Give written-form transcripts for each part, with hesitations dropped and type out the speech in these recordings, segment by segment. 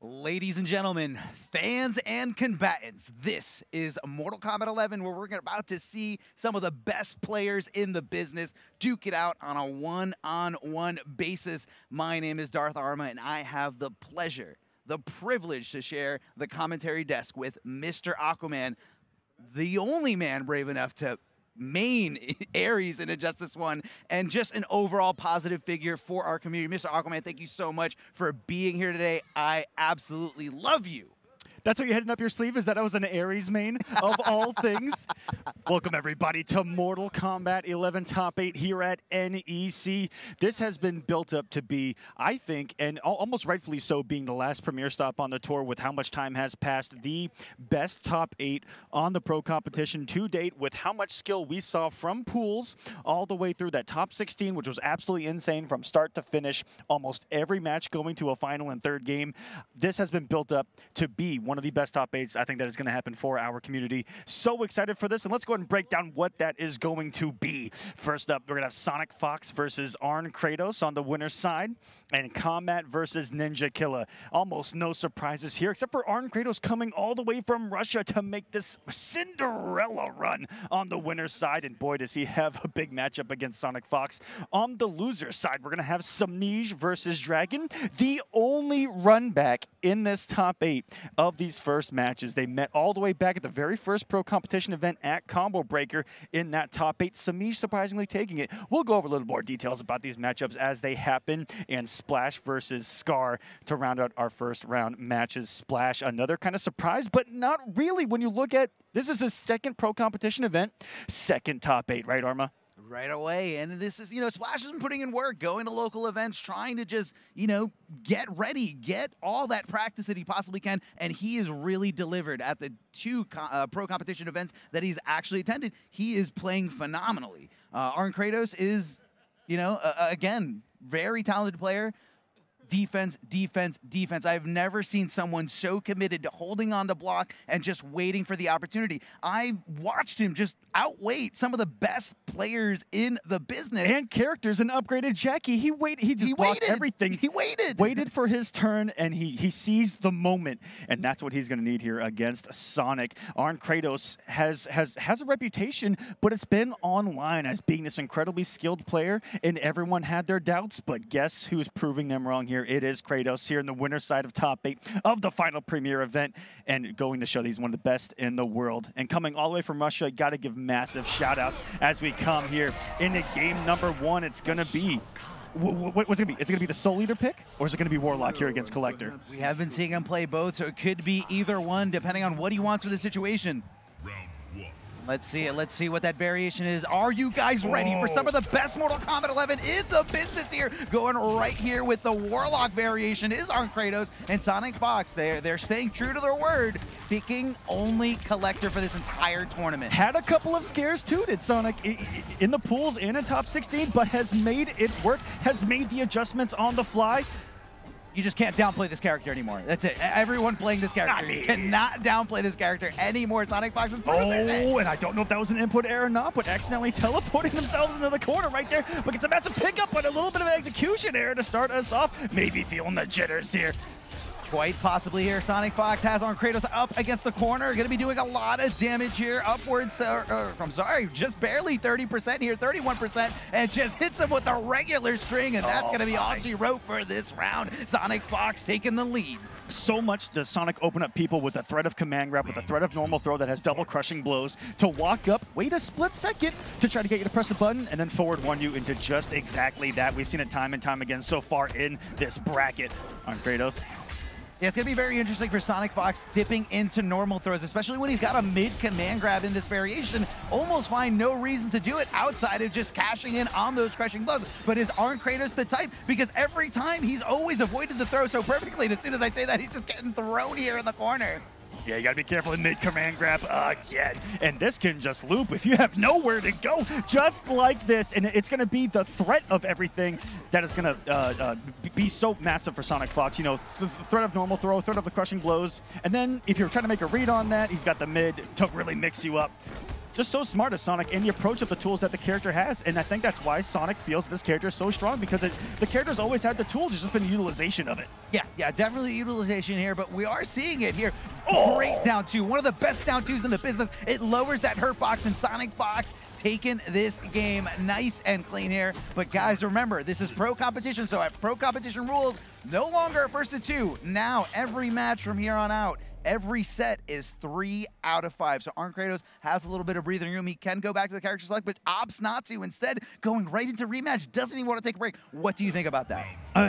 Ladies and gentlemen, fans and combatants, this is Mortal Kombat 11, where we're about to see some of the best players in the business duke it out on a one-on-one basis. My name is Darth Arma, and I have the pleasure, the privilege to share the commentary desk with Mr. Aquaman, the only man brave enough to main Ares in Injustice 1, and just an overall positive figure for our community. Mr. Aquaman, thank you so much for being here today. I absolutely love you. That's what you're heading up your sleeve, is that I was an Ares main, of all things. Welcome, everybody, to Mortal Kombat 11 Top 8 here at NEC. This has been built up to be, I think, and almost rightfully so, being the last premier stop on the tour with how much time has passed, the best Top 8 on the pro competition to date, with how much skill we saw from pools all the way through that top 16, which was absolutely insane from start to finish, almost every match going to a final and third game. This has been built up to be one of the best top 8s I think that is going to happen for our community. So excited for this, and let's go ahead and break down what that is going to be. First up, we're going to have SonicFox versus ArnKratos on the winner's side, and Combat versus Ninja Killa. Almost no surprises here, except for ArnKratos coming all the way from Russia to make this Cinderella run on the winner's side, and boy, does he have a big matchup against SonicFox. On the loser's side, we're going to have Semiij versus Dragon, the only run back in this top 8 of these first matches. They met all the way back at the very first pro competition event at Combo Breaker in that top 8. Semiij surprisingly taking it. We'll go over a little more details about these matchups as they happen. And Splash versus Scar to round out our first round matches. Splash, another kind of surprise, but not really when you look at this is his second pro competition event, second top 8, right, Arma? Right away, and this is, Splash has been putting in work, going to local events, trying to just, get ready, get all that practice that he possibly can, and he is really delivered at the two pro competition events that he's actually attended. He is playing phenomenally. ArnKratos is, again, very talented player. Defense, defense, defense. I've never seen someone so committed to holding on to block and just waiting for the opportunity. I watched him just outweight some of the best players in the business. And characters, and upgraded Jackie. He just blocked everything. He waited. Waited for his turn, and he seized the moment. And that's what he's going to need here against Sonic. ArnKratos has a reputation, but it's been online as being this incredibly skilled player, and everyone had their doubts. But guess who's proving them wrong here? It is Kratos here in the winner's side of top 8 of the final premier event, and going to show that he's one of the best in the world. And coming all the way from Russia, got to give massive shout outs as we come here into game number 1. It's going to be, what's it going to be? Is it going to be the Soul Eater pick, or is it going to be Warlock here against Collector? We have been seeing him play both, so it could be either one depending on what he wants for the situation. Let's see it. Let's see what that variation is. Are you guys ready for some of the best Mortal Kombat 11 in the business here? Going right here with the Warlock variation is ArnKratos and SonicFox. They're staying true to their word, picking only Collector for this entire tournament. Had a couple of scares too, did Sonic, in the pools and in top 16, but has made it work, has made the adjustments on the fly. You just can't downplay this character anymore. That's it. Everyone playing this character cannot downplay this character anymore. SonicFox is proven it. Oh, and I don't know if that was an input error or not, but accidentally teleporting themselves into the corner right there. But it's a massive pickup, but a little bit of an execution error to start us off. Maybe feeling the jitters here. Quite possibly here. SonicFox has ArnKratos up against the corner. Going to be doing a lot of damage here. Upwards, I'm sorry, just barely 30% here, 31%, and just hits him with a regular string, and that's going to be all she wrote for this round. SonicFox taking the lead. So much does Sonic open up people with the threat of command grab, with the threat of normal throw that has double crushing blows, to walk up, wait a split second to try to get you to press a button, and then forward one you into just exactly that. We've seen it time and time again so far in this bracket. ArnKratos. Yeah, it's going to be very interesting for SonicFox dipping into normal throws, especially when he's got a mid-command grab in this variation. Almost find no reason to do it outside of just cashing in on those crushing blows. But is ArnKratos the type? Because every time he's always avoided the throw so perfectly, and as soon as I say that, he's just getting thrown here in the corner. Yeah, you gotta be careful in mid-command grab again. And this can just loop if you have nowhere to go, just like this. And it's gonna be the threat of everything that is gonna be so massive for SonicFox. You know, the threat of normal throw, threat of the crushing blows. And then if you're trying to make a read on that, he's got the mid to really mix you up. just so smart as Sonic and the approach of the tools that the character has. And I think that's why Sonic feels this character is so strong, because the character's always had the tools. It's just been utilization of it. Yeah, definitely utilization here, but we are seeing it here. Oh. Great down two. One of the best down twos in the business. It lowers that hurt box, and SonicFox taking this game nice and clean here. But guys, remember, this is pro competition, so at pro competition rules, no longer first to 2. Now, every match from here on out, every set is 3 out of 5. So ArnKratos has a little bit of breathing room. He can go back to the character select, but opts not to. Instead, going right into rematch, doesn't even want to take a break. What do you think about that?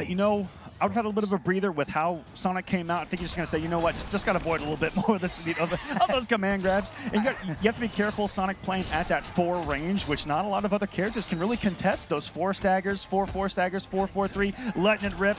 You know, I would have had a little bit of a breather with how Sonic came out. I think he's just going to say, you know what, just got to avoid a little bit more of, this, of those command grabs. And you have to be careful, Sonic playing at that 4 range, which not a lot of other characters can really contest. Those 4 staggers, 4-4 staggers, 4-4-3, letting it rip.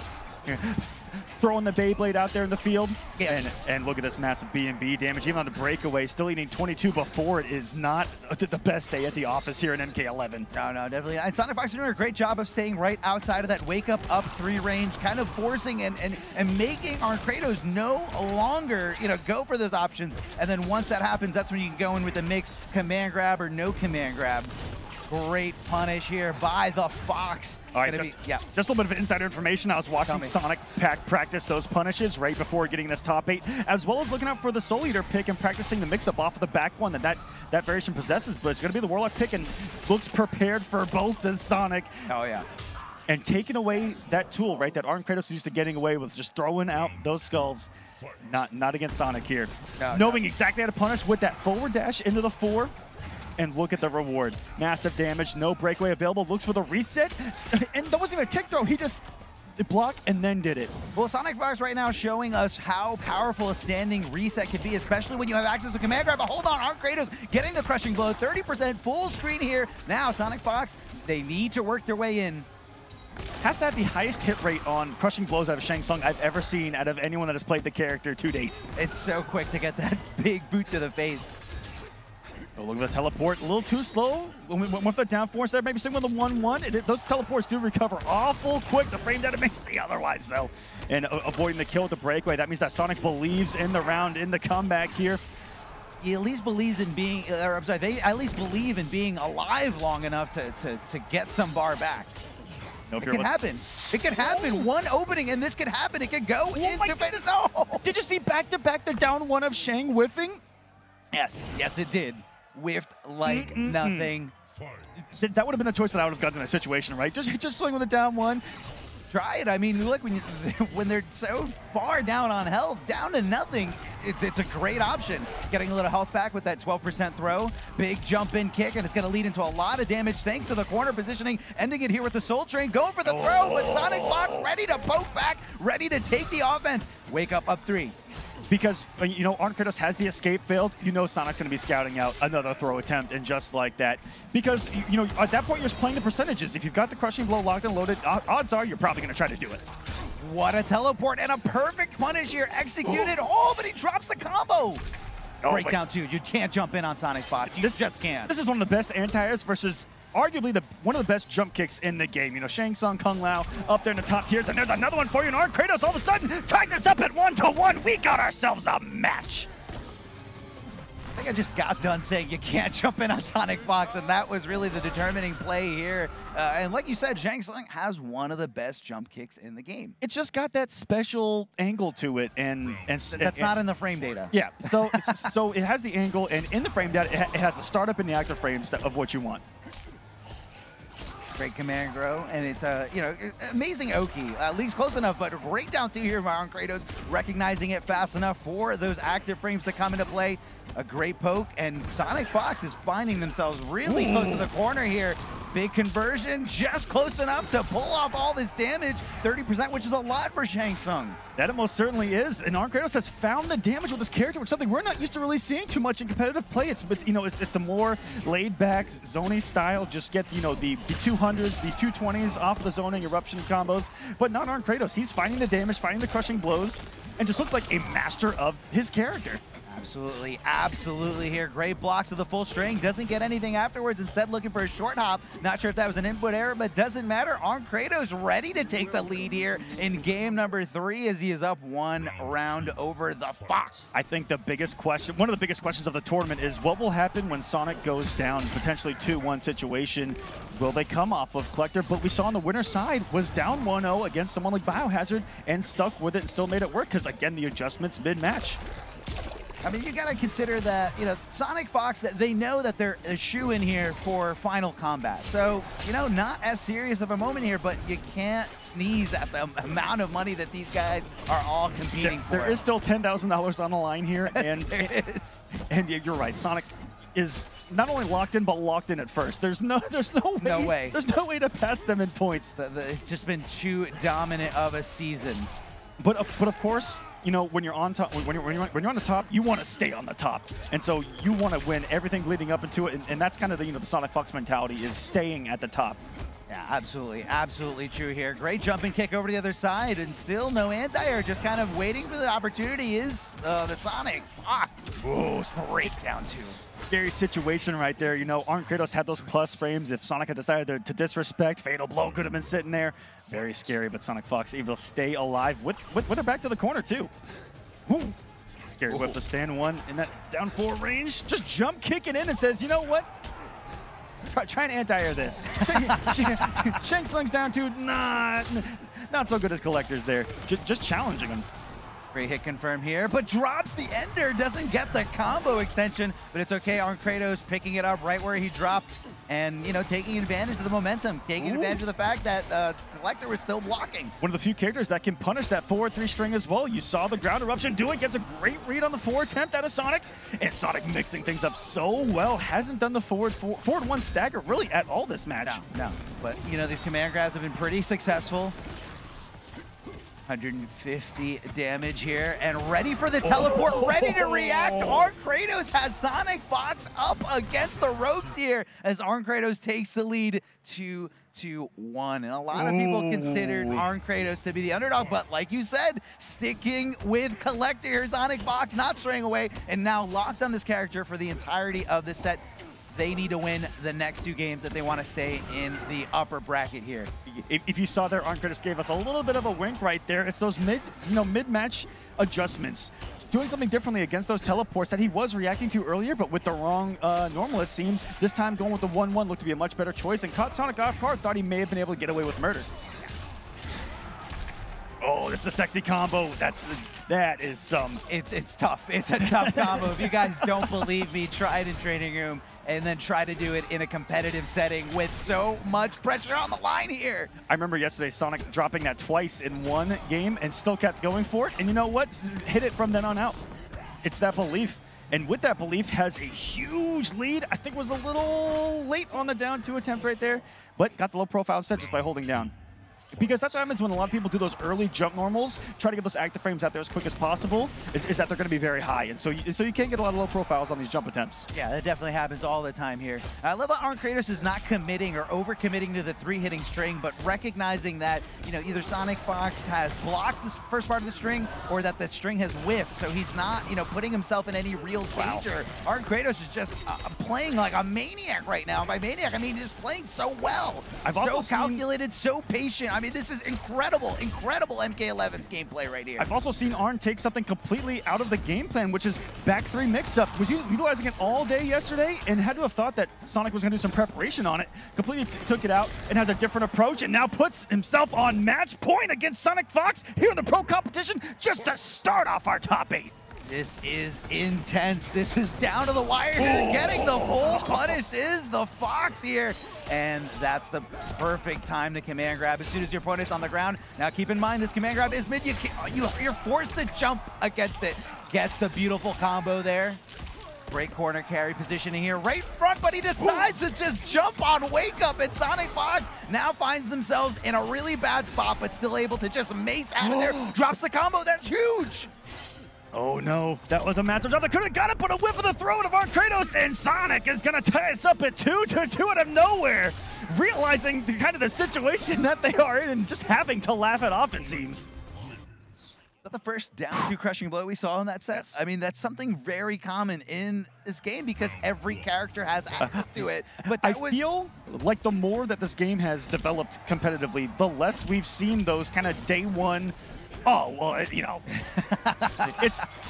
Throwing the Beyblade out there in the field. Yeah. And look at this massive B&B damage. Even on the breakaway, still eating 22 before it is not the best day at the office here in MK11. No, definitely. And SonicFox doing a great job of staying right outside of that wake up 3 range, kind of forcing and making ArnKratos no longer, go for those options. And then once that happens, that's when you can go in with a mix command grab or no command grab. Great punish here by the Fox. All right, just a little bit of insider information. I was watching Sonic practice those punishes right before getting this top 8, as well as looking out for the Soul Eater pick and practicing the mix-up off of the back one that variation possesses. But it's going to be the Warlock pick, and looks prepared for both the Sonic. Oh, yeah. And taking away that tool, right, that ArnKratos is used to getting away with, just throwing out those skulls. Not against Sonic here. Knowing exactly how to punish with that forward dash into the 4. And look at the reward. Massive damage, no breakaway available. Looks for the reset. And that wasn't even a kick throw. He just blocked and then did it. Well, SonicFox right now showing us how powerful a standing reset can be, especially when you have access to command grab. But hold on, ArnKratos getting the crushing blow. 30% full screen here. Now, SonicFox, they need to work their way in. Has to have the highest hit rate on crushing blows out of Shang Tsung I've ever seen out of anyone that has played the character to date. It's so quick to get that big boot to the face. Oh, look at the teleport, a little too slow. With the down 4 instead, maybe sticking with the 1-1. Those teleports do recover awful quick. The frame data makes the otherwise, though. And avoiding the kill with the breakaway. That means that Sonic believes in the round, in the comeback here. He at least believes in being, or I'm sorry, they at least believe in being alive long enough to get some bar back. It can happen. It can happen. One opening, and this could happen. It could go into Vegas. No! Did you see back-to-back the down 1 of Shang whiffing? Yes, it did. Whiffed like nothing. That would have been the choice that I would have gotten in that situation, right? Just swing with a down 1. Try it. I mean, look, when they're so far down on health, down to nothing, it's a great option. Getting a little health back with that 12% throw. Big jump in kick, and it's going to lead into a lot of damage thanks to the corner positioning. Ending it here with the Soul Train. Going for the throw, but SonicFox ready to poke back, ready to take the offense. Wake up 3. Because, ArnKratos has the escape failed, Sonic's going to be scouting out another throw attempt, and just like that. Because, at that point, you're just playing the percentages. If you've got the crushing blow locked and loaded, odds are you're probably going to try to do it. What a teleport and a perfect punish here executed. But he drops the combo. Great down 2. You can't jump in on SonicFox. You just can't. This is one of the best anti-airs versus arguably one of the best jump kicks in the game. Shang Tsung, Kung Lao up there in the top tiers, and there's another one for you, and ArnKratos all of a sudden tied this up at 1-1. We got ourselves a match. I think I just got done saying you can't jump in on SonicFox, and that was really the determining play here. And like you said, Shang Tsung has one of the best jump kicks in the game. It's just got that special angle to it, and that's not in the frame data. Yeah, so it has the angle, and in the frame data, it has the startup and the active frames of what you want. Great command grow, and it's amazing Oki. Leaks close enough, but great down 2 here by ArnKratos, recognizing it fast enough for those active frames to come into play. A great poke, and SonicFox is finding themselves really close to the corner here. Big conversion, just close enough to pull off all this damage. 30%, which is a lot for Shang Tsung. That it most certainly is, and ArnKratos has found the damage with this character, which is something we're not used to really seeing too much in competitive play. It's the more laid-back, zony style. Just get the 200s, the 220s off of the zoning eruption combos, but not ArnKratos. He's finding the damage, finding the crushing blows, and just looks like a master of his character. Absolutely, absolutely here. Great blocks to the full string. Doesn't get anything afterwards. Instead looking for a short hop. Not sure if that was an input error, but doesn't matter. ArnKratos ready to take the lead here in game number 3 as he is up 1 round over the Fox. I think the biggest question, one of the biggest questions of the tournament is what will happen when Sonic goes down, potentially 2-1 situation. Will they come off of Collector? But we saw on the winner's side was down 1-0 against someone like Biohazard and stuck with it and still made it work because, again, the adjustments mid-match. I mean, you got to consider that, you know, SonicFox, that they know that they're a shoe in here for final combat. So, you know, not as serious of a moment here, but you can't sneeze at the amount of money that these guys are all competing for. There is still $10,000 on the line here, and and you're right. Sonic is not only locked in, but locked in at first. There's no way to pass them in points. It's just been too dominant of a season. But of course, you know, when you're on top, when you're on the top, you want to stay on the top, and so you want to win everything leading up into it, and that's kind of the, you know, the SonicFox mentality is staying at the top. Yeah, absolutely, absolutely true here. Great jumping kick over to the other side, and still no anti-air, just kind of waiting for the opportunity is the Sonic. Oh, breakdown 2. Scary situation right there. You know, ArnKratos had those plus frames. If Sonic had decided to disrespect, Fatal Blow could have been sitting there. Very scary, but SonicFox able to stay alive with her back to the corner, too. Ooh. Scary whip to stand 1 in that down 4 range. Just jump kicking in and says, you know what? Try and anti-air this. Shank slings down 2. Not so good as Collectors there. Just challenging him. Great hit confirm here, but drops the ender, doesn't get the combo extension, but it's okay. ArnKratos picking it up right where he dropped and, you know, taking advantage of the momentum, taking advantage of the fact that Collector was still blocking. One of the few characters that can punish that forward 3 string as well. You saw the ground eruption do it, gets a great read on the 4 attempt out of Sonic, and Sonic mixing things up so well. Hasn't done the forward 1 stagger really at all this match. No, but, you know, these command grabs have been pretty successful. 150 damage here, and ready for the teleport, ready to react. ArnKratos has SonicFox up against the ropes here as ArnKratos takes the lead 2-1. And a lot of people considered ArnKratos to be the underdog, but like you said, sticking with Collector here, SonicFox not straying away, and now locked on this character for the entirety of the set. They need to win the next 2 games if they want to stay in the upper bracket here. If you saw there, ArnKratos gave us a little bit of a wink right there. It's those mid-match adjustments. Doing something differently against those teleports that he was reacting to earlier, but with the wrong normal, it seemed. This time going with the 1-1 looked to be a much better choice, and caught Sonic off guard, thought he may have been able to get away with murder. Oh, this is the sexy combo. That is some. It's tough. It's a tough combo. If you guys don't believe me, try it in training room and then try to do it in a competitive setting with so much pressure on the line here. I remember yesterday Sonic dropping that twice in 1 game and still kept going for it. And you know what? Hit it from then on out. It's that belief. And with that belief has a huge lead. I think was a little late on the down 2 attempt right there, but got the low profile set just by holding down. Because that's what happens when a lot of people do those early jump normals, try to get those active frames out there as quick as possible, is that they're going to be very high. And so you can't get a lot of low profiles on these jump attempts. Yeah, that definitely happens all the time here. I love how ArnKratos is not committing or over-committing to the 3-hitting string, but recognizing that, you know, either SonicFox has blocked the first part of the string or that the string has whiffed, so he's not, you know, putting himself in any real danger. ArnKratos is just playing like a maniac right now. By maniac, I mean just playing so well. So calculated, so patient. I mean, this is incredible MK11 gameplay right here. I've also seen Arn take something completely out of the game plan, which is back 3 mix-up. Was utilizing it all day yesterday and had to have thought that Sonic was going to do some preparation on it. Completely took it out and has a different approach and now puts himself on match point against SonicFox here in the Pro Competition just to start off our top 8. This is intense. This is down to the wire here. Getting the full punish is the Fox here. And that's the perfect time to command grab as soon as your opponent's on the ground. Now keep in mind, this command grab is mid. You're forced to jump against it. Gets the beautiful combo there. Great corner carry positioning here. Right front, but he decides to just jump on wake up. And SonicFox now finds themselves in a really bad spot, but still able to just mace out of there. Drops the combo. That's huge. Oh no, that was a massive jump. They could have got it, but a whiff of the throat of ArnKratos, and Sonic is going to tie us up at 2-2 out of nowhere, realizing the situation that they are in and just having to laugh it off, it seems. that the first down to crushing blow we saw in that set? Yes. I mean, that's something very common in this game because every character has access to it. But I feel like the more that this game has developed competitively, the less we've seen those kind of day one, oh, well, you know,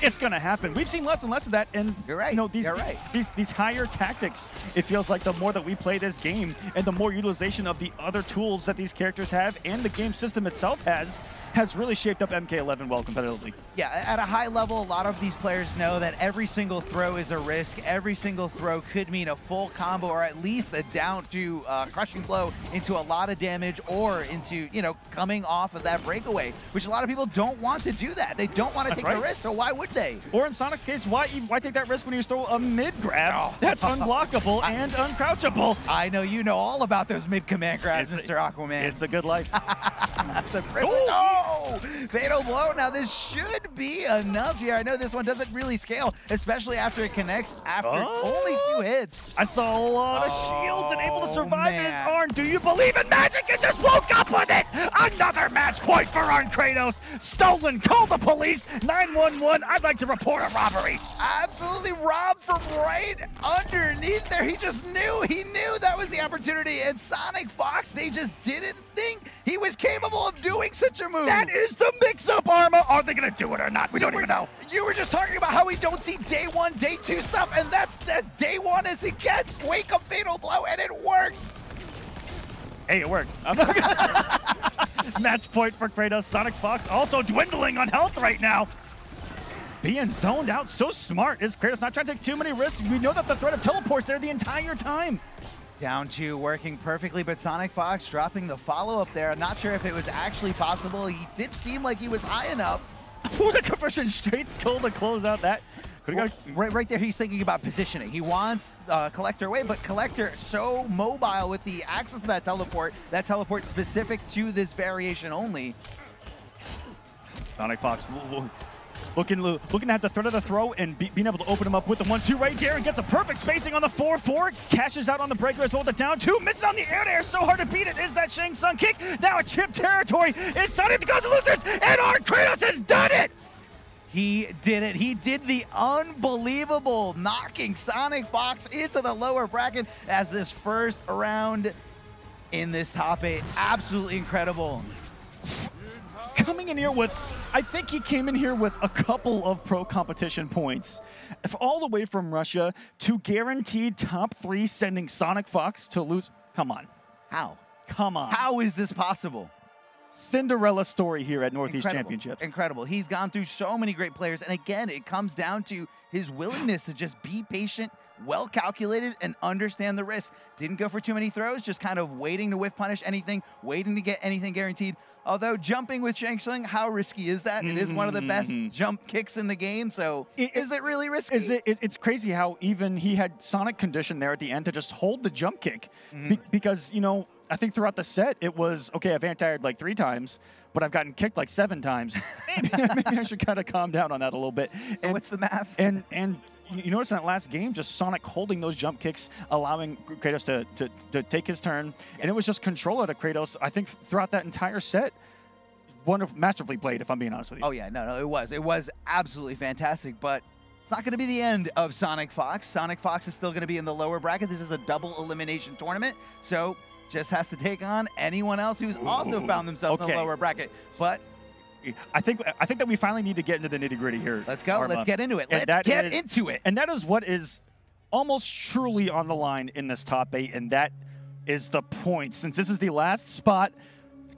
it's going to happen. We've seen less and less of that, and you're right. You know, these higher tactics, it feels like the more that we play this game and the more utilization of the other tools that these characters have and the game system itself has really shaped up MK11 well competitively. Yeah, at a high level, a lot of these players know that every single throw is a risk. Every single throw could mean a full combo or at least a down to crushing blow into a lot of damage or into, you know, coming off of that breakaway, which a lot of people don't want to do that. They don't want to take the risk, so why would they? Or in Sonic's case, why take that risk when you just throw a mid grab that's unblockable and uncrouchable? I know you know all about those mid command grabs, Mr. Aquaman. It's a good life. That's a privilege. Oh, fatal blow. Now this should be enough here. I know this one doesn't really scale, especially after it connects after only 2 hits. I saw a lot of shields and able to survive his Arn. Do you believe in magic? You just woke up with it. Another match point for ArnKratos. Stolen. Call the police. 911. I'd like to report a robbery. Absolutely robbed from right underneath there. He just knew. He knew that was the opportunity. And SonicFox, they just didn't think he was capable of doing such a move. That is the mix-up, Arma. Are they going to do it or not? We don't even know. You were just talking about how we don't see day 1, day 2 stuff, and that's day 1 as it gets. Wake up fatal blow, and it worked. Hey, it worked. Match point for Kratos. SonicFox also dwindling on health right now. Being zoned out so smart is Kratos, not trying to take too many risks. We know that the threat of teleport's there the entire time. Down 2 working perfectly, but SonicFox dropping the follow-up there. I'm not sure if it was actually possible. He did seem like he was high enough. Ooh, the conversion straight skull to close out that. Well, right there, he's thinking about positioning. He wants Collector away, but Collector so mobile with the access to that teleport specific to this variation only. SonicFox looking at the threat of the throw and being able to open him up with the 1-2 right there and gets a perfect spacing on the 4-4. Cashes out on the breaker as well. The down 2 misses on the air there. So hard to beat it is that Shang Tsung kick. Now a chip territory is Sonic the Gods of Losers, and ArnKratos has done it! He did it. He did the unbelievable, knocking SonicFox into the lower bracket as this first round in this top 8. Absolutely incredible. Coming in here with, I think he came in here with a couple of pro competition points. All the way from Russia to guaranteed top 3, sending SonicFox to lose. Come on. How? Come on. How is this possible? Cinderella story here at Northeast Championships. Incredible. He's gone through so many great players. And again, it comes down to his willingness to just be patient, well calculated, and understand the risk. Didn't go for too many throws, just kind of waiting to whiff punish anything, waiting to get anything guaranteed. Although jumping with Shang Tsung, how risky is that? It is one of the best jump kicks in the game, so is it really risky? It's crazy how even he had Sonic condition there at the end to just hold the jump kick. Because, you know, I think throughout the set, it was, okay, I've anti-aired like 3 times, but I've gotten kicked like 7 times. maybe I should kind of calm down on that a little bit. So what's the math? And you notice in that last game, just Sonic holding those jump kicks, allowing Kratos to take his turn. Yeah. And it was just control out of Kratos, I think, throughout that entire set. Masterfully played, if I'm being honest with you. Oh, yeah, no, it was. It was absolutely fantastic, but it's not going to be the end of SonicFox. SonicFox is still going to be in the lower bracket. This is a double elimination tournament, so just has to take on anyone else who's also found themselves in the lower bracket. But I think that we finally need to get into the nitty-gritty here. Let's go. Arma. Let's get into it. Let's get into it. And that is what is almost truly on the line in this top 8, and that is the points. Since this is the last spot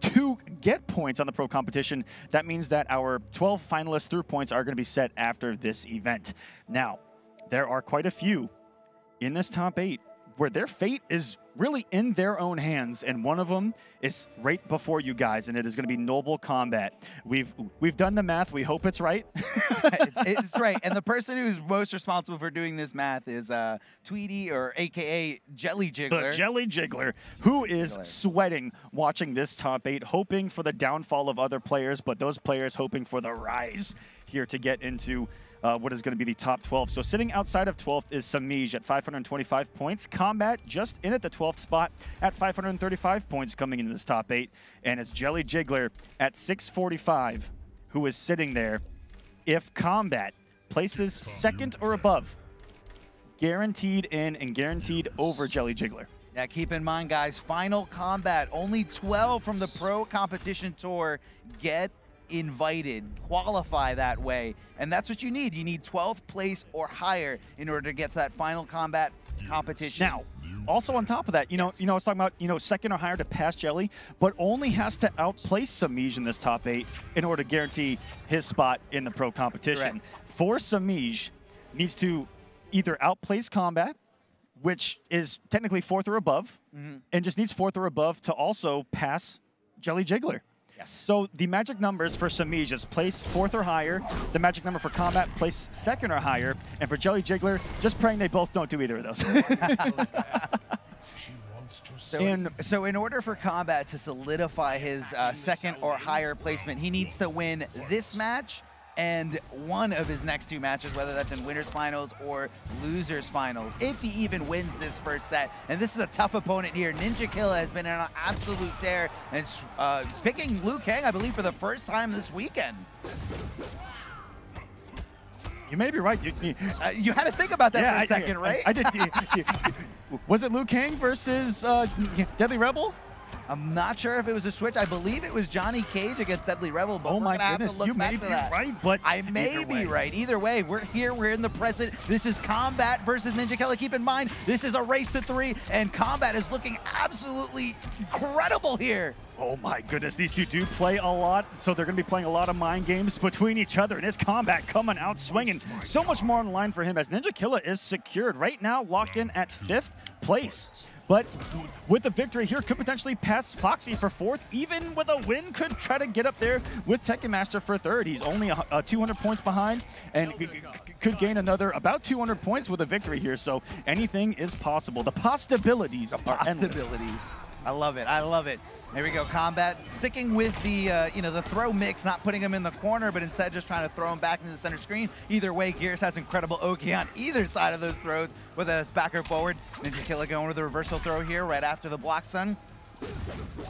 to get points on the pro competition, that means that our 12 finalists through points are going to be set after this event. Now, there are quite a few in this top 8 where their fate is really in their own hands, and one of them is right before you guys, and it is going to be Noble Combat. We've done the math. We hope it's right. It's right, and the person who's most responsible for doing this math is Tweety, or AKA Jelly Jiggler. The Jelly Jiggler, who is sweating watching this top 8, hoping for the downfall of other players, but those players hoping for the rise here to get into what is going to be the top 12. So sitting outside of 12th is Semiij at 525 points. Combat just in at the 12th spot at 535 points coming into this top 8. And it's Jelly Jiggler at 645 who is sitting there. If Combat places second or above, guaranteed in and guaranteed over Jelly Jiggler. Yeah, keep in mind, guys, Final Combat, only 12 from the Pro Competition Tour get invited, qualify that way, and that's what you need. You need 12th place or higher in order to get to that Final Combat competition. Now, also on top of that, I was talking about, second or higher to pass Jelly, but only has to outplace Semiij in this top 8 in order to guarantee his spot in the Pro Competition. Correct. For Semiij, needs to either outplace Combat, which is technically 4th or above, and just needs 4th or above to also pass Jelly Jiggler. Yes. So the magic numbers for Semiij is place 4th or higher. The magic number for Combat, place 2nd or higher. And for Jelly Jiggler, just praying they both don't do either of those. So in order for Combat to solidify his 2nd or higher placement, he needs to win this match and one of his next 2 matches, whether that's in winners finals or losers finals, if he even wins this first set. And this is a tough opponent here. NinjaKilla has been on an absolute tear and picking Liu Kang, I believe, for the first time this weekend. You may be right. You had to think about that for a second, right? I did. Was it Liu Kang versus Deadly Rebel? I'm not sure if it was a switch. I believe it was Johnny Cage against Deadly Rebel, but oh we're my gonna goodness, have to look you back may to be that. right, but I may be right. Either way, we're here, we're in the present. This is Combat versus NinjaKilla. Keep in mind, this is a race to 3, and Combat is looking absolutely incredible here. Oh my goodness, these two do play a lot, so they're going to be playing a lot of mind games between each other, and his Combat coming out swinging. So much more on the line for him as NinjaKilla is secured right now, locked in at 5th place. But with the victory here, could potentially pass Foxy for 4th. Even with a win, could try to get up there with Tekken Master for 3rd. He's only 200 points behind and could gain another about 200 points with a victory here. So anything is possible. The possibilities are endless. I love it. I love it. There we go, Combat sticking with the the throw mix, not putting him in the corner, but instead just trying to throw him back into the center screen. Either way, Gears has incredible Oki on either side of those throws, whether it's back or forward. NinjaKilla going with the reversal throw here right after the block stun.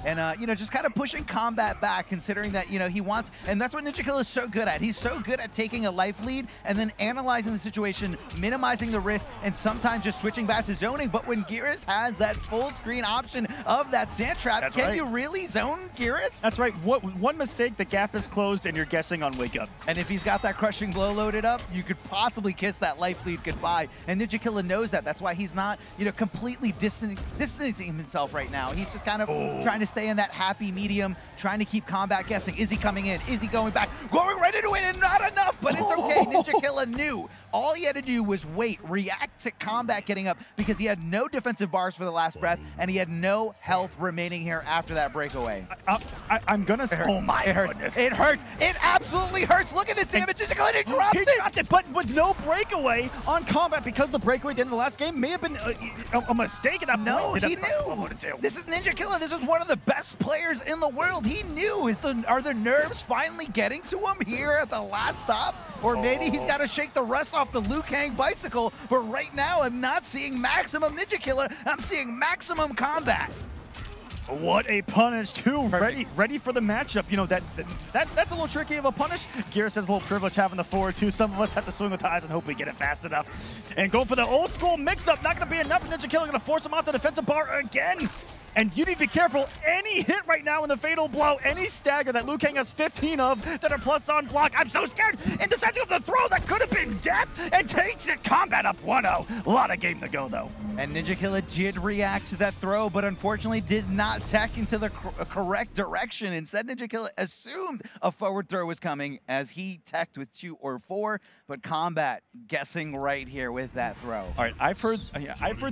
And, just kind of pushing Combat back, considering that, he wants, and that's what NinjaKilla is so good at. He's so good at taking a life lead and then analyzing the situation, minimizing the risk, and sometimes just switching back to zoning. But when Geras has that full screen option of that sand trap, can you really zone Geras? That's right. One mistake, the gap is closed, and you're guessing on wake up. And if he's got that crushing blow loaded up, you could possibly kiss that life lead goodbye. And NinjaKilla knows that. That's why he's not, completely distancing himself right now. He's just kind of trying to stay in that happy medium, trying to keep Combat guessing. Is he coming in? Is he going back? Going right into it, and not enough, but it's okay. NinjaKilla knew. All he had to do was wait, react to Combat getting up, because he had no defensive bars for the last breath, and he had no health remaining here after that breakaway. I'm gonna say, oh my goodness. It hurts. It absolutely hurts. Look at this damage. NinjaKilla dropped it. Dropped it, but with no breakaway on Combat, because the breakaway at the end of the last game may have been a mistake at that point. No, he knew. This is NinjaKilla. This is one of the best players in the world. He knew. Are the nerves finally getting to him here at the last stop? Or maybe he's got to shake the rust off the Liu Kang bicycle. But right now, I'm not seeing maximum NinjaKilla. I'm seeing maximum Combat. What a punish, too. Ready for the matchup. That's a little tricky of a punish. Gears has a little privilege having the forward, too. Some of us have to swing with the eyes and hope we get it fast enough. And go for the old school mix-up. Not going to be enough. NinjaKilla going to force him off the defensive bar again. And you need to be careful. Any hit right now in the fatal blow, any stagger that Liu Kang has 15 of that are plus on block. I'm so scared. Intercepting of the throw that could have been death, and takes it. Combat up 1-0. A lot of game to go, though. And NinjaKilla did react to that throw, but unfortunately did not tech into the correct direction. Instead, NinjaKilla assumed a forward throw was coming as he teched with 2 or 4, but Combat guessing right here with that throw. All right, I've heard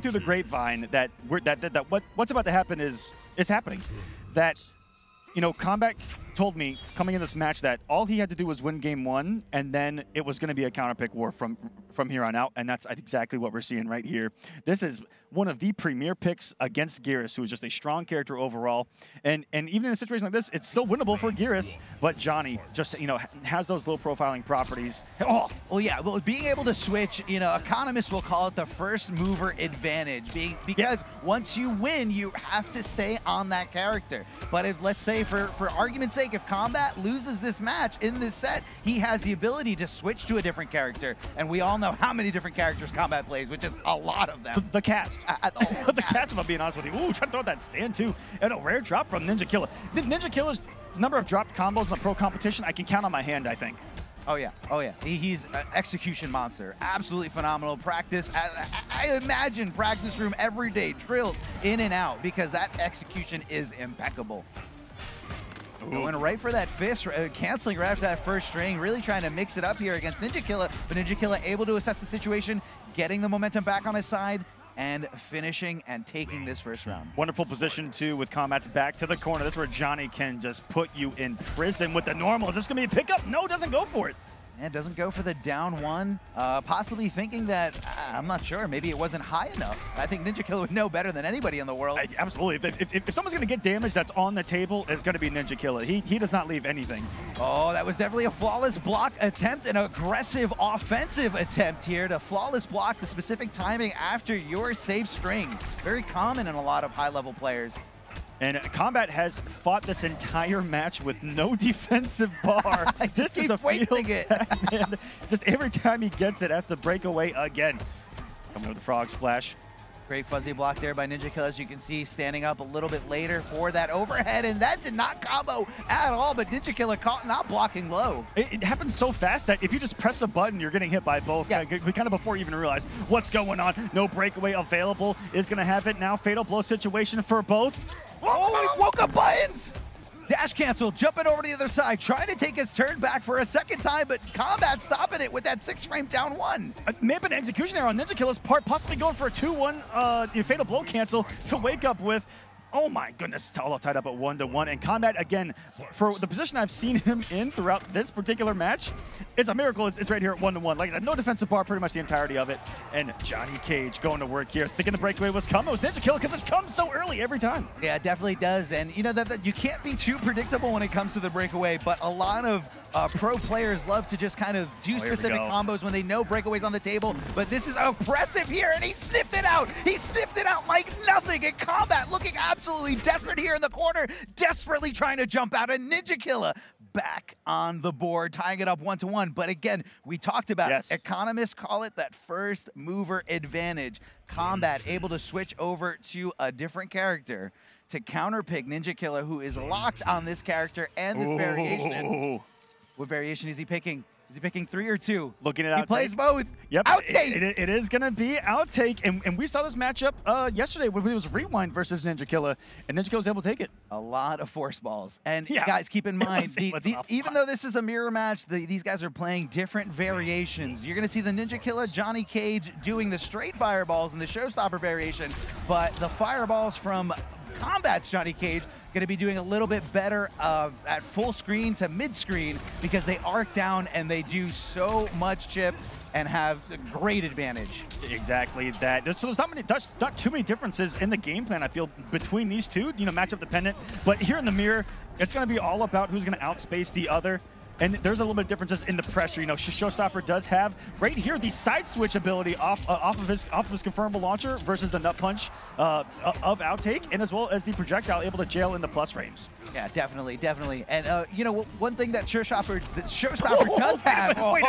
through the grapevine that what's about to happen is happening. That Combat told me coming in this match that all he had to do was win game 1, and then it was going to be a counterpick war from here on out, and that's exactly what we're seeing right here. This is one of the premier picks against Geras, who is just a strong character overall, and even in a situation like this, it's still winnable for Geras, but Johnny just has those low profiling properties. Oh, well, yeah, well, being able to switch, economists will call it the first mover advantage, because once you win, you have to stay on that character. But if, let's say, for argument's sake, if Combat loses this match in this set, he has the ability to switch to a different character. And we all know how many different characters Combat plays, which is a lot of them. The cast. The cast, if I'm being honest with you. Ooh, trying to throw that stand too. And a rare drop from Ninja Killa. Ninja Killa's number of dropped combos in the pro competition, I can count on my hand, I think. Oh yeah, oh yeah. He's an execution monster. Absolutely phenomenal. Practice, I imagine practice room every day, drilled in and out, because that execution is impeccable. Ooh. Going right for that fist, canceling right after that first string, really trying to mix it up here against Ninja Killa, but Ninja Killa able to assess the situation, getting the momentum back on his side, and finishing and taking this first round. Wonderful position too with Combat's back to the corner. This is where Johnny can just put you in prison with the normal. Is this gonna be a pickup? No, doesn't go for it. And doesn't go for the down one, possibly thinking that, I'm not sure, maybe it wasn't high enough. I think Ninja Killa would know better than anybody in the world. Absolutely. If someone's going to get damage that's on the table, it's going to be Ninja Killa. He does not leave anything. Oh, that was definitely a flawless block attempt, an aggressive offensive attempt here to flawless block the specific timing after your safe string. Very common in a lot of high-level players. And Combat has fought this entire match with no defensive bar. Just keep wasting it. Man. Just every time he gets it, has to break away again. Coming with the frog splash. Great fuzzy block there by Ninja Killa, as you can see, standing up a little bit later for that overhead, and that did not combo at all, but Ninja Killa caught not blocking low. It happens so fast that if you just press a button, you're getting hit by both. Yeah. We kind of before you even realize what's going on. No breakaway available. Is going to have it now. Fatal blow situation for both. Oh, he woke up buttons! Dash cancel, jumping over to the other side, trying to take his turn back for a second time, but Combat stopping it with that 6-frame down one. May have been an execution error on Ninja Killa's part, possibly going for a 2-1 fatal blow cancel to wake up with. Oh my goodness, all tied up at 1-1. And Combat, again, for the position I've seen him in throughout this particular match, it's a miracle it's right here at 1-1. Like, no defensive bar pretty much the entirety of it. And Johnny Cage going to work here, thinking the breakaway was coming. It was Ninja Killa, because it comes so early every time. Yeah, it definitely does. And you know that you can't be too predictable when it comes to the breakaway, but a lot of pro players love to just kind of do specific combos when they know breakaways on the table. But this is oppressive here, and he sniffed it out. He sniffed it out like nothing. And Combat looking absolutely desperate here in the corner, desperately trying to jump out. And Ninja Killa back on the board, tying it up 1-1. But again, we talked about it. Economists call it that first mover advantage. Combat able to switch over to a different character to counterpick Ninja Killa, who is locked on this character and this variation. What variation is he picking? Is he picking 3 or 2? Looking at outtake. He plays both. Yep. Outtake. It is going to be outtake. And we saw this matchup yesterday when it was Rewind versus Ninja Killa, and Ninja Killa was able to take it. A lot of force balls. And guys, keep in mind, even though this is a mirror match, these guys are playing different variations. You're going to see the Ninja Killa, Johnny Cage doing the straight fireballs in the showstopper variation, but the fireballs from Combat's Johnny Cage going to be doing a little bit better at full screen to mid screen, because they arc down and they do so much chip and have a great advantage. Exactly that. So there's not too many differences in the game plan, I feel, between these two, matchup dependent. But here in the mirror, it's going to be all about who's going to outspace the other. And there's a little bit of differences in the pressure. Showstopper does have right here the side switch ability off of his confirmable launcher versus the nut punch of outtake, and as well as the projectile able to jail in the plus frames. Yeah, definitely. And one thing that Showstopper does have. Wait,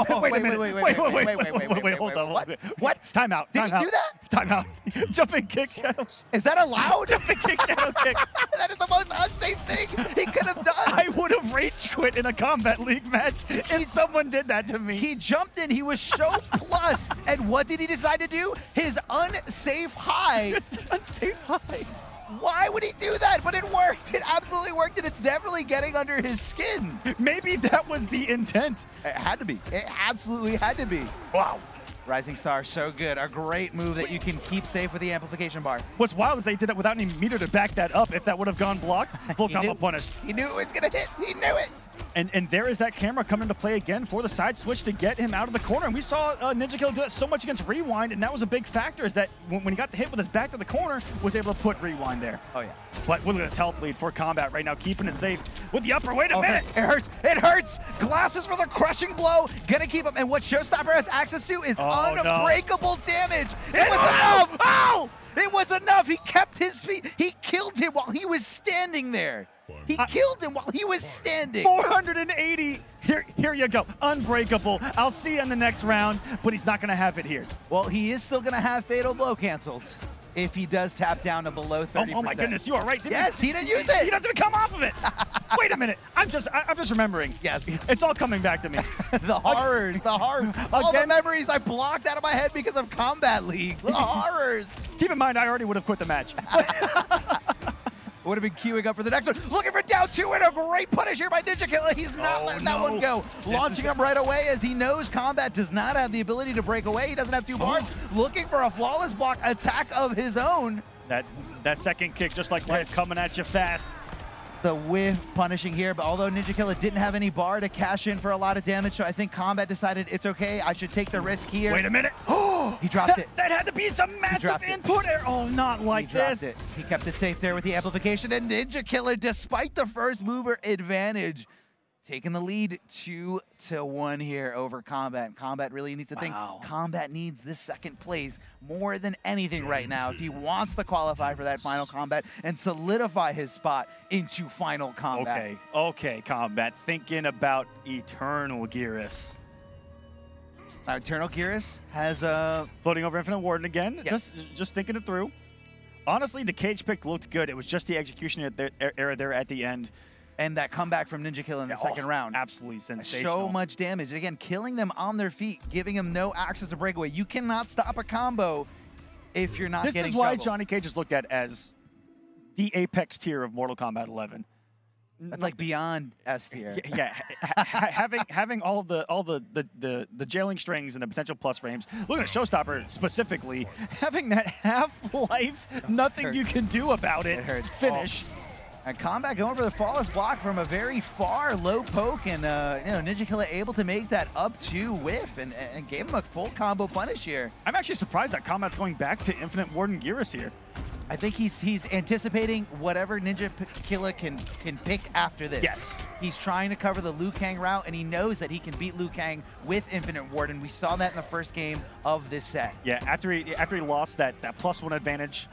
hold on. What? Time out. Did you do that? Time out. Jumping kick shadow. Is that allowed? Jumping kick shadow kick. That is the most unsafe thing he could have done. I would have rage quit in a Combat League match if someone did that to me. He jumped in, he was so plus, and what did he decide to do? His unsafe high. Unsafe high. Why would he do that? But it worked. It absolutely worked, and it's definitely getting under his skin. Maybe that was the intent. It had to be. It absolutely had to be. Wow. Rising Star, so good. A great move that you can keep safe with the amplification bar. What's wild is they did it without any meter to back that up. If that would have gone blocked, full combo punished. He knew it was going to hit. He knew it. And there is that camera coming into play again for the side switch to get him out of the corner. And we saw Ninja Killa do that so much against Rewind, and that was a big factor, is that when he got the hit with his back to the corner, was able to put Rewind there. Oh, yeah. But look at this health lead for Combat right now, keeping it safe with the upper. Wait a minute. It hurts. It hurts. Glasses for the crushing blow. Gonna keep him. And what Showstopper has access to is unbreakable damage. It was enough. Oh! It was enough. He kept his feet. He killed him while he was standing there. He killed him while he was standing. 480. Here you go. Unbreakable. I'll see you in the next round, but he's not going to have it here. Well, he is still going to have fatal blow cancels if he does tap down to below 30%. Oh my goodness, you are right. Yes, he didn't use it. He doesn't come off of it. Wait a minute. I'm just remembering. Yes. It's all coming back to me. The horrors, all the memories I blocked out of my head because of Combat League. The horrors. Keep in mind, I already would have quit the match. Would have been queuing up for the next one. Looking for down 2 and a great punish here by Ninja Killer. He's not letting that one go. Launching him right away as he knows Combat does not have the ability to break away. He doesn't have 2 bars. Looking for a flawless block attack of his own. That second kick, just like life, coming at you fast. The whiff punishing here, but although Ninja Killer didn't have any bar to cash in for a lot of damage, so I think Combat decided it's okay, I should take the risk here. Wait a minute. Oh, he dropped it. That had to be some massive input error. Oh, not like this. He dropped it. He kept it safe there with the amplification, and Ninja Killer, despite the first mover advantage, taking the lead 2-1 here over Combat. Combat really needs to think. Combat needs this second place more than anything right now if he wants to qualify for that final Combat and solidify his spot into final Combat. Okay, Combat. Thinking about Eternal Gearus. Eternal Gearus has floating over Infinite Warden again. Yes. Just thinking it through. Honestly, the cage pick looked good. It was just the execution error there at the end. And that comeback from Ninja Killer in the second round. Absolutely sensational. So much damage. Again, killing them on their feet, giving them no access to breakaway. You cannot stop a combo if you're not getting This is why Johnny Cage is looked at as the apex tier of Mortal Kombat 11. That's like beyond S tier. Yeah, having all the jailing strings and the potential plus frames. Look at Showstopper specifically, having that half-life, nothing you can do about it. Finish. And Combat going for the flawless block from a very far low poke, and Ninja Killer able to make that up 2 whiff and gave him a full combo punish here. I'm actually surprised that Combat's going back to Infinite Warden Gearus here. I think he's anticipating whatever Ninja Killer can pick after this. Yes. He's trying to cover the Liu Kang route, and he knows that he can beat Liu Kang with Infinite Warden. We saw that in the first game of this set. Yeah, after he lost that +1 advantage,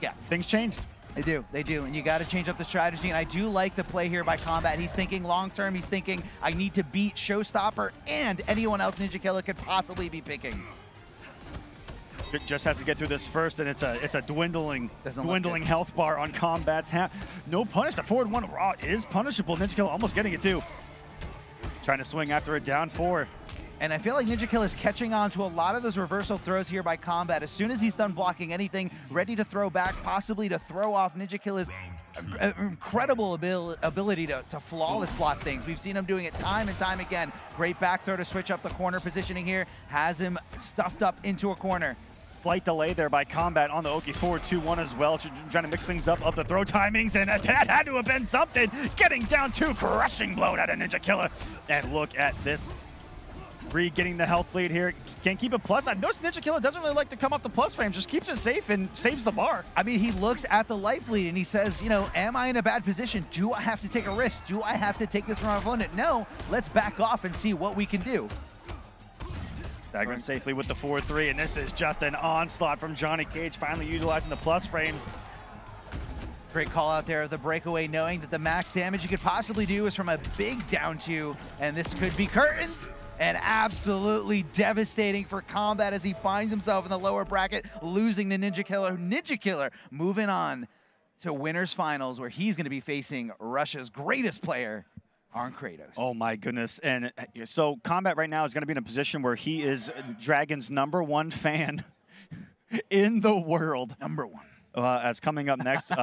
yeah, things changed. They do, and you got to change up the strategy, and I do like the play here by Combat. He's thinking long-term. He's thinking, I need to beat Showstopper and anyone else Ninja Killer could possibly be picking. Just has to get through this first, and it's a dwindling health bar on Combat's half. No punish. The forward 1 raw is punishable. Ninja Killer almost getting it too. Trying to swing after a down 4. And I feel like Ninja Killer is catching on to a lot of those reversal throws here by Combat. As soon as he's done blocking anything, ready to throw back, possibly to throw off Ninja Killer's incredible ability to flawless block things. We've seen him doing it time and time again. Great back throw to switch up the corner positioning here. Has him stuffed up into a corner. Slight delay there by Combat on the Oki forward 2-1 as well. Trying to mix things up the throw timings, and that had to have been something. Getting down 2, crushing blow out of Ninja Killer. And look at this. Bree getting the health lead here. Can't keep it plus. I've noticed Ninja Killer doesn't really like to come off the plus frame, just keeps it safe and saves the bar. I mean, he looks at the life lead and he says, am I in a bad position? Do I have to take a risk? Do I have to take this from our opponent? No, let's back off and see what we can do. Staggering safely with the 4-3, and this is just an onslaught from Johnny Cage, finally utilizing the plus frames. Great call out there of the breakaway, knowing that the max damage you could possibly do is from a big down 2, and this could be curtains. And absolutely devastating for Combat as he finds himself in the lower bracket, losing to Ninja Killer. Ninja Killer moving on to winners finals, where he's going to be facing Russia's greatest player, ArnKratos. Oh my goodness. And so Combat right now is going to be in a position where he is Dragon's #1 fan in the world. #1. As coming up next, we're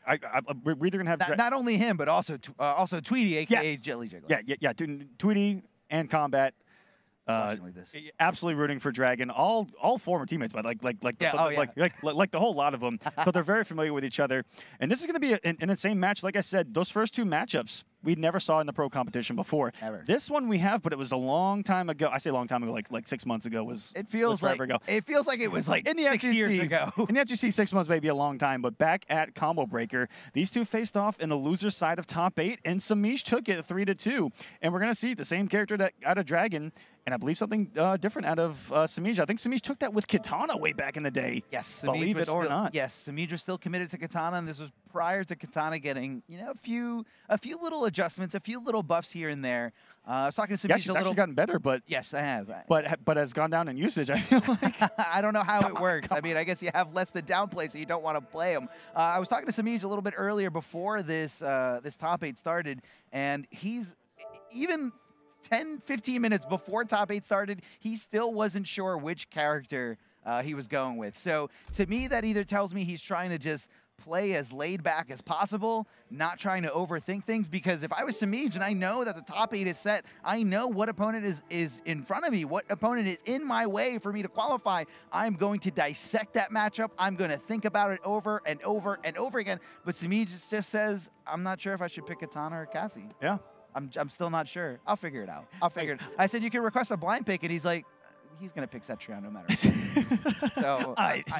either going to have... Not only him, but also Tweety, a.k.a. Jelly Jiggler. Yeah, Tweety and Combat. Absolutely rooting for Dragon. All former teammates, but like the whole lot of them. So they're very familiar with each other. And this is going to be an insane match. Like I said, those first 2 matchups we never saw in the pro competition before. Ever. This one we have, but it was a long time ago. I say a long time ago, like 6 months ago It feels like forever ago. It feels like it was like in the 6 years ago. In the FGC, 6 months may be a long time, but back at Combo Breaker, these two faced off in the loser side of top 8, and Semiij took it 3-2. And we're gonna see the same character that out of Dragon, and I believe something different out of Semiij. I think Semiij took that with Katana way back in the day. Yes, believe it or not. Yes, Semiij was still committed to Katana, and this was prior to Katana getting, you know, a few little adjustments, a few little buffs here and there. I was talking to Semiij she's actually gotten better, but yes, I have. But has gone down in usage. I feel like I don't know how it works. I mean, I guess you have less to downplay, so you don't want to play them. I was talking to Semiij a little bit earlier before this this top 8 started, and he's even 10, 15 minutes before top 8 started, he still wasn't sure which character he was going with. So to me, that either tells me he's trying to just play as laid back as possible, not trying to overthink things, because if I was Semiij and I know that the top 8 is set, I know what opponent is in front of me, what opponent is in my way for me to qualify. I'm going to dissect that matchup. I'm going to think about it over and over and over again. But Semiij just says, I'm not sure if I should pick Katana or Cassie. yeah. I'm still not sure. I'll figure it out. I'll figure it out. I said, you can request a blind pick, and he's like, he's going to pick Cetrion no matter what. So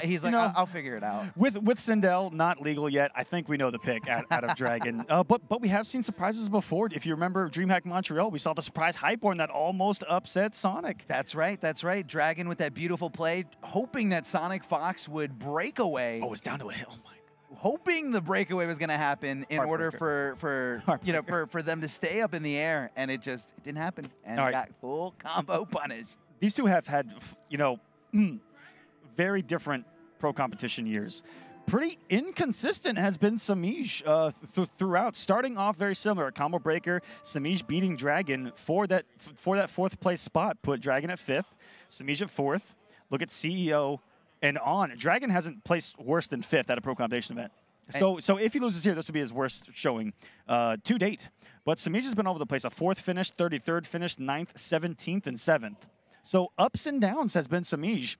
he's like, I'll figure it out. With Sindel not legal yet, I think we know the pick out of Dragon. But we have seen surprises before. If you remember DreamHack Montreal, we saw the surprise Hypeborn that almost upset Sonic. That's right. That's right. Dragon with that beautiful play, hoping that SonicFox would break away. Oh, it's down to a hill. My hoping the breakaway was going to happen in order for them to stay up in the air, and it didn't happen, and got full combo punished. These two have had, you know, very different pro competition years. Pretty inconsistent has been Semiij throughout. Starting off very similar, Combo Breaker, Semiij beating Dragon for that 4th place spot, put Dragon at 5th, Semiij at 4th. Look at CEO. And on, Dragon hasn't placed worse than 5th at a pro competition event. So if he loses here, this will be his worst showing to date. But Semiij has been all over the place. A 4th finish, 33rd finish, 9th, 17th, and 7th. So ups and downs has been Semiij.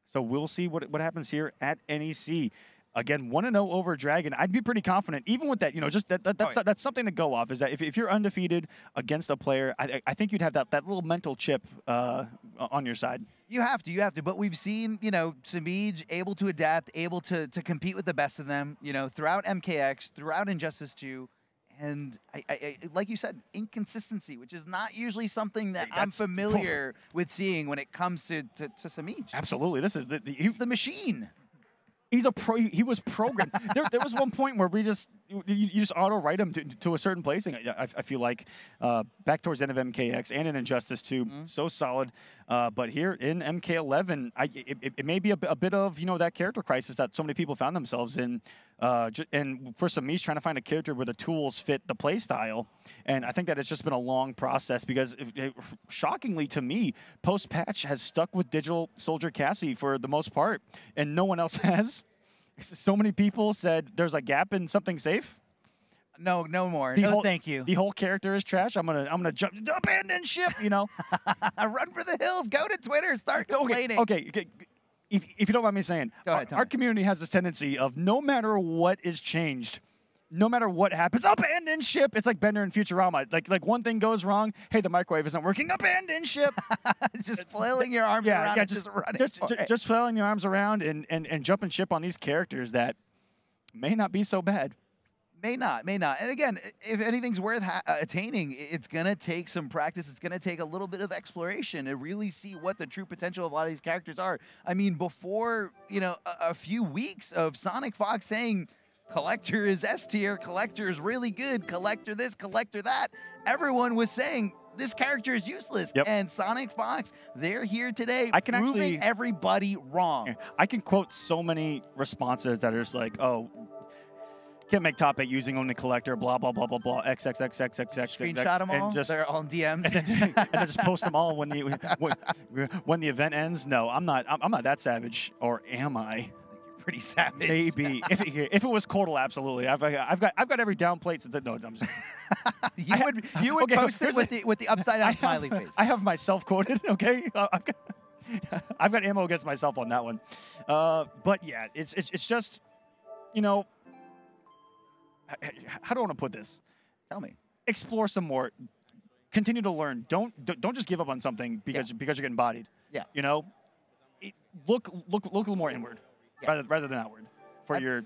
So we'll see what happens here at NEC. Again, 1-0 over Dragon. I'd be pretty confident, even with that, you know, just that's something to go off, is that if you're undefeated against a player, I think you'd have that little mental chip on your side. You have to. But we've seen, you know, Semiij able to adapt, able to compete with the best of them, you know, throughout MKX, throughout Injustice 2. And I like you said, inconsistency, which is not usually something that I'm familiar with seeing when it comes to Semiij. Absolutely. This is he's the machine. He's a pro. He was programmed. there was one point where you just auto write him to a certain placing. I feel like back towards the end of MKX and in Injustice 2, so solid. But here in MK11, it may be a bit of, you know, that character crisis that so many people found themselves in. And for Semiij, trying to find a character where the tools fit the play style. And I think that it's just been a long process because, shockingly to me, post-patch has stuck with Digital Soldier Cassie for the most part, and no one else has. So many people said there's a gap in something safe. No more. No, thank you. The whole character is trash. I'm gonna jump, abandon ship. You know, run for the hills. Go to Twitter. Start complaining. Okay. If you don't mind me saying, our community has this tendency of no matter what is changed, no matter what happens, abandon ship. It's like Bender in Futurama. Like one thing goes wrong, hey, the microwave isn't working, abandon ship. Just flailing your arms around and just running. Just flailing your arms around and jumping ship on these characters that may not be so bad. May not. And again, if anything's worth attaining, it's going to take some practice. It's going to take a little bit of exploration to really see what the true potential of a lot of these characters are. I mean, before, you know, a few weeks of SonicFox saying Collector is S tier, Collector is really good, Collector this, Collector that, everyone was saying this character is useless. Yep. And SonicFox, they're here today proving everybody wrong. I can quote so many responses that are just like, oh, can't make top 8 using only Collector, blah, blah, blah, blah, blah, XXXXXX. Screenshot them all? They're all DMs. And then just post them all when the event ends. No, I'm not that savage. Or am I? Pretty savage. Maybe. if it was Cordal, absolutely. I've got every down plate. No, I'm just... you would post it with the upside down smiley face. I have myself quoted, okay? I've got ammo against myself on that one. But yeah, it's just, you know, how do I want to put this? Tell me. explore some more. Continue to learn. Don't just give up on something because you're getting bodied. Yeah. You know, look a little more inward rather than outward for your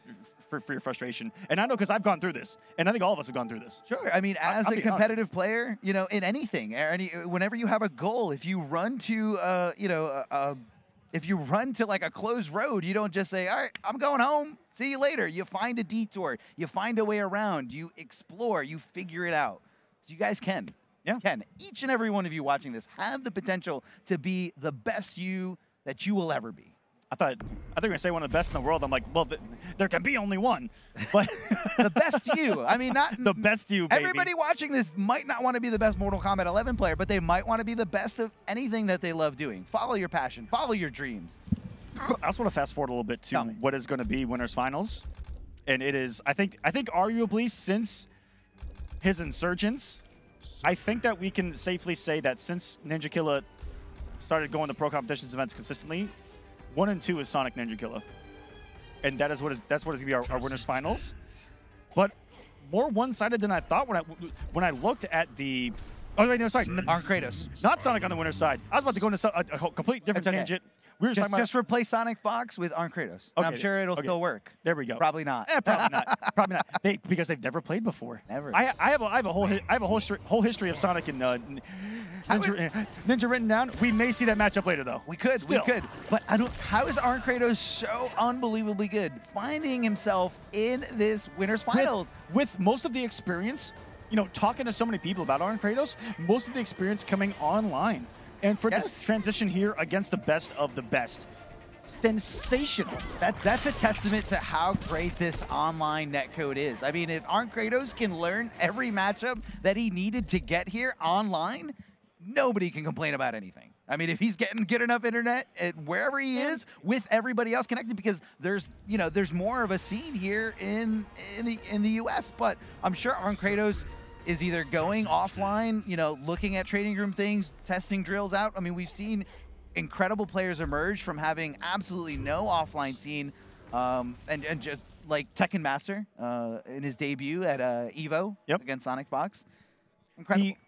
frustration. And I know because I've gone through this, and I think all of us have gone through this. Sure. I mean, as a competitive player, you know, in anything, whenever you have a goal, if you run to, if you run to like a closed road, you don't just say, all right, I'm going home. See you later. You find a detour. You find a way around. You explore. You figure it out. So you guys can. Yeah. Can. Each and every one of you watching this have the potential to be the best you that you will ever be. I thought you were going to say one of the best in the world. I'm like, well, there can be only one. But the best you. I mean, not the best you, baby. Everybody watching this might not want to be the best Mortal Kombat 11 player, but they might want to be the best of anything that they love doing. Follow your passion. Follow your dreams. I also want to fast forward a little bit to what is going to be Winners Finals. And it is, I think arguably since his Insurgents, I think that we can safely say that since Ninja Killa started going to pro competitions events consistently, 1 and 2 is Sonic Ninja Killa, and that's what is going to be our Winners Finals. But more one-sided than I thought when I looked at the. Oh wait, no, sorry, ArnKratos. Not Sonic on the winner's side. I was about to go into a complete different tangent. We were just replace SonicFox with ArnKratos. Okay, I'm sure it'll still work. There we go. Probably not. Probably not. Probably not. Because they've never played before. Never. I have a whole history of Sonic and Ninja written down. We may see that matchup later, though. We could. But I don't. How is ArnKratos so unbelievably good, finding himself in this Winners Finals with most of the experience? You know, talking to so many people about ArnKratos, most of the experience coming online. And for this transition here against the best of the best, sensational. That's a testament to how great this online netcode is. I mean, if ArnKratos can learn every matchup that he needed to get here online, nobody can complain about anything. I mean, if he's getting good enough internet at wherever he is with everybody else connected, because there's more of a scene here in the US, but I'm sure ArnKratos is either going offline, looking at training room things, testing drills out. I mean, we've seen incredible players emerge from having absolutely no offline scene, and just like Tekken Master in his debut at EVO against SonicFox.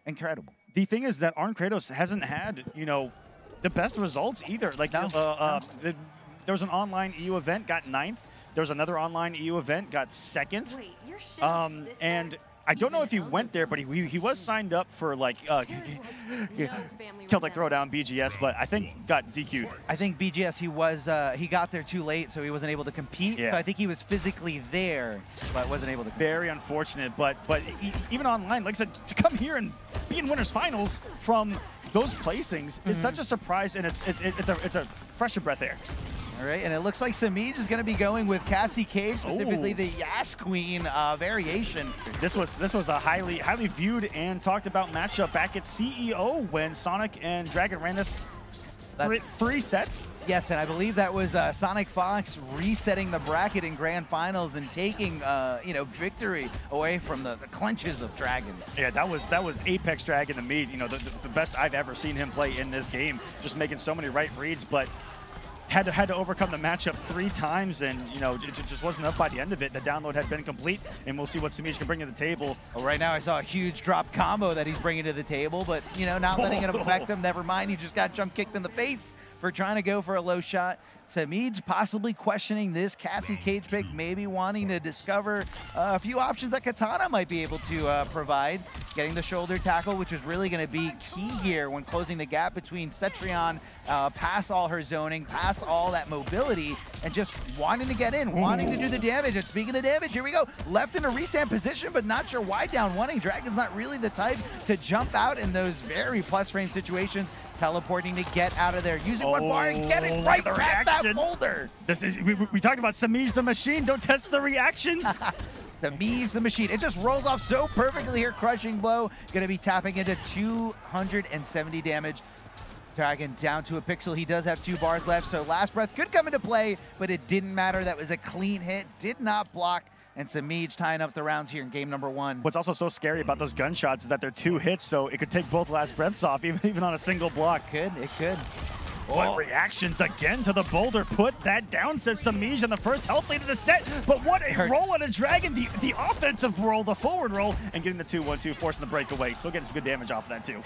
Incredible. The thing is that ArnKratos hasn't had, the best results either. Like, there was an online EU event, got 9th. There was another online EU event, got 2nd. Wait, you're shitting, sister? And I don't know if he went there, but he was signed up for like Celtic Throwdown BGS, but I think got DQ'd. I think BGS he got there too late, so he wasn't able to compete. Yeah. So I think he was physically there, but wasn't able to compete. Very unfortunate, but even online, like I said, to come here and be in Winners Finals from those placings is such a surprise, and it's a fresher breath air. All right, and it looks like Semiij is going to be going with Cassie Cage, specifically the Yas Queen variation. This was a highly viewed and talked about matchup back at CEO when Sonic and Dragon ran this 3 sets. Yes, and I believe that was SonicFox resetting the bracket in Grand Finals and taking victory away from the clutches of Dragon. Yeah, that was Apex Dragon to me. The best I've ever seen him play in this game. Just making so many right reads, but had to overcome the matchup 3 times, and it just wasn't enough by the end of it. The download had been complete, and we'll see what Semiij can bring to the table. Well, right now I saw a huge drop combo that he's bringing to the table, but not letting it affect him. Never mind, he just got jump kicked in the face for trying to go for a low shot. Semiij possibly questioning this Cassie Cage pick, maybe wanting to discover a few options that Katana might be able to provide. Getting the shoulder tackle, which is really going to be key here when closing the gap between Cetrion, past all her zoning, past all that mobility, and just wanting to get in, wanting to do the damage. And speaking of damage, here we go. Left in a restand position, but not sure why down 1. Dragon's not really the type to jump out in those very plus frame situations. Teleporting to get out of there, using 1 bar and getting right back that boulder. This is we talked about Semiij the machine. Don't test the reactions. Semiij the machine. It just rolls off so perfectly here. Crushing blow. Going to be tapping into 270 damage. Dragon down to a pixel. He does have 2 bars left, so last breath could come into play, but it didn't matter. That was a clean hit. Did not block. And Semiij tying up the rounds here in game number 1. What's also so scary about those gunshots is that they're 2 hits, so it could take both last breaths off, even on a single block. It could. What reactions again to the boulder. Put that down, says Semiij in the first health lead of the set. But what a roll on a Dragon. The offensive roll, the forward roll, and getting the 2-1-2, forcing the breakaway. Still getting some good damage off of that too.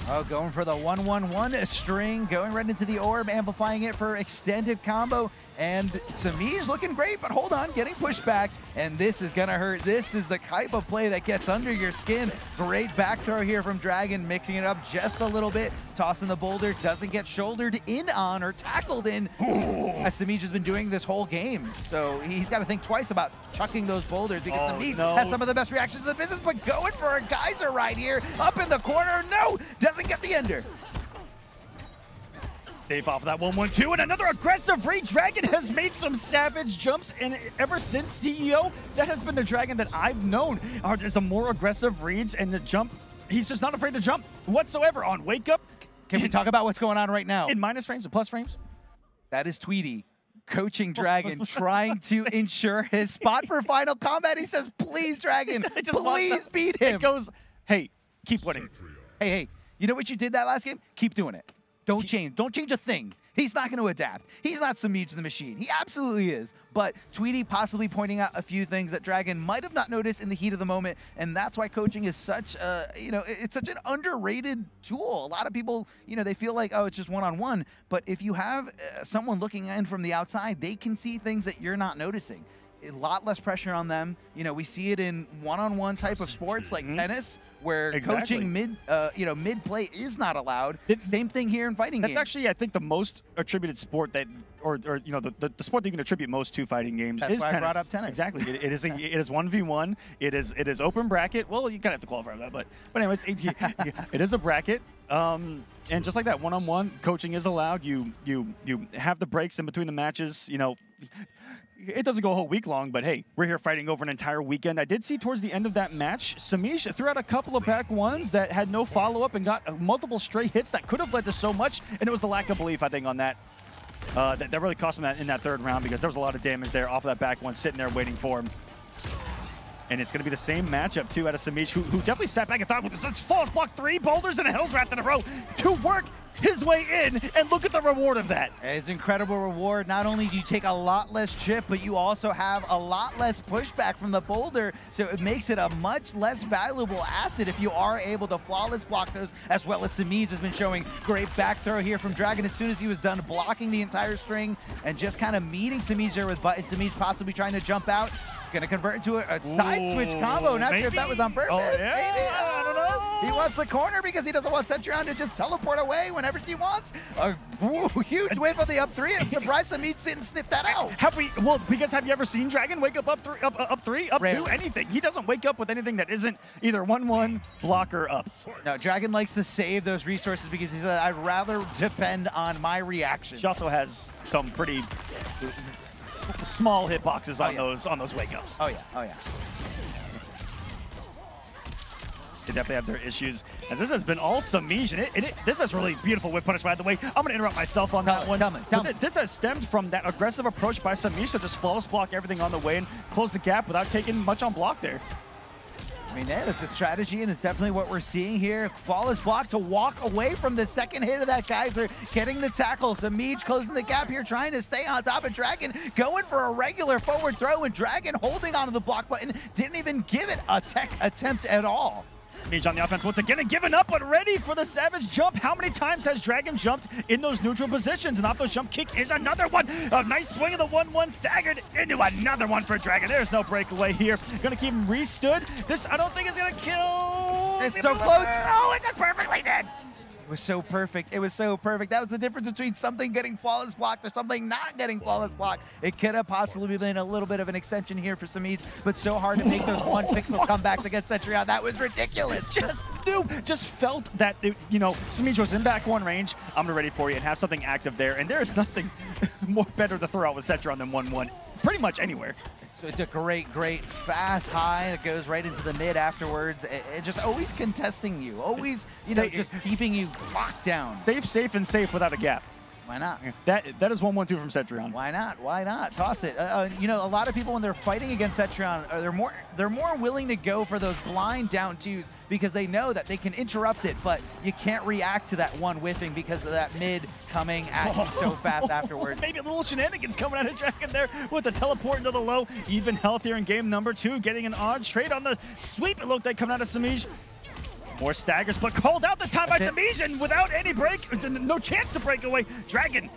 Oh, going for the 1-1-1 string, going right into the orb, amplifying it for extended combo. And Semiij looking great, but hold on, getting pushed back, and this is gonna hurt. This is the type of play that gets under your skin. Great back throw here from Dragon, mixing it up just a little bit, tossing the boulder, doesn't get shouldered in on or tackled in, as Semiij has been doing this whole game. So he's got to think twice about chucking those boulders, because Semiij has some of the best reactions in the business, but going for a geyser right here, up in the corner, no, doesn't get the ender. Safe off of that 1-1-2, and another aggressive read. Dragon has made some savage jumps, and ever since CEO, that has been the Dragon that I've known. There's some more aggressive reads, and the jump, he's just not afraid to jump whatsoever on Wake Up. Can we talk about what's going on right now? In minus frames and plus frames? That is Tweety coaching Dragon, trying to ensure his spot for Final Combat. He says, please, Dragon, please beat him. It goes, hey, keep winning. Hey, you know what you did that last game? Keep doing it. Don't change. Don't change a thing. He's not going to adapt. He's not Semiij the Machine. He absolutely is. But Tweety possibly pointing out a few things that Dragon might have not noticed in the heat of the moment, and that's why coaching is such a, it's such an underrated tool. A lot of people, they feel like, oh, it's just one-on-one. But if you have someone looking in from the outside, they can see things that you're not noticing. A lot less pressure on them. We see it in one-on-one type of sports like tennis, where coaching mid play is not allowed. Same thing here in fighting games. That's actually, I think, the most attributed sport that, the sport that you can attribute most to fighting games is tennis. That's why I brought up tennis. Exactly. It is 1v1. It is open bracket. Well, you kind of have to qualify for that, but anyways, it is a bracket. And just like that, one-on-one coaching is allowed. You have the breaks in between the matches. It doesn't go a whole week long, but hey, we're here fighting over an entire weekend. I did see towards the end of that match, Semiij threw out a couple of back ones that had no follow-up and got multiple stray hits that could have led to so much, and it was the lack of belief, I think, on that. That really cost him that in that third round, because there was a lot of damage there off of that back one sitting there waiting for him. And it's going to be the same matchup, too, out of Semiij, who definitely sat back and thought, well, let's false block 3 boulders and a Hell's Wrath in a row to work his way in, and look at the reward of that. It's incredible reward. Not only do you take a lot less chip, but you also have a lot less pushback from the boulder, so it makes it a much less valuable asset if you are able to flawless block those, as well as Semiij has been showing great back throw here from Dragon as soon as he was done blocking the entire string and just kind of meeting Semiij there with button. Semiij possibly trying to jump out. Gonna convert into a side switch combo. Not sure if that was on purpose. Oh, yeah. Maybe. I don't know. He wants the corner because he doesn't want Centurion to just teleport away whenever she wants. A huge whiff of the up 3, and I'm surprised Semiij didn't sniff that out. Because have you ever seen Dragon wake up 3, up 2, anything? He doesn't wake up with anything that isn't either 1-1, block, or up. No, Dragon likes to save those resources because he said, I'd rather depend on my reaction. She also has some pretty small hitboxes on those wake ups. Oh yeah. They definitely have their issues. And this has been all Semiij, and this is really beautiful whip punish, by the way. I'm going to interrupt myself on that one. Tell me. This has stemmed from that aggressive approach by Semiij to just flawless block everything on the way and close the gap without taking much on block there. I mean, that's the strategy, and it's definitely what we're seeing here. Flawless block to walk away from the second hit of that Geyser, getting the tackle. Semiij closing the gap here, trying to stay on top of Dragon, going for a regular forward throw, and Dragon holding onto the block button, didn't even give it a tech attempt at all. Semiij on the offense once again and giving up, but ready for the savage jump. How many times has Dragon jumped in those neutral positions? And off those jump kick is another one. A nice swing of the 1-1 staggered into another one for Dragon. There's no breakaway here. Gonna keep him restood. This I don't think is gonna kill. It's so close. Oh, it just perfectly did. It was so perfect. It was so perfect. That was the difference between something getting flawless blocked or something not getting flawless blocked. It could have possibly been a little bit of an extension here for Semiij, but so hard to make those 1 pixel comebacks against Centurion. That was ridiculous. Just felt that, Semiij was in back 1 range. I'm ready for you and have something active there. And there is nothing more better to throw out with Centurion than 1-1, pretty much anywhere. So it's a great fast high that goes right into the mid afterwards. It just always contesting you, always, just keeping you locked down. Safe, and safe without a gap. Why not? That is 1-1-2 from Cetrion. Why not? Why not? Toss it. You know, a lot of people when they're fighting against Cetrion, they're more willing to go for those blind down twos because they know that they can interrupt it, but you can't react to that one whiffing because of that mid coming at you so fast afterwards. Maybe a little shenanigans coming out of Dragon there with the teleport into the low. Even healthier in game number 2, getting an odd trade on the sweep. It looked like coming out of Semiij. More staggers, but called out this time by Semiij, and without any break, no chance to break away. Dragon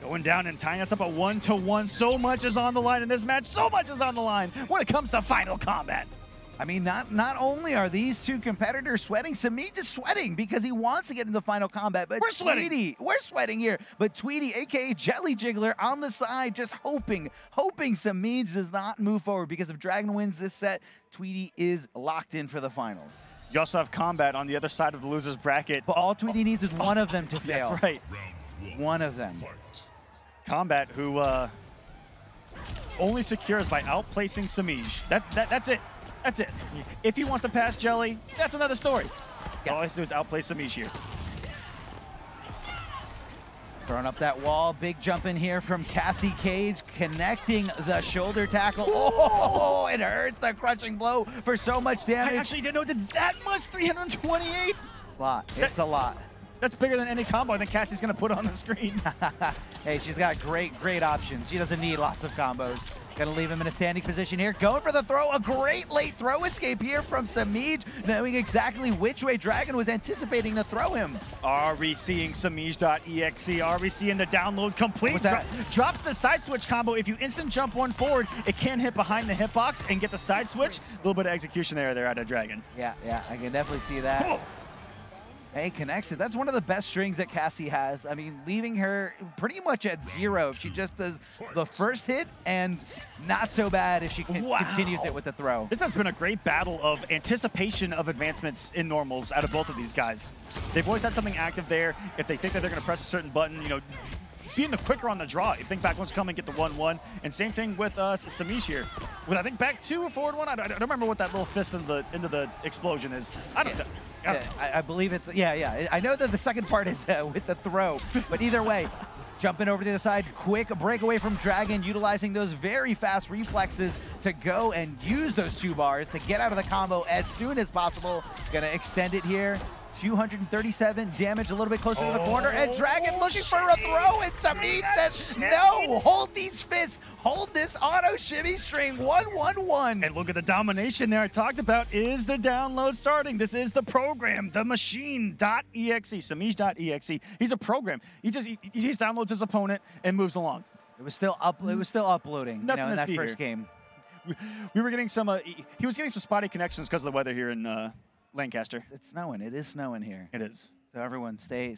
going down and tying us up at 1-1. So much is on the line in this match. So much is on the line when it comes to final combat. I mean, not only are these two competitors sweating, Semiij is sweating because he wants to get into final combat. But we're sweating here. But Tweety, aka Jelly Jiggler, on the side, just hoping Semiij does not move forward because if Dragon wins this set, Tweety is locked in for the finals. You also have Combat on the other side of the loser's bracket. But all Tweety needs is one of them to fail. That's right. One of them. Combat, who only secures by outplacing Semiij. That's it. That's it. If he wants to pass Jelly, that's another story. All he has to do is outplay Semiij here. Throwing up that wall, big jump in here from Cassie Cage, connecting the shoulder tackle. Oh, it hurts, the crushing blow for so much damage. I actually didn't know it did that much, 328. A lot, it's a lot. That's bigger than any combo I think Cassie's gonna put on the screen. Hey, she's got great options. She doesn't need lots of combos. Gonna leave him in a standing position here. Going for the throw. A great late throw escape here from Semiij, knowing exactly which way Dragon was anticipating to throw him. Are we seeing Semiij.exe? Are we seeing the download complete? Drops the side switch combo. If you instant jump one forward, it can hit behind the hitbox and get the side switch. A little bit of execution there out of Dragon. Yeah, I can definitely see that. Oh. Hey, connects it. That's one of the best strings that Cassie has. I mean, leaving her pretty much at 0 if she just does the first hit, and not so bad if she continues it with the throw. This has been a great battle of anticipation of advancements in normals out of both of these guys. They've always had something active there. If they think that they're going to press a certain button, you know, being the quicker on the draw. You think back one's coming, get the 1-1. And same thing with Semiij here. With I think back 2 or forward 1. I don't remember what that little fist into the explosion is. I don't know. I believe it's, yeah. I know that the second part is with the throw, but either way, jumping over to the other side, quick breakaway from Dragon, utilizing those very fast reflexes to go and use those 2 bars to get out of the combo as soon as possible. Gonna extend it here. 237 damage, a little bit closer to the corner, and Dragon looking for a throw, and Semiij says, no, hold these fists, hold this auto shimmy string, 1-1-1. And look at the domination there I talked about is the download starting. This is the program, the machine.exe, Semiij.exe. He's a program. He just downloads his opponent and moves along. It was still uploading, in that first game. We were getting some, he was getting some spotty connections because of the weather here in Lancaster. It's snowing. It is snowing here. It is. So everyone, stay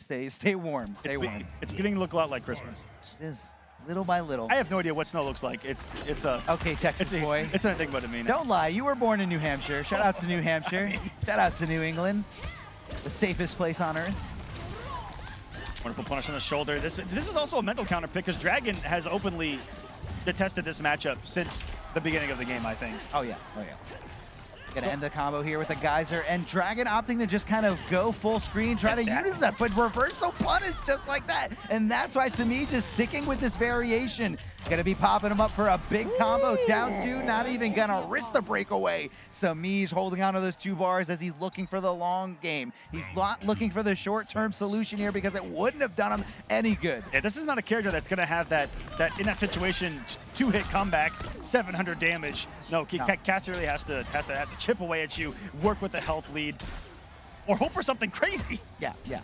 warm. Stay warm. It's beginning to look a lot like Christmas. It is, little by little. I have no idea what snow looks like. It's a okay, Texas boy. It's anything but a mean. Don't lie. You were born in New Hampshire. Shout outs to New Hampshire. Shout outs to New England, the safest place on earth. Wonderful punish on the shoulder. This is also a mental counter pick because Dragon has openly detested this matchup since the beginning of the game. I think. Oh yeah. Gonna end the combo here with the geyser, and Dragon opting to just kind of go full screen, try to use that, but reversal punish just like that. And that's why Semiij is sticking with this variation. Gonna be popping him up for a big combo, down 2, not even gonna risk the breakaway. Semiij holding on to those 2 bars as he's looking for the long game. He's not looking for the short-term solution here because it wouldn't have done him any good. Yeah, this is not a character that's gonna have that in that situation 2-hit comeback, 700 damage. No, Cassie really has to chip away at you, work with the health lead, or hope for something crazy. Yeah. You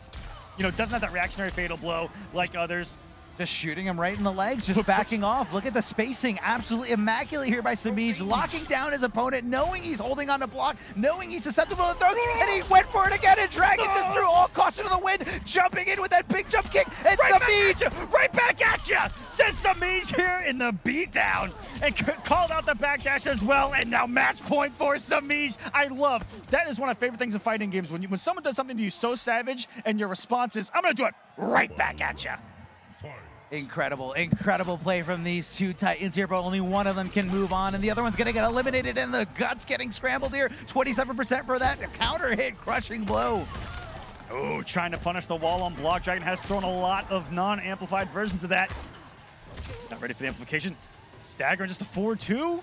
know, doesn't have that reactionary fatal blow like others. Just shooting him right in the legs, just backing off. Look at the spacing, absolutely immaculate here by Semiij, locking down his opponent, knowing he's holding on to block, knowing he's susceptible to throws, and he went for it again, and Dragon just threw all caution to the wind, jumping in with that big jump kick, and Semiij right back at you, says Semiij here in the beatdown, and called out the backdash as well, and now match point for Semiij. I love, that is one of my favorite things in fighting games, when someone does something to you so savage, and your response is, I'm gonna do it right back at you. Incredible play from these 2 Titans here, but only one of them can move on, and the other one's gonna get eliminated, and the guts getting scrambled here. 27% for that counter hit, crushing blow. Oh, trying to punish the wall on block. Dragon has thrown a lot of non-amplified versions of that. Not ready for the amplification. Staggering just a 4-2.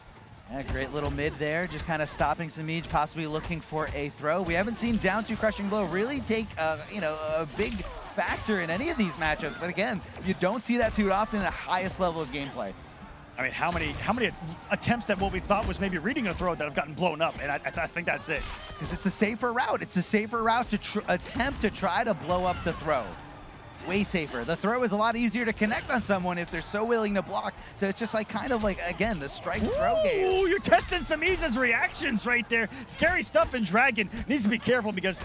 Yeah, great little mid there, just kind of stopping Semiij, possibly looking for a throw. We haven't seen down 2 crushing blow really take a big factor in any of these matchups, but again, you don't see that too often at the highest level of gameplay. I mean, how many attempts at what we thought was maybe reading a throw that have gotten blown up, and I think that's it. Because it's the safer route. It's the safer route to attempt to try to blow up the throw. Way safer. The throw is a lot easier to connect on someone if they're so willing to block. So it's just like kind of like, again, the strike throw game. Ooh, you're testing Semiij's reactions right there. Scary stuff, and Dragon needs to be careful because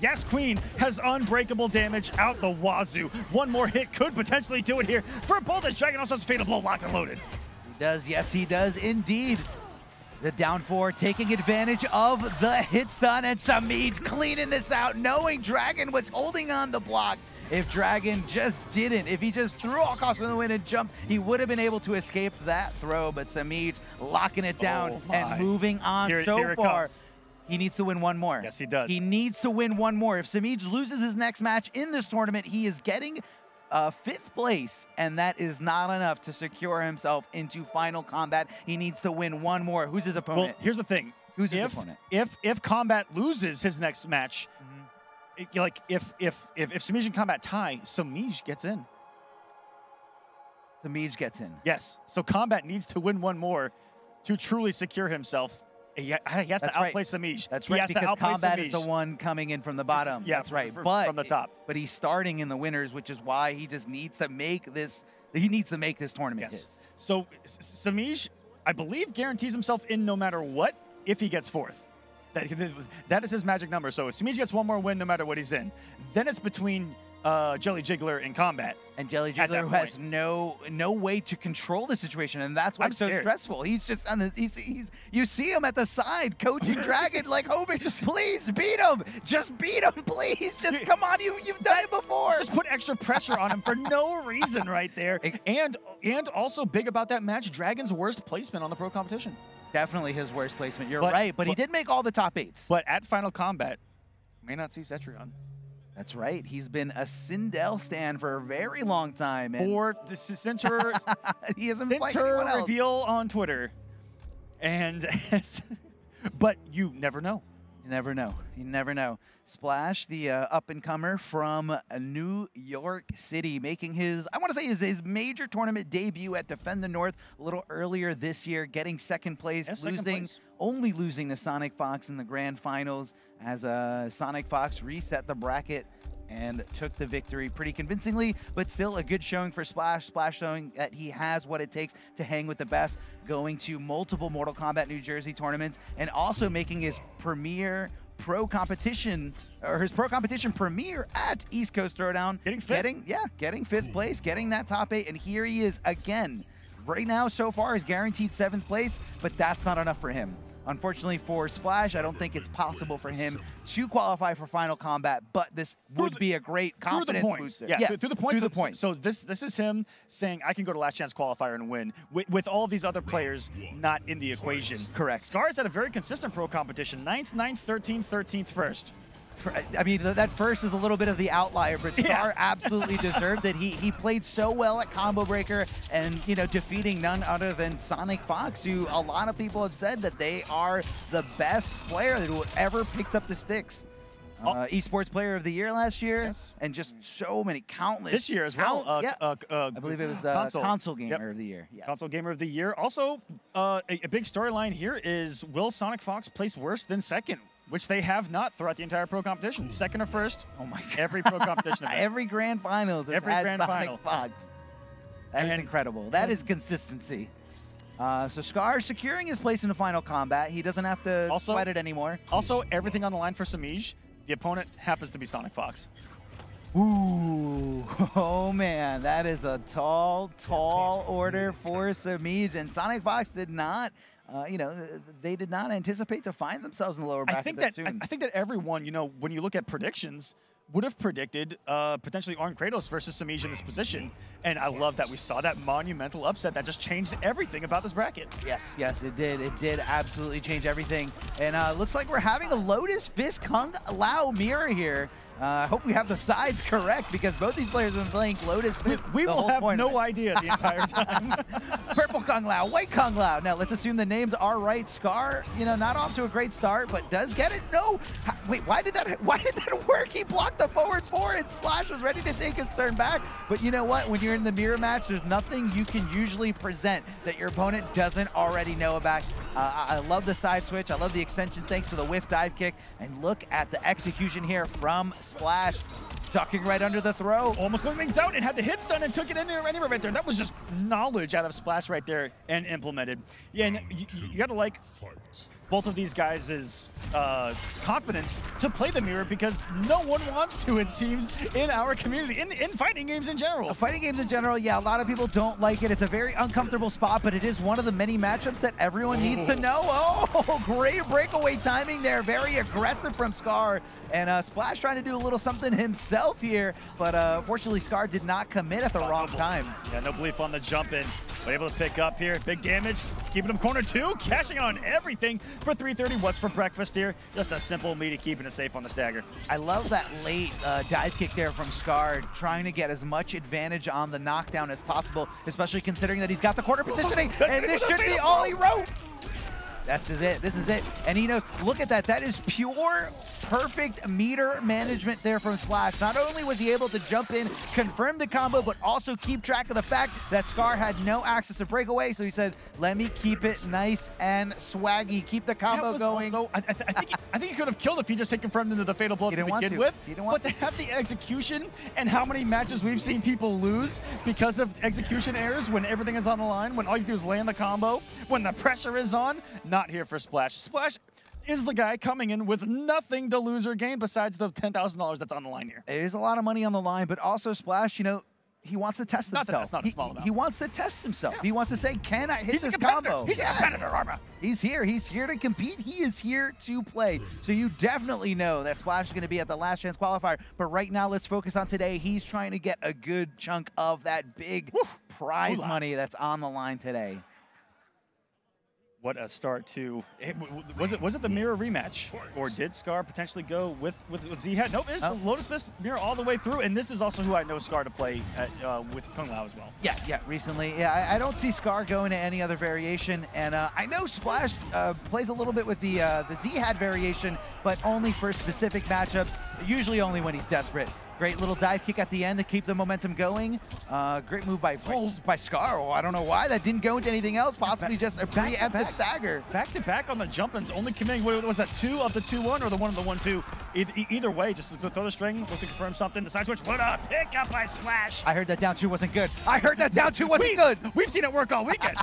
Yes Queen has unbreakable damage out the wazoo. One more hit could potentially do it here for both. As Dragon also has Fatal Blow locked and loaded. He does, yes he does indeed. The down 4 taking advantage of the hit stun, and Semiij cleaning this out, knowing Dragon was holding on the block. If Dragon just didn't, if he just threw all costs in the wind and jumped, he would have been able to escape that throw, but Semiij locking it down and moving on. Here far. Comes. He needs to win one more. Yes, he does. He needs to win one more. If Semiij loses his next match in this tournament, he is getting 5th place, and that is not enough to secure himself into final combat. He needs to win one more. Who's his opponent? Well, here's the thing. Who's his opponent? If Combat loses his next match, if Semiij and Combat tie, Semiij gets in. Semiij gets in. Yes. So Combat needs to win one more to truly secure himself. He has to outplay Semiij. That's right, because Combat is the one coming in from the bottom. Yeah, that's right. But from the top. But he's starting in the winners, which is why he just needs to make this. He needs to make this tournament his. So Semiij, I believe, guarantees himself in no matter what if he gets 4th. That is his magic number. So if Semiij gets one more win no matter what he's in, then it's between Jelly Jiggler in Combat. And Jelly Jiggler who has no way to control the situation, and that's why it's so stressful. He's just on the you see him at the side coaching Dragon, like hoping, just please beat him, please, just come on, you've done it before. Just put extra pressure on him for no reason right there. And also big about that match, Dragon's worst placement on the pro competition. Definitely his worst placement. You're right, but he did make all the top 8s. But at Final Combat, may not see Cetrion. That's right. He's been a Sindel stan for a very long time. For the Center, he hasn't played anyone else. Reveal on Twitter. And but you never know. You never know. You never know. Splash, the up-and-comer from New York City, making his, I want to say, his major tournament debut at Defend the North a little earlier this year, getting 2nd place, only losing to SonicFox in the grand finals as SonicFox reset the bracket and took the victory pretty convincingly, but still a good showing for Splash. Splash showing that he has what it takes to hang with the best, going to multiple Mortal Kombat New Jersey tournaments, and also making his premier pro competition, or his pro competition premiere at East Coast Throwdown. Getting 5th. Getting 5th place, getting that top 8, and here he is again. Right now, so far, is guaranteed 7th place, but that's not enough for him. Unfortunately for Splash, I don't think it's possible for him to qualify for Final Combat, but this would be a great confidence booster. Yeah, through the points. So this is him saying, I can go to Last Chance Qualifier and win, with all these other players not in the equation. Correct. Scar's had a very consistent pro competition, 9th, 9th, 13th, 13th, 1st. I mean, that 1st is a little bit of the outlier, but Scar absolutely deserved it. He played so well at Combo Breaker, and defeating none other than SonicFox, who a lot of people have said that they are the best player who ever picked up the sticks. Esports Player of the Year last year, and just so many, countless. This year as well. I believe it was Console Gamer of the Year. Yes. Console Gamer of the Year. Also, a big storyline here is, will SonicFox place worse than 2nd? Which they have not throughout the entire pro competition. 2nd or 1st, oh my God. Every pro competition event. Every grand finals has had SonicFox. That is incredible. That is consistency. So Scar securing his place in the Final Combat. He doesn't have to sweat it anymore. Also, everything on the line for Semiij. The opponent happens to be SonicFox. Ooh, oh man, that is a tall order for Semiij, and SonicFox did not, they did not anticipate to find themselves in the lower bracket that soon. I think that everyone, when you look at predictions, would have predicted potentially ArnKratos versus Semiij in this position. And I love that we saw that monumental upset that just changed everything about this bracket. Yes, yes, it did. It did absolutely change everything. And looks like we're having a Lotus Fist Kung Lao mirror here. I hope we have the sides correct because both these players have been playing Lotus Fist. We will have no idea the entire time. Purple Kung Lao, white Kung Lao. Now let's assume the names are right. Scar, you know, not off to a great start, but does get it. No, wait, why did that work? He blocked the forward four and Splash was ready to take his turn back. But you know what? When you're in the mirror match, there's nothing you can usually present that your opponent doesn't already know about. I love the side switch. I love the extension thanks to the whiff dive kick. And look at the execution here from Splash, ducking right under the throw. Almost going things out and had the hit stun and took it in there anywhere right there. That was just knowledge out of Splash right there and implemented. Yeah, and you gotta like both of these guys' confidence to play the mirror because no one wants to, it seems, in our community, in fighting games in general. Fighting games in general, yeah, a lot of people don't like it. It's a very uncomfortable spot, but it is one of the many matchups that everyone needs to know. Oh, great breakaway timing there. Very aggressive from Scar. And Splash trying to do a little something himself here, but unfortunately Scar did not commit at the wrong time. Yeah, no belief on the jump in, but able to pick up here. Big damage, keeping him corner two, cashing on everything for 330. What's for breakfast here? Just a simple meaty keeping it safe on the stagger. I love that late dive kick there from Scar, trying to get as much advantage on the knockdown as possible, especially considering that he's got the corner positioning, and this should be all he wrote. This is it. This is it. And he knows, look at that. That is pure, perfect meter management there from Splash. Not only was he able to jump in, confirm the combo, but also keep track of the fact that Scar had no access to breakaway. So he said, let me keep it nice and swaggy. Keep the combo going. Also, I think he could have killed if he just had confirmed into the fatal blow to begin with. But to have the execution and how many matches we've seen people lose because of execution errors when everything is on the line, when all you do is land the combo, when the pressure is on, not here for Splash. Splash is the guy coming in with nothing to lose or gain besides the $10,000 that's on the line here. There's a lot of money on the line, but also Splash, you know, he wants to test himself. That's not a small amount. He wants to test himself. Yeah. He wants to say, can I hit this combo? He's a competitor, Arma. He's here. He's here to compete. He is here to play. So you definitely know that Splash is going to be at the last chance qualifier. But right now, let's focus on today. He's trying to get a good chunk of that big prize money that's on the line today. What a start to, was it the mirror rematch? Or did Scar potentially go with Z-Hat? Nope, it's the Lotus Fist mirror all the way through, and this is also who I know Scar to play at, with Kung Lao as well. Yeah, recently. Yeah, I don't see Scar going to any other variation, and I know Splash plays a little bit with the Z-Hat variation, but only for specific matchups, usually only when he's desperate. Great little dive kick at the end to keep the momentum going. Great move by Scar. Oh, I don't know why that didn't go into anything else. Possibly just a preemptive stagger. Back to back on the jump ins, only committing, what was that, 2 of the 2-1 or the 1 of the 1-2? Either way, just throw the string, look to confirm something. The side switch, what a pick up by Splash. I heard that down 2 wasn't good. I heard that down 2 wasn't good. We've seen it work all weekend.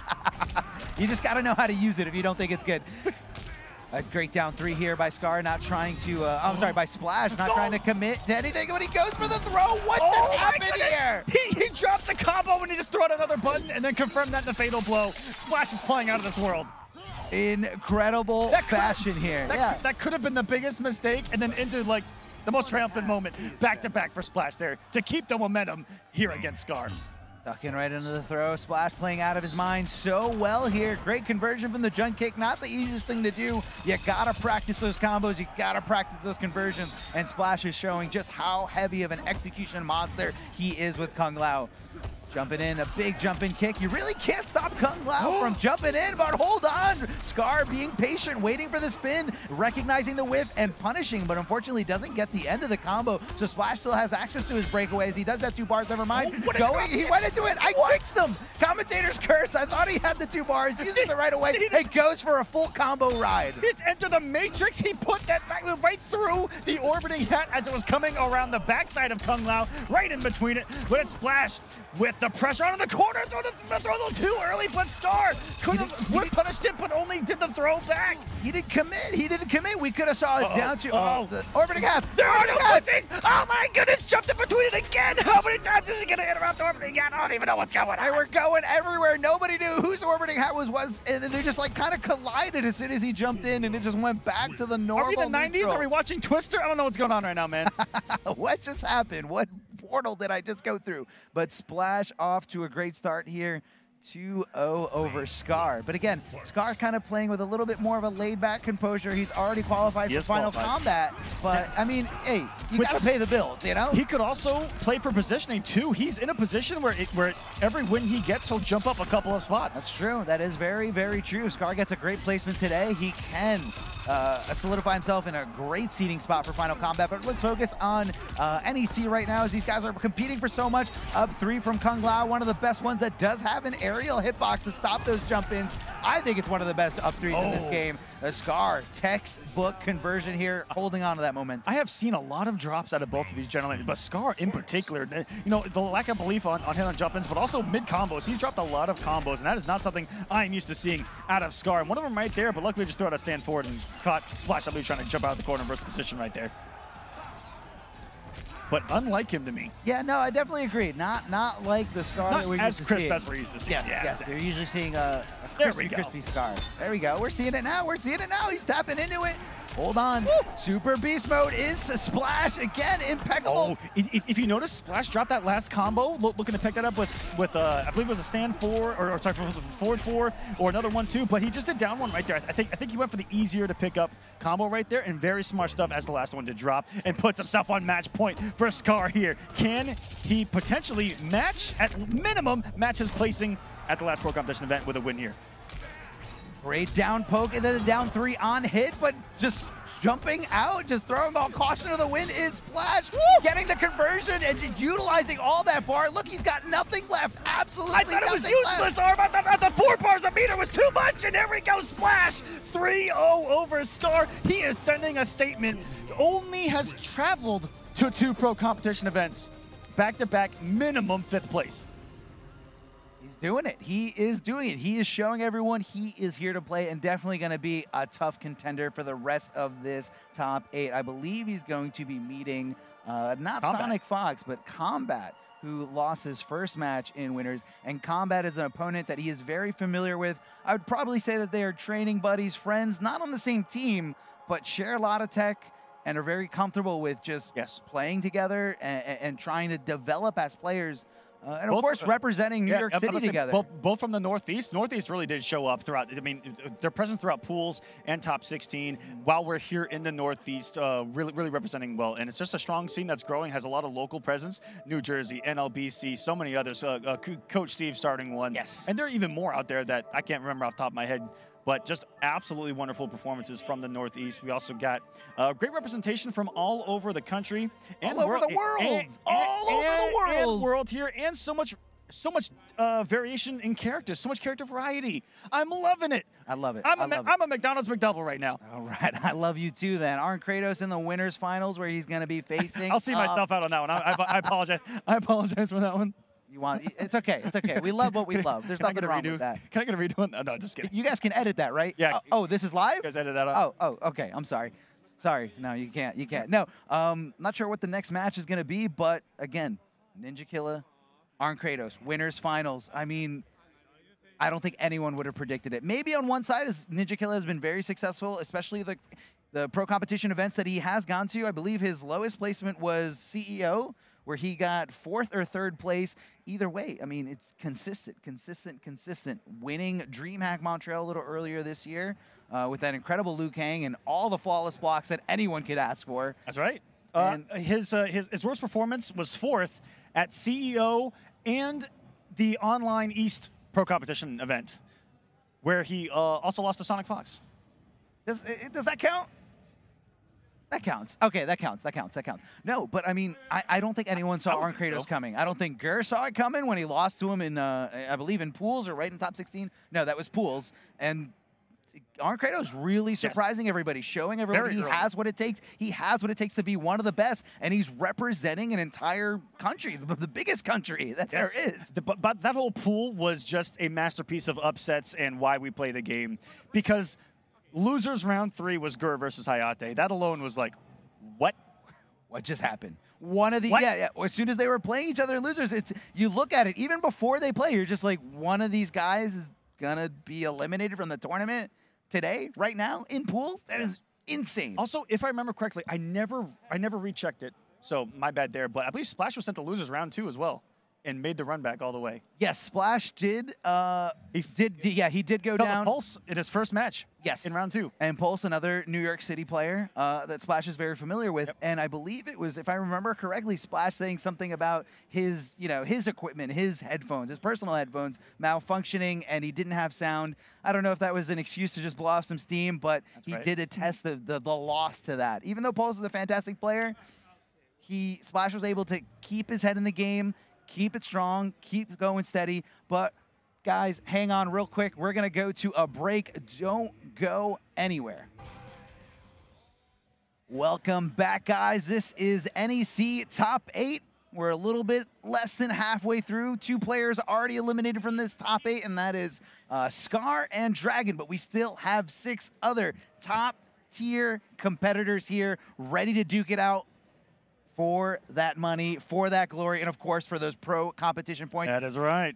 You just got to know how to use it if you don't think it's good. A great down 3 here by Scar, not trying to, I'm sorry, by Splash, not trying to commit to anything, but he goes for the throw. What just happened here? He dropped the combo and he just threw out another button and then confirmed that in the fatal blow. Splash is playing out of this world. Incredible fashion here. That could have been the biggest mistake and then into like the most triumphant moment back to back for Splash there to keep the momentum here against Scar. Ducking right into the throw. Splash playing out of his mind so well here. Great conversion from the jump kick. Not the easiest thing to do. You gotta practice those combos. You gotta practice those conversions. And Splash is showing just how heavy of an execution monster he is with Kung Lao. Jumping in, a big jumping kick. You really can't stop Kung Lao from jumping in, but hold on. Scar being patient, waiting for the spin, recognizing the whiff and punishing, but unfortunately doesn't get the end of the combo. So Splash still has access to his breakaways. He does have 2 bars, never mind. He went into it. I fixed him. Commentator's curse. I thought he had the 2 bars. Uses it right away. It goes for a full combo ride. It's Enter the Matrix. He put that back move right through the orbiting hat as it was coming around the backside of Kung Lao, right in between it. But it's Splash with the pressure on the corner. Throw a little too early, but Scar could have punished it, but only did the throw back. He didn't commit. He didn't commit. We could have saw it down to the orbiting half. There are no pushing. Oh my goodness, jumped in between it again. How many times is he going to interrupt the orbiting half? I don't even know what's going on. They were going everywhere. Nobody knew whose orbiting hat was, and they just like kind of collided as soon as he jumped in, and it just went back to the normal. Are we in the 90s? Neutral. Are we watching Twister? I don't know what's going on right now, man. What just happened? What portal did I just go through? But Splash off to a great start here. 2-0 over Scar. But again, Scar kind of playing with a little bit more of a laid-back composure. He's already qualified for Final Combat. But, I mean, hey, you got to pay the bills, you know? He could also play for positioning, too. He's in a position where every win he gets, he'll jump up a couple of spots. That's true. That is very, very true. Scar gets a great placement today. He can solidify himself in a great seating spot for Final Combat. But let's focus on NEC right now, as these guys are competing for so much. Up 3 from Kung Lao, one of the best ones that does have an aerial hitbox to stop those jump-ins. I think it's one of the best up 3s in this game. The Scar textbook conversion here, holding on to that momentum. I have seen a lot of drops out of both of these gentlemen, but Scar in particular, you know, the lack of belief on him on jump-ins, but also mid-combos. He's dropped a lot of combos, and that is not something I'm used to seeing out of Scar. And one of them right there, but luckily just threw out a stand forward and caught Splash W trying to jump out of the corner and reverse position right there. But unlike him to me. Yeah, no, I definitely agree. Not like the Scar that we're used to seeing. As we're used to seeing. Yes, you're usually seeing a crispy Scar. There we go. We're seeing it now. We're seeing it now. He's tapping into it. Hold on. Woo! Super Beast Mode is Splash again. Impeccable. Oh, if you notice, Splash dropped that last combo, looking to pick that up with I believe it was a stand 4, or sorry, forward 4, or another one too. But he just did down one right there. I think he went for the easier to pick up combo right there, and very smart stuff as the last one to drop, and puts himself on match point for Scar here. Can he potentially match, at minimum, match his placing at the last Pro Competition event with a win here? Great down poke, and then a down 3 on hit, but just jumping out, just throwing all caution to the wind is Splash. Woo! Getting the conversion and utilizing all that bar. Look, he's got nothing left. Absolutely nothing left. I thought it was useless, Arm. I thought 4 bars a meter was too much, and there we go, Splash. 3-0 over Scar. He is sending a statement. Only has traveled to 2 Pro Competition events. Back-to-back, minimum 5th place. He's doing it. He is doing it. He is showing everyone he is here to play, and definitely going to be a tough contender for the rest of this top 8. I believe he's going to be meeting not SonicFox, but Combat, who lost his first match in Winners. And Combat is an opponent that he is very familiar with. I would probably say that they are training buddies, friends, not on the same team, but share a lot of tech and are very comfortable with just playing together and trying to develop as players. And of course, representing New York City together. Both from the Northeast. Northeast really did show up throughout. I mean, their presence throughout pools and top 16. While we're here in the Northeast, really representing well. And it's just a strong scene that's growing. Has a lot of local presence. New Jersey, NLBC, so many others. Coach Steve starting one. Yes. And there are even more out there that I can't remember off the top of my head. But just absolutely wonderful performances from the Northeast. We also got great representation from all over the country and all over the world here, and so much variation in characters, so much character variety. I'm loving it. I love it. I'm a McDonald's McDouble right now. All right, I love you too. Then ArnKratos in the winners finals, where he's going to be facing. I'll see myself out on that one. I apologize. I apologize for that one. It's okay. It's okay. We love what we love. There's nothing wrong with that. Can I get a redo? No, just kidding. You guys can edit that, right? Yeah. Oh, this is live? You guys edit that out? Oh, okay. I'm sorry. Sorry. No, you can't. You can't. No. Not sure what the next match is going to be, but again, Ninja Killa, ArnKratos, winners finals. I mean, I don't think anyone would have predicted it. Maybe on one side, is Ninja Killa has been very successful, especially the pro competition events that he has gone to. I believe his lowest placement was CEO, where he got 4th or 3rd place. Either way, I mean, it's consistent. Winning DreamHack Montreal a little earlier this year with that incredible Liu Kang and all the flawless blocks that anyone could ask for. That's right. His worst performance was 4th at CEO and the Online East Pro Competition event, where he also lost to SonicFox. Does that count? That counts. Okay, that counts. No, but I mean, I don't think anyone saw ArnKratos coming. I don't think Gur saw it coming when he lost to him in, I believe, in pools or right in top 16. No, that was pools. And ArnKratos really surprising everybody, showing everyone he has what it takes. He has what it takes to be one of the best, and he's representing an entire country, the biggest country that there is. But that whole pool was just a masterpiece of upsets and why we play the game. Because losers round 3 was Gur versus Hayate. That alone was like, what? What just happened? One of the yeah. As soon as they were playing each other, losers. You look at it even before they play. You're just like, one of these guys is gonna be eliminated from the tournament today, right now, in pools. That is insane. Also, if I remember correctly, I never rechecked it, so my bad there. But I believe Splash was sent to losers round 2 as well, and made the run back all the way. Yes, Splash did. He did go down. Pulse in his first match. Yes, in round 2. And Pulse, another New York City player that Splash is very familiar with. Yep. And I believe it was, if I remember correctly, Splash saying something about his, his equipment, his headphones, his personal headphones malfunctioning, and he didn't have sound. I don't know if that was an excuse to just blow off some steam, but he did attest the loss to that. Even though Pulse is a fantastic player, Splash was able to keep his head in the game, keep it strong, keep going steady. But guys, hang on real quick. We're going to go to a break. Don't go anywhere. Welcome back, guys. This is NEC Top 8. We're a little bit less than halfway through. 2 players already eliminated from this Top 8, and that is Scar and Dragon. But we still have 6 other top-tier competitors here ready to duke it out for that money, for that glory, and of course for those pro competition points. That is right.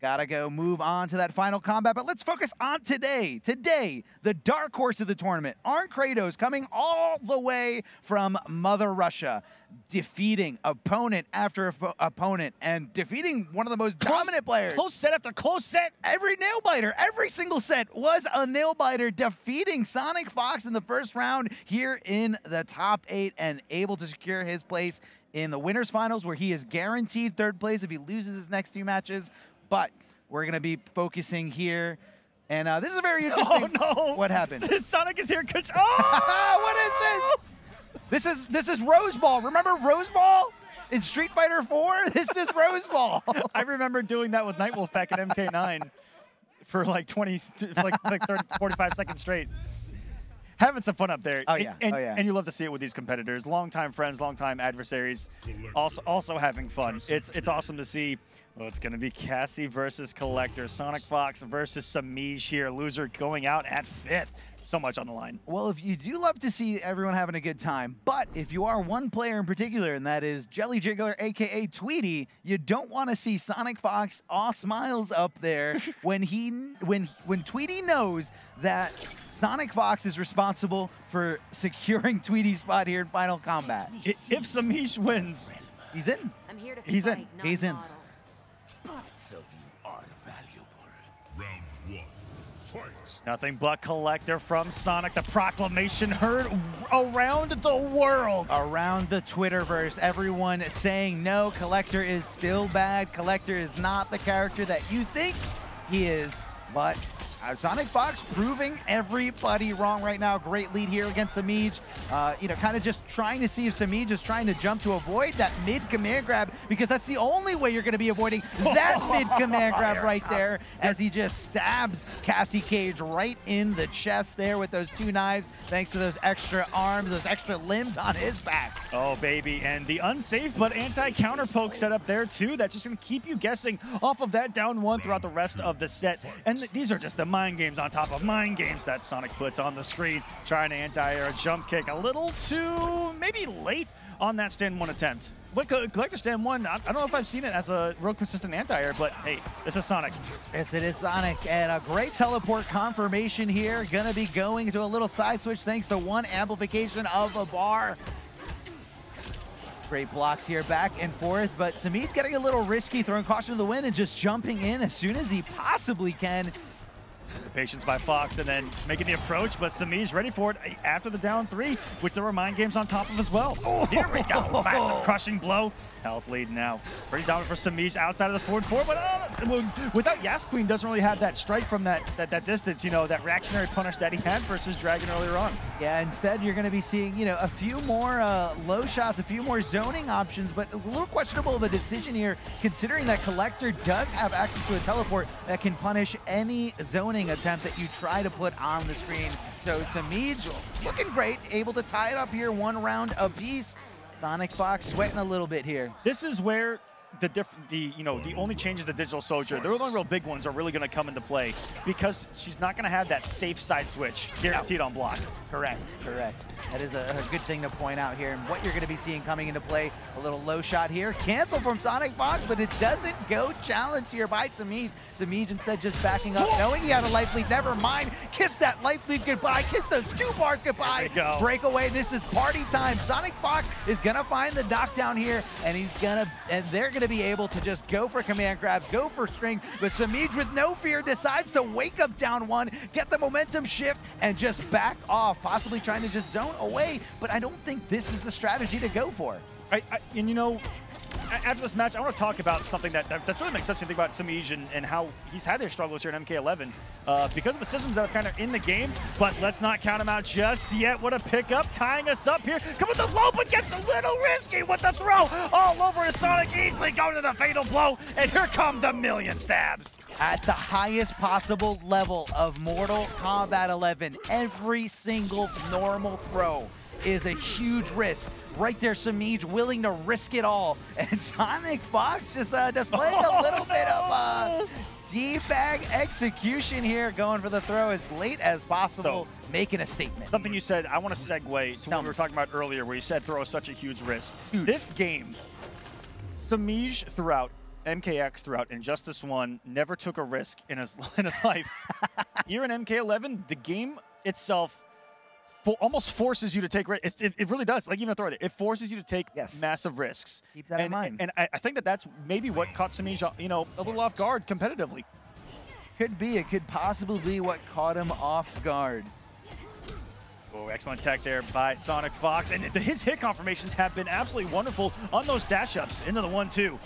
Gotta go move on to that final combat, but let's focus on today. Today, the dark horse of the tournament, ArnKratos, coming all the way from Mother Russia, defeating opponent after opponent, and defeating one of the most dominant players. Close set after close set. Every nail-biter, every single set was a nail-biter, defeating SonicFox in the first round here in the top 8 and able to secure his place in the winners finals, where he is guaranteed 3rd place if he loses his next 2 matches. But we're going to be focusing here. And this is a very interesting. Oh, no. What happened? Sonic is here. Oh! What is this? This is Rose Ball. Remember Rose Ball in Street Fighter 4? This is Rose Ball. I remember doing that with Nightwolf back at MK9 for like 30, 45 seconds straight. Having some fun up there. Oh, yeah. And you love to see it with these competitors. Longtime friends, longtime adversaries, also having fun. It's awesome to see. Well, it's going to be Cassie versus Collector. SonicFox versus Semiij here. Loser going out at 5th. So much on the line. Well, if you do love to see everyone having a good time, but if you are one player in particular, and that is Jelly Jiggler, a.k.a. Tweety, you don't want to see SonicFox all smiles up there when Tweety knows that SonicFox is responsible for securing Tweety's spot here in Final Combat. If Semiij wins, he's in. I'm here to he's in. He's in. Parts of you are valuable. Round 1, fight. Nothing but Collector from Sonic. The proclamation heard around the world. Around the Twitterverse, everyone saying no, Collector is still bad. Collector is not the character that you think he is, but SonicFox proving everybody wrong right now. Great lead here against Semiij. Kind of just trying to see if Semiij is trying to jump to avoid that mid command grab, because that's the only way you're going to be avoiding that mid command grab right there, as he just stabs Cassie Cage right in the chest there with those 2 knives, thanks to those extra arms, those extra limbs on his back. Oh, baby. And the unsafe but anti-counter poke set up there, too. That's just going to keep you guessing off of that down 1 throughout the rest of the set. And these are just the mind games on top of mind games that Sonic puts on the screen. Trying to anti-air a jump kick a little too maybe late on that stand 1 attempt. But Collector stand 1, I don't know if I've seen it as a real consistent anti-air, but hey, this is Sonic. Yes, it is Sonic, and a great teleport confirmation here. Gonna be going to a little side switch thanks to 1 amplification of a bar. Great blocks here back and forth, but Semiij getting a little risky, throwing caution to the wind and just jumping in as soon as he possibly can. The patience by Fox and then making the approach, but Semiij ready for it after the down 3, which there were mind games on top of as well. Oh, here we go. Massive crushing blow. Health lead now. Pretty dominant for Semiij outside of the forward 4, but without Yas Queen doesn't really have that strike from that distance, that reactionary punish that he had versus Dragon earlier on. Yeah, instead you're going to be seeing, a few more low shots, a few more zoning options, but a little questionable of a decision here, considering that Collector does have access to a teleport that can punish any zoning attempt that you try to put on the screen. So Semiij looking great, able to tie it up here 1 round apiece. SonicFox sweating a little bit here. This is where the only changes to Digital Soldier, the only real big ones are really going to come into play because she's not going to have that safe side switch guaranteed on block. Correct. That is a good thing to point out here. And what you're going to be seeing coming into play, a little low shot here. Cancel from SonicFox, but it doesn't go. Challenge here by Semiij. Semiij instead just backing up, knowing he had a life lead. Never mind. Kiss that life lead goodbye. Kiss those 2 bars goodbye. Breakaway. This is party time. SonicFox is going to find the knockdown here, and they're going to be able to just go for command grabs, go for string. But Semiij, with no fear, decides to wake up down 1, get the momentum shift, and just back off, possibly trying to just zone away. But I don't think this is the strategy to go for. And you know, after this match, I want to talk about something that really makes sense to think about Semiij and how he's had their struggles here in MK11 because of the systems that are kind of in the game. But let's not count him out just yet. What a pickup, tying us up here. Come with the low, but gets a little risky with the throw. All over his Sonic, easily going to the fatal blow. And here come the million stabs. At the highest possible level of Mortal Kombat 11, every single normal throw is a huge risk. Right there, Semiij willing to risk it all. And SonicFox just displaying a little bit of D-bag execution here, going for the throw as late as possible, making a statement. Something you said, I want to segue to what we were talking about earlier, where you said throw is such a huge risk. This game, Semiij throughout, MKX throughout, Injustice 1 never took a risk in his life. Here in MK11, the game itself almost forces you to take risks. It really does. Like even a throw, it forces you to take massive risks. Keep that in mind. And I think that's maybe what caught Semiij, a little off guard competitively. Could be. It could possibly be what caught him off guard. Oh, excellent tech there by SonicFox. And his hit confirmations have been absolutely wonderful on those dash ups into the 1-2.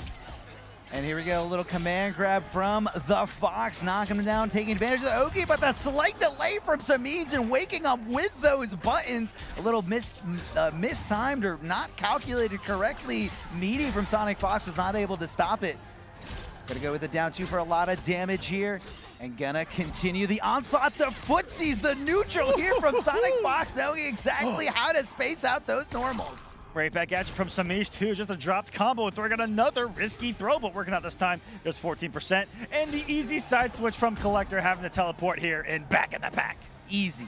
And here we go, a little command grab from the Fox, knocking him down, taking advantage of the Oki, but the slight delay from Semiij and waking up with those buttons. A little mistimed or not calculated correctly. Meaty from SonicFox was not able to stop it. Gonna go with the down 2 for a lot of damage here. And gonna continue the onslaught. The footsies, the neutral here from SonicFox, knowing exactly how to space out those normals. Right back at you from Semiij too, just a dropped combo, throwing out another risky throw, but working out this time. There's 14%, and the easy side switch from Collector having to teleport here and back in the pack. Easy.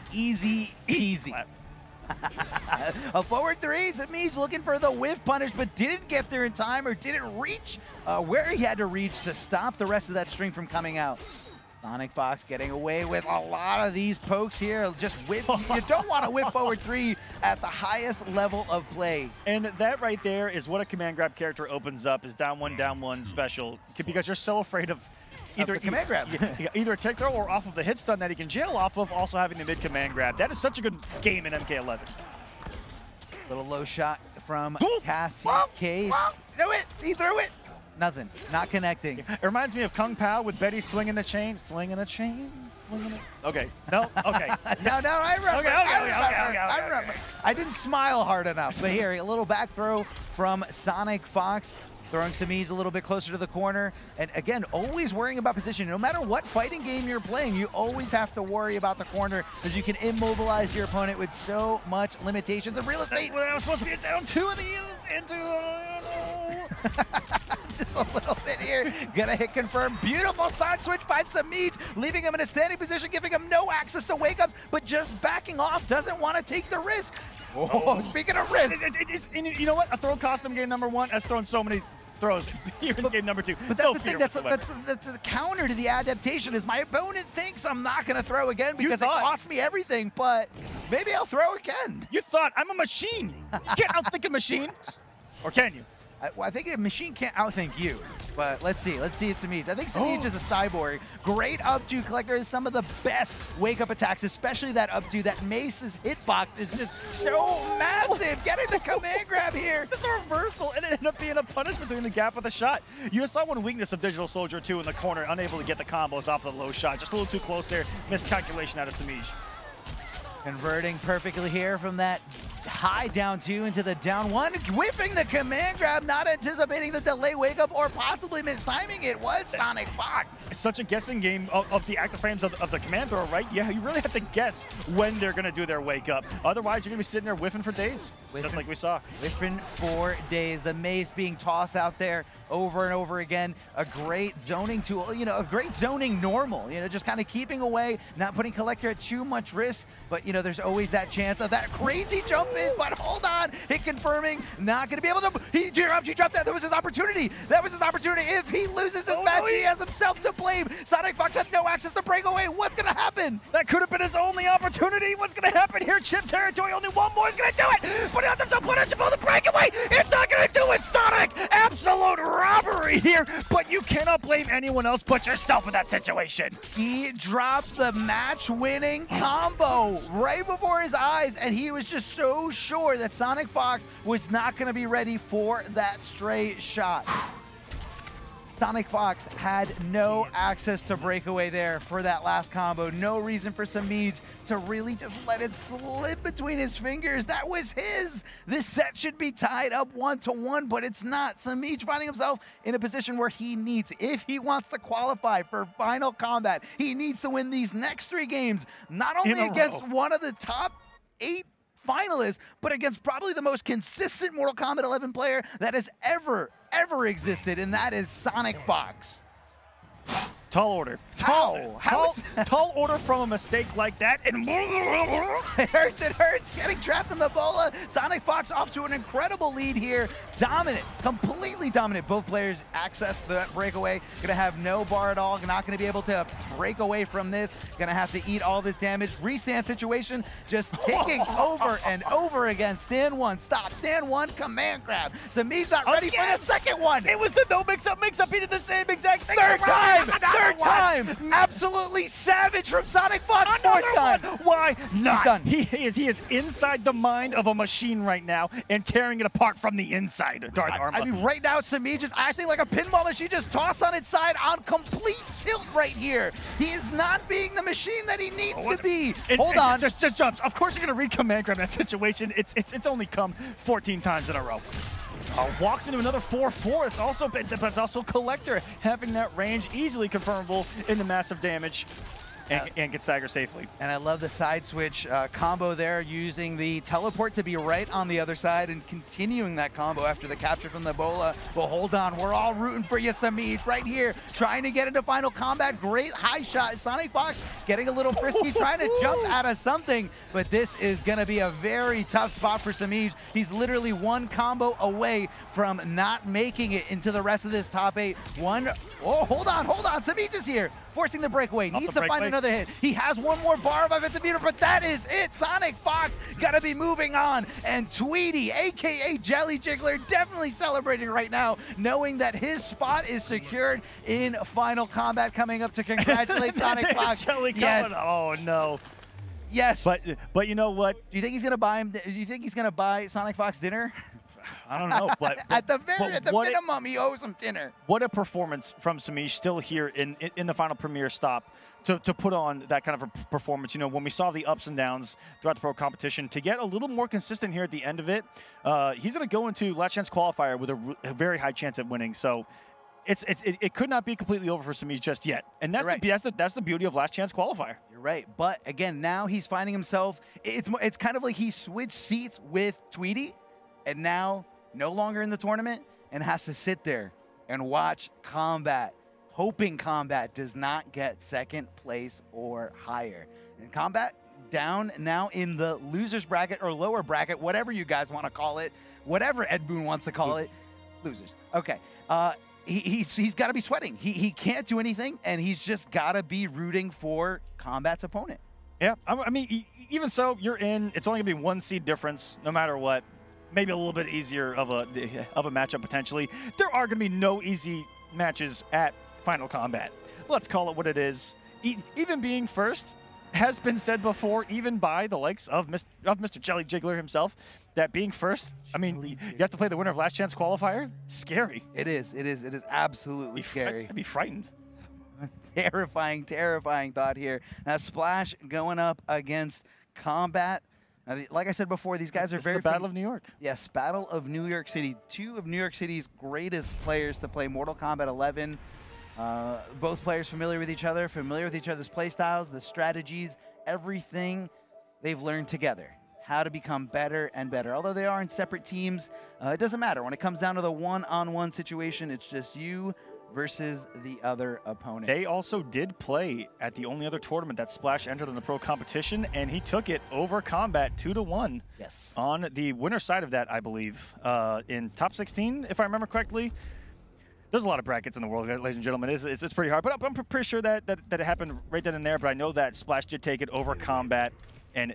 A forward 3, Semiij looking for the whiff punish, but didn't get there in time or didn't reach where he had to reach to stop the rest of that string from coming out. SonicFox getting away with a lot of these pokes here. Just whip. You don't want to whip forward 3 at the highest level of play. And that right there is what a command grab character opens up, is down 1 special, because you're so afraid of either command grab. Either a tech throw or off of the hit stun that he can jail off of, also having the mid command grab. That is such a good game in MK11. Little low shot from Cassie Case. Do it! He threw it! Nothing. Not connecting. It reminds me of Kung Pao with Betty swinging the chain. Swinging a chain. Okay. No? Okay. No, I remember. I remember. I didn't smile hard enough. But here, a little back throw from SonicFox. Throwing Semiij a little bit closer to the corner. And again, always worrying about position. No matter what fighting game you're playing, you always have to worry about the corner because you can immobilize your opponent with so much limitations of real estate. Well, I was supposed to be down 2 in the Just a little bit here. Gonna hit confirm. Beautiful side switch by Semiij, leaving him in a standing position, giving him no access to wake-ups, but just backing off, doesn't want to take the risk. Oh, speaking of risk. You know what? A throw cost him game number 1 has thrown so many throws here in game number 2. But that's the thing, that's a counter to the adaptation, is my opponent thinks I'm not going to throw again because it costs me everything, but maybe I'll throw again. You thought, I'm a machine. You can't outthink a machine. Or can you? I think a machine can't outthink you, but let's see it's Semiij. I think Semiij is a cyborg. Great up 2 Collector is some of the best wake-up attacks, especially that up 2. That Mace's hitbox is just so massive. Getting the command grab here. It's a reversal, and it ended up being a punish between the gap with the shot. You saw one weakness of Digital Soldier, too, in the corner, unable to get the combos off the low shot. Just a little too close there. Miscalculation out of Semiij. Converting perfectly here from that high down 2 into the down 1, whiffing the command grab, not anticipating the delay wake up or possibly mistiming it was SonicFox. It's such a guessing game of the active frames of the command throw, right? Yeah, you really have to guess when they're going to do their wake up. Otherwise, you're going to be sitting there whiffing for days, just like we saw. Whiffing for days. The mace being tossed out there over and over again. A great zoning tool, you know, a great zoning normal, you know, just kind of keeping away, not putting Collector at too much risk, but, you know, there's always that chance of that crazy jump in, but hold on, hit confirming, not going to be able to, he dropped that, that was his opportunity, If he loses this match, he has himself to blame. SonicFox has no access to breakaway. What's going to happen? That could have been his only opportunity. What's going to happen here? Chip territory, only one more is going to do it. Put it on themselves, punishable, the breakaway. It's not going to do it, Sonic. Absolute robbery here, but you cannot blame anyone else but yourself in that situation. He drops the match-winning combo right before his eyes, and he was just so sure that SonicFox was not going to be ready for that stray shot. SonicFox had no access to breakaway there for that last combo. No reason for Semiij to really just let it slip between his fingers. That was his. This set should be tied up 1-1, but it's not. Semiij finding himself in a position where he needs, if he wants to qualify for Final Combat, he needs to win these next 3 games, not only against one of the top 8 finalists, but against probably the most consistent Mortal Kombat 11 player that has ever existed, and that is SonicFox. Tall order. Tall order from a mistake like that. And it hurts. Getting trapped in the bola. SonicFox off to an incredible lead here. Dominant, completely dominant. Both players access the breakaway. Gonna have no bar at all. Not gonna be able to break away from this. Gonna have to eat all this damage. Restand situation just taking over and over again. Stand 1, stop. Stand 1, command grab. Semiij's not ready for the second one. It was the no mix-up. He did the same exact thing. Third time. Absolutely savage from SonicFox. Fourth time. Why not? Done. He is inside the mind of a machine right now and tearing it apart from the inside. I mean, right now, Semiij is acting like a pinball machine, just tossed on its side on complete tilt right here. He is not being the machine that he needs to be. Hold on. Just jumps. Of course you're going to re-command grab that situation. It's only come 14 times in a row. Walks into another 4-4. It's also Collector having that range easily confirmable into massive damage. And get staggered safely. And I love the side switch combo there, using the teleport to be right on the other side and continuing that combo after the capture from the bola. But hold on, we're all rooting for you, Semiij, right here, trying to get into Final Combat. Great high shot. SonicFox getting a little frisky, trying to jump out of something, but this is going to be a very tough spot for Semiij. He's literally one combo away from not making it into the rest of this top 8. Hold on, Semiij is here, forcing the breakaway, needs to find another hit. He has one more bar of offensive meter, but that is it. SonicFox gotta be moving on, and Tweety, aka Jelly Jiggler, definitely celebrating right now, knowing that his spot is secured in Final Combat, coming up to congratulate SonicFox. Jelly coming. Oh no. Yes. But you know what? Do you think he's gonna buy him? Do you think he's gonna buy SonicFox dinner? I don't know, but at the minimum, he owes him dinner. What a performance from Semiij still here in the final Premier stop to put on that kind of a performance. You know, when we saw the ups and downs throughout the pro competition, to get a little more consistent here at the end of it, he's going to go into last chance qualifier with a very high chance at winning. So it could not be completely over for Semiij just yet, and that's that's the beauty of last chance qualifier. You're right, but again, now he's finding himself. It's kind of like he switched seats with Tweety, and now no longer in the tournament and has to sit there and watch Combat, hoping Combat does not get second place or higher. And Combat down now in the losers bracket or lower bracket, whatever you guys want to call it, whatever Ed Boon wants to call it. Losers. Okay. He's got to be sweating. He can't do anything, and he's just got to be rooting for Combat's opponent. Yeah, I mean, even so, you're in. It's only going to be 1 seed difference no matter what. Maybe a little bit easier of a matchup potentially. There are going to be no easy matches at Final Combat. Let's call it what it is. Even being first has been said before, even by the likes of Mr. Jelly Jiggler himself, that being first, I mean, you have to play the winner of last chance qualifier. Scary. It is absolutely scary. I'd be frightened. Terrifying thought here. Now Splash going up against Combat. Like I said before, these guys are It's very the Battle of New York. Yes, Battle of New York City. Two of New York City's greatest players to play Mortal Kombat 11. Both players familiar with each other's playstyles, the strategies, everything they've learned together. How to become better and better. Although they are in separate teams, it doesn't matter. When it comes down to the one-on-one situation, it's just you versus the other opponent. They also did play at the only other tournament that Splash entered in the pro competition, and he took it over Combat 2-1. Yes. On the winner side of that, I believe, in top 16, if I remember correctly. There's a lot of brackets in the world, ladies and gentlemen. It's pretty hard, but I'm pretty sure that it happened right then and there. But I know that Splash did take it over Combat, and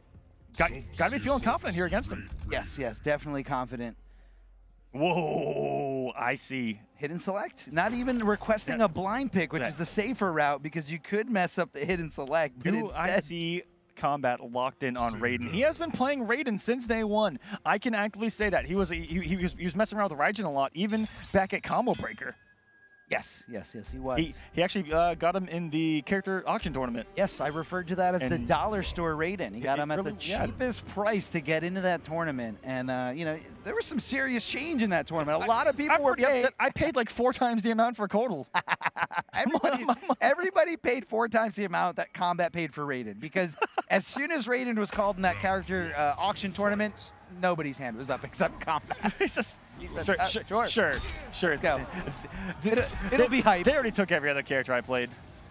got to be feeling confident here against him. Yes, definitely confident. Whoa, I see. Hidden select, not even requesting a blind pick, which is the safer route because you could mess up the hidden select. But I see Combat locked in on Raiden. He has been playing Raiden since day one. I can actively say that he was messing around with Raiden a lot, even back at Combo Breaker. Yes, he was. He actually got him in the character auction tournament. Yes, I referred to that as the dollar store Raiden. He got him at the cheapest price to get into that tournament, and you know, there was some serious change in that tournament. A lot of people were paid. I paid like 4 times the amount for Kodal. Everybody paid 4 times the amount that Combat paid for Raiden, because as soon as Raiden was called in that character auction tournament, nobody's hand was up except Combat. Sure. Let's go. It'll be hype. They already took every other character I played.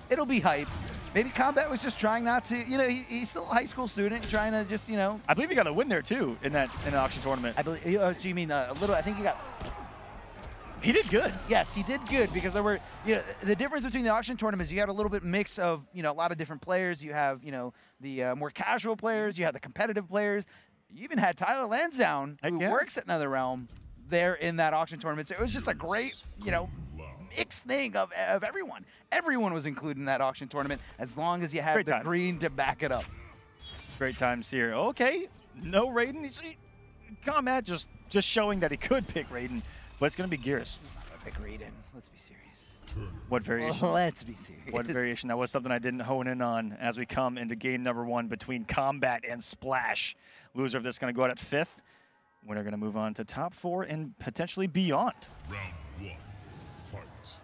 It'll be hype. Maybe Combat was just trying not to, you know, he's still a high school student, trying to just, you know. I believe he got a win there too in the auction tournament. I believe. So you mean a little? I think he got. He did good. Yes, he did good, because there were, you know, the difference between the auction tournaments, you had a little bit mix of, you know, a lot of different players. You have, you know, the more casual players. You have the competitive players. You even had Tyler Lansdowne, who works at NetherRealm, there in that auction tournament. So it was just a great, you know, mixed thing of everyone. Everyone was included in that auction tournament, as long as you had the green to back it up. Great times here. Okay, no Raiden. Combat just showing that he could pick Raiden, but it's going to be Gears. Pick Raiden. Let's be serious. What variation? Let's be serious. What variation? That was something I didn't hone in on as we come into game number 1 between Combat and Splash. Loser of this going to go out at 5th. Winner going to move on to top 4 and potentially beyond. Round 1, fight.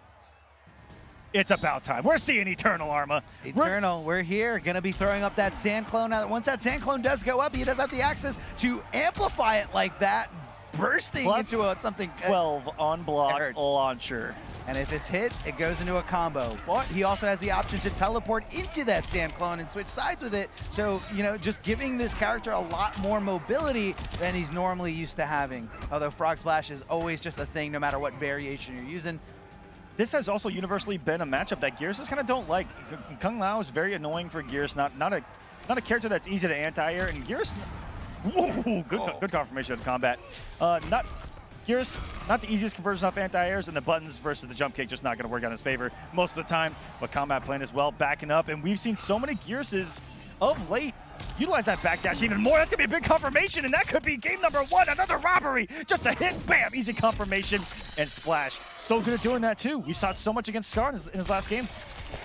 It's about time. We're seeing Eternal Arma. Eternal, we're here. Going to be throwing up that sand clone. Now, once that sand clone does go up, he does have the access to amplify it like that, bursting into something. 12 on block launcher. And if it's hit, it goes into a combo. But he also has the option to teleport into that sand clone and switch sides with it. So, you know, just giving this character a lot more mobility than he's normally used to having. Although Frog Splash is always just a thing, no matter what variation you're using. This has also universally been a matchup that Gears just kind of don't like. Kung Lao is very annoying for Gears. Not a character that's easy to anti-air, and Gears. Whoa, good confirmation of Combat. Gears, not the easiest conversion off anti-airs, and the buttons versus the jump kick just not going to work out in his favor most of the time. But Combat playing as well, backing up, and we've seen so many Gearses of late utilize that backdash even more. That's going to be a big confirmation, and that could be game number 1, another robbery. Just a hit, bam, easy confirmation, and Splash. So good at doing that too. We saw so much against Scar in his last game.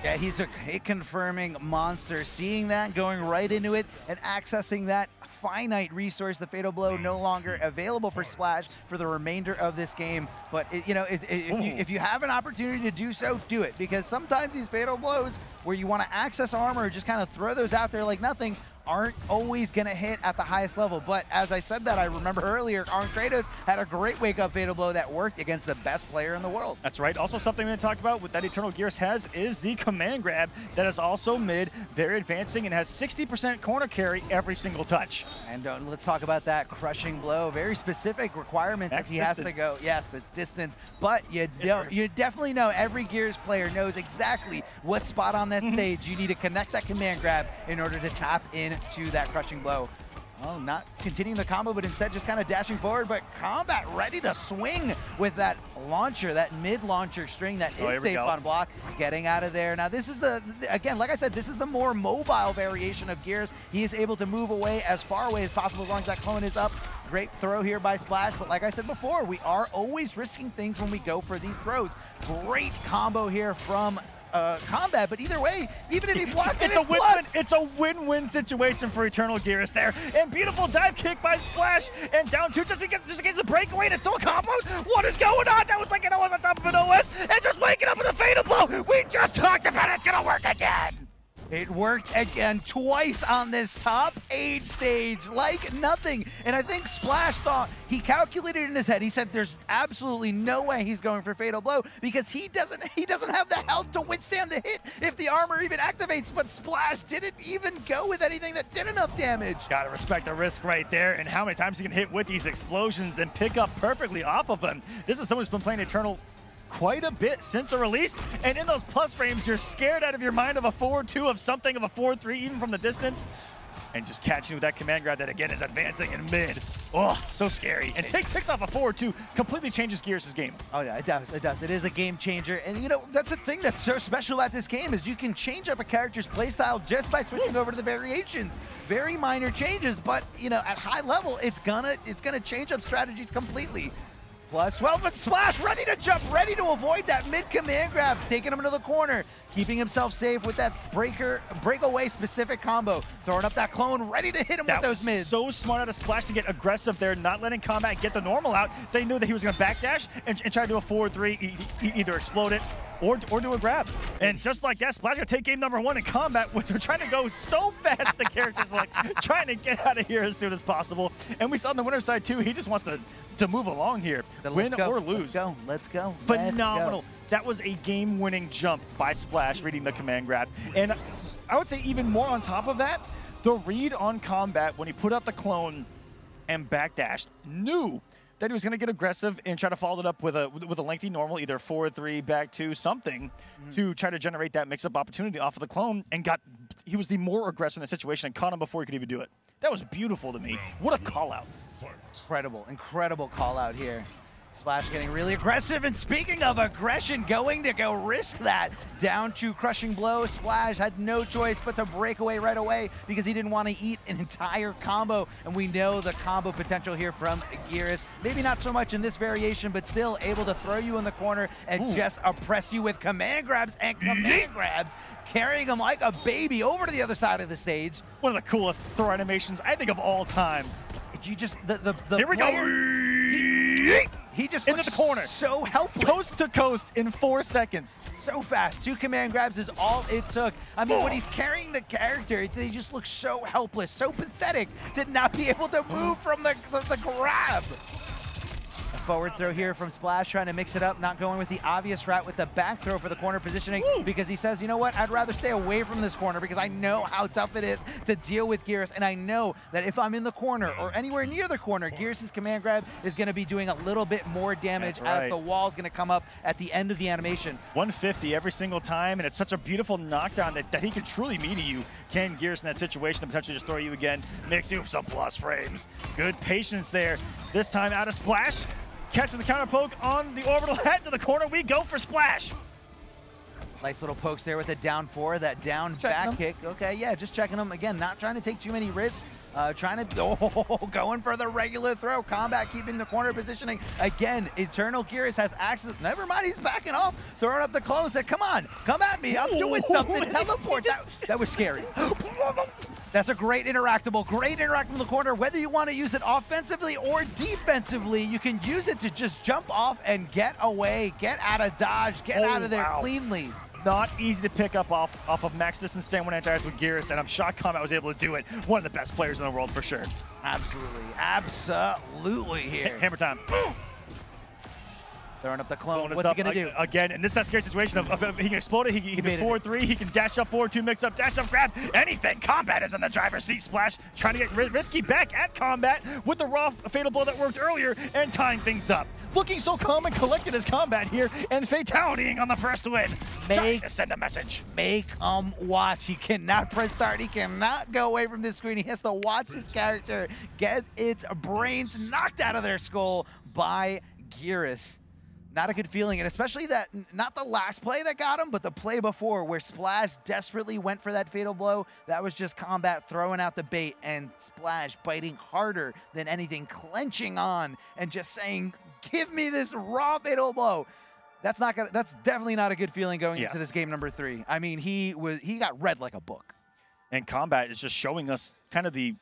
Yeah, he's a hit-confirming monster. Seeing that, going right into it, and accessing that finite resource, the Fatal Blow, no longer available for Splash for the remainder of this game. But, you know, if you have an opportunity to do so, do it. Because sometimes these Fatal Blows, where you want to access armor or just kind of throw those out there like nothing, aren't always going to hit at the highest level. But as I said that, I remember earlier, ArnKratos had a great wake-up Fatal Blow that worked against the best player in the world. That's right. Also, something we're going to talk about with that Eternal Gears has is the command grab that is also mid, very advancing, and has 60% corner carry every single touch. And let's talk about that crushing blow. Very specific requirement that he has to go. Yes, it's distance, but you definitely know every Gears player knows exactly what spot on that stage you need to connect that command grab in order to tap into that crushing blow. Well, not continuing the combo, but instead just kind of dashing forward, but Combat ready to swing with that launcher, that mid-launcher string that is safe on block, getting out of there. Now, this is again, like I said, this is the more mobile variation of Gears. He is able to move away as far away as possible as long as that clone is up. Great throw here by Splash, but like I said before, we are always risking things when we go for these throws. Great combo here from combat, but either way, even if he blocked it, it's a win-win situation for Eternal Geras there. And beautiful dive kick by Splash, and down two just against the breakaway, and it's still a combo. What is going on? That was like an OS on top of an OS, and just waking up with a fatal blow. We just talked about it. It's gonna work again. It worked again twice on this top 8 stage like nothing. And I think Splash thought, he calculated in his head, he said there's absolutely no way he's going for Fatal Blow because he doesn't have the health to withstand the hit if the armor even activates, but Splash didn't even go with anything that did enough damage. Gotta respect the risk right there and how many times he can hit with these explosions and pick up perfectly off of them. This is someone who's been playing Eternal quite a bit since the release, and in those plus frames, you're scared out of your mind of a 4-2, of something, of a 4-3, even from the distance, and just catching with that command grab that, again, is advancing in mid. Oh, so scary. And takes off a 4-2, completely changes Geras' game. Oh yeah, it does, it does. It is a game changer, and you know, that's the thing that's so special about this game is you can change up a character's playstyle just by switching over to the variations. Very minor changes, but you know, at high level, it's gonna change up strategies completely. Plus 12, but Splash ready to jump, ready to avoid that mid-command grab, taking him into the corner, keeping himself safe with that breakaway specific combo, throwing up that clone, ready to hit him with those mids. So smart out of Splash to get aggressive there, not letting Combat get the normal out. They knew that he was going to backdash and try to do a 4-3, either explode it or do a grab. And just like that, Splash going to take game number 1 in Combat, with they're trying to go so fast, the character's like trying to get out of here as soon as possible. And we saw on the winner's side too, he just wants to move along here, win or lose. Let's go. Phenomenal. That was a game-winning jump by Splash, reading the command grab. And I would say even more on top of that, the read on Combat when he put up the clone and backdashed, knew that he was going to get aggressive and try to follow it up with a lengthy normal, either 4-3, back 2, something, to try to generate that mix-up opportunity off of the clone, and he was the more aggressive in the situation and caught him before he could even do it. That was beautiful to me. What a call-out. Incredible call-out here. Splash getting really aggressive, and speaking of aggression, going to go risk that. Down to crushing blow, Splash had no choice but to break away right away because he didn't want to eat an entire combo, and we know the combo potential here from Geras. Maybe not so much in this variation, but still able to throw you in the corner and just oppress you with command grabs and command grabs, carrying him like a baby over to the other side of the stage. One of the coolest throw animations, I think, of all time. You just, the Here we go! He just into the corner, so helpless. Coast to coast in 4 seconds. So fast. 2 command grabs is all it took. I mean, when he's carrying the character, they just look so helpless, so pathetic to not be able to move from the grab. A forward throw here from Splash, trying to mix it up, not going with the obvious route with the back throw for the corner positioning, because he says, you know what, I'd rather stay away from this corner because I know how tough it is to deal with Geras, and I know that if I'm in the corner or anywhere near the corner, Geras' command grab is going to be doing a little bit more damage as the wall's going to come up at the end of the animation. 150 every single time, and it's such a beautiful knockdown that he can truly meet you. Can Geras in that situation and potentially just throw you again, mix you with some plus frames. Good patience there. This time out of Splash. Catching the counter poke on the orbital head to the corner. We go for Splash. Nice little pokes there with a down 4, that down back kick. Okay, yeah, just checking them. Again, not trying to take too many risks. Trying to, going for the regular throw. Combat keeping the corner positioning. Again, Eternal Geras has access. Never mind, he's backing off. Throwing up the clone. Said, come on, come at me. I'm doing something. Teleport. That was scary. That's a great interactable in the corner. Whether you want to use it offensively or defensively, you can use it to just jump off and get away, get out of dodge, get out of there cleanly. Not easy to pick up off of max distance stand one anti-airs with Geras, and I'm shocked Combat was able to do it. One of the best players in the world for sure. Absolutely here. Hammer time. Throwing up the clone. What's he going to do? Again, and this is that scary situation of he can explode it, he can 4-3, he can dash up 4-2, mix up, dash up, grab, anything. Combat is in the driver's seat. Splash trying to get risky back at Combat with the raw fatal blow that worked earlier and tying things up. Looking so calm and collected as Combat here, and fatalitying on the first win. Trying to send a message. Make watch. He cannot press start. He cannot go away from this screen. He has to watch his character get its brains knocked out of their skull by Geras. Not a good feeling, and especially that, not the last play that got him, but the play before where Splash desperately went for that fatal blow. That was just Combat throwing out the bait, and Splash biting harder than anything, clenching on and just saying, give me this raw fatal blow. That's definitely not a good feeling going into this game number 3. I mean, he got read like a book. And Combat is just showing us kind of the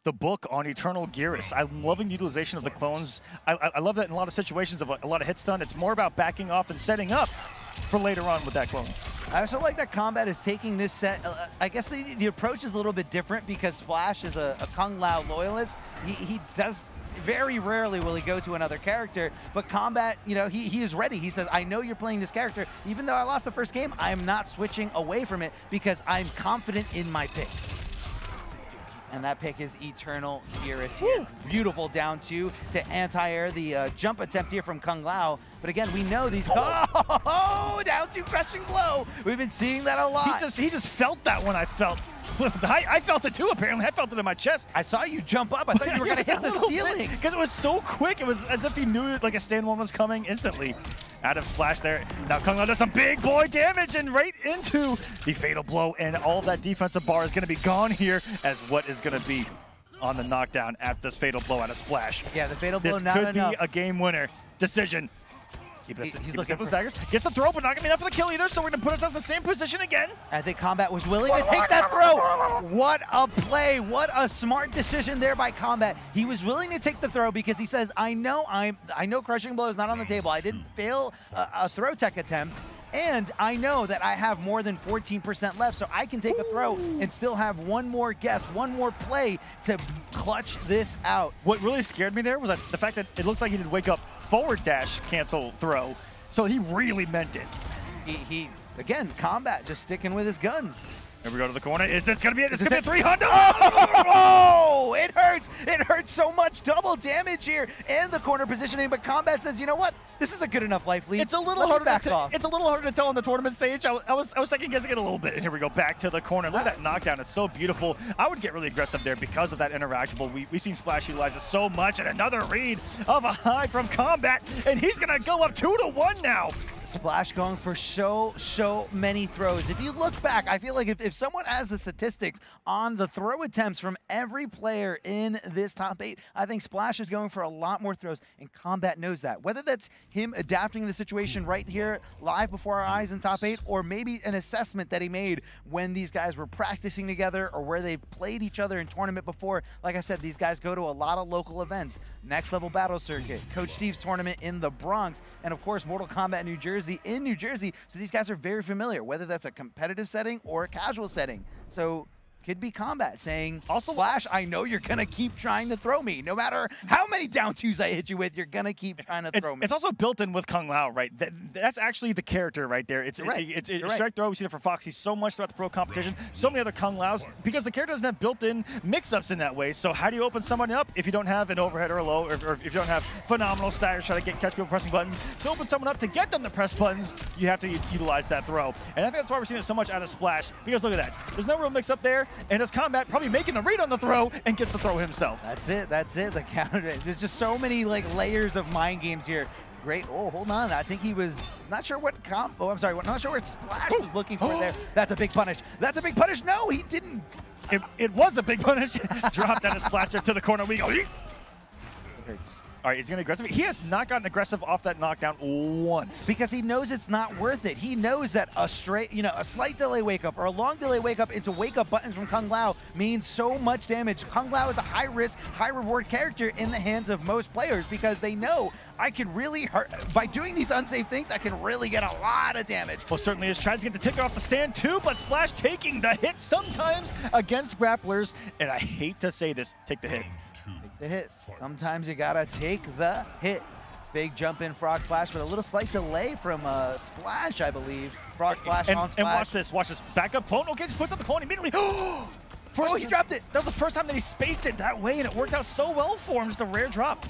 book on Eternal Geras. I'm loving the utilization of the clones. I love that in a lot of situations of a lot of hits done. It's more about backing off and setting up for later on with that clone. I also like that Combat is taking this set. I guess the approach is a little bit different because Splash is a Kung Lao loyalist. He does. Very rarely will he go to another character, but Combat, you know, he is ready. He says, I know you're playing this character. Even though I lost the first game, I am not switching away from it because I'm confident in my pick. And that pick is Eternal Geras here. Woo! Beautiful down 2 to anti-air the jump attempt here from Kung Lao. But again, we know these. Oh, down 2 crushing blow. We've been seeing that a lot. He just felt that one. I felt. I felt it too, apparently. I felt it in my chest. I saw you jump up. I thought you were going to hit the ceiling. Because it was so quick. It was as if he knew like a stand one was coming instantly. Out of Splash there. Now Kung Lao does some big boy damage and right into the fatal blow. And all that defensive bar is going to be gone here as what is going to be on the knockdown at this fatal blow out of Splash. Yeah, the fatal blow this not could enough. be a game winner decision. He's looking for daggers. Gets the throw, but not gonna be enough for the kill either. So we're gonna put ourselves in the same position again. I think Combat was willing to take that throw. What a play! What a smart decision there by Combat. He was willing to take the throw because he says, I know crushing blow is not on the table. I didn't fail a throw tech attempt. And I know that I have more than 14% left, so I can take a throw and still have one more guess, one more play to clutch this out. What really scared me there was the fact that it looked like he did wake up forward dash cancel throw, so he really meant it. He again, Combat just sticking with his guns. Here we go to the corner. Is this gonna be it? It's gonna be 300. Oh, it hurts. It hurts so much. Double damage here and the corner positioning. But Combat says, you know what? This is a good enough life lead. It's a little harder to tell on the tournament stage. I was second guessing it a little bit. And here we go back to the corner. Look at that knockdown. It's so beautiful. I would get really aggressive there because of that interactable. We've seen Splash utilize it so much. And another read of a high from Combat. And he's gonna go up 2-1 now. Splash going for so many throws. If you look back, I feel like if someone has the statistics on the throw attempts from every player in this top 8, I think Splash is going for a lot more throws, and Combat knows that. Whether that's him adapting the situation right here live before our eyes in top 8, or maybe an assessment that he made when these guys were practicing together or where they played each other in tournament before. Like I said, these guys go to a lot of local events. Next Level Battle Circuit, Coach Steve's tournament in the Bronx, and of course Mortal Kombat New Jersey in New Jersey, so these guys are very familiar, whether that's a competitive setting or a casual setting. So could be Combat saying, also, Splash, I know you're going to keep trying to throw me. No matter how many down 2s I hit you with, you're going to keep trying to throw me. It's also built in with Kung Lao, right? That's actually the character right there. It's strike throw. We see it for Foxy so much throughout the pro competition. So many other Kung Laos, because the character doesn't have built-in mix-ups in that way. So how do you open someone up if you don't have an overhead or a low, or if you don't have phenomenal staggers trying to catch people pressing buttons? To open someone up, to get them to press buttons, you have to utilize that throw. And I think that's why we're seeing it so much out of Splash, because look at that. There's no real mix-up there, and as Combat probably making the read on the throw and gets the throw himself. That's it, the counter. There's just so many like layers of mind games here. Great, oh, hold on. I think he was not sure what not sure what Splash was looking for there. That's a big punish. That's a big punish. No, he didn't. It was a big punish. Drop that Splash to the corner. We go. It hurts. All right, he's going to aggressive. He has not gotten aggressive off that knockdown once. Because he knows it's not worth it. He knows that a slight delay wake up or a long delay wake up into wake up buttons from Kung Lao means so much damage. Kung Lao is a high risk, high reward character in the hands of most players because they know I can really hurt. By doing these unsafe things, I can really get a lot of damage. Well, certainly is. Tries to get the ticker off the stand too, but Splash taking the hit sometimes against grapplers. And I hate to say this, take the hit. The hit. Sometimes you gotta take the hit. Big jump in Frog Splash, but a little slight delay from Splash, I believe. Frog Splash on Splash. And watch this. Back up clone. Okay, just puts up the clone immediately. First, he dropped it. That was the first time that he spaced it that way, and it worked out so well for him. Just a rare drop.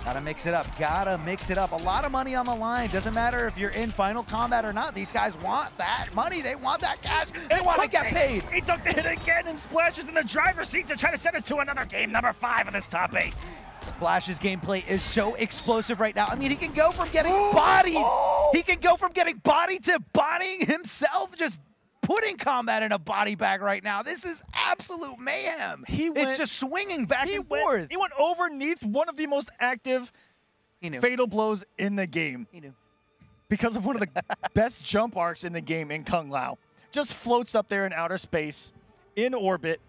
Gotta mix it up. Gotta mix it up. A lot of money on the line. Doesn't matter if you're in Final Combat or not. These guys want that money. They want that cash. They want to get paid. He took the hit again, and Splash is in the driver's seat to try to send us to another game, number 5 in this top 8. Splash's gameplay is so explosive right now. I mean, he can go from getting bodied. He can go from getting bodied to bodying himself, just putting Combat in a body bag right now. This is absolute mayhem. It's just swinging back and forth. He went overneath one of the most active fatal blows in the game. He knew. because of one of the best jump arcs in the game in Kung Lao. Just floats up there in outer space, in orbit,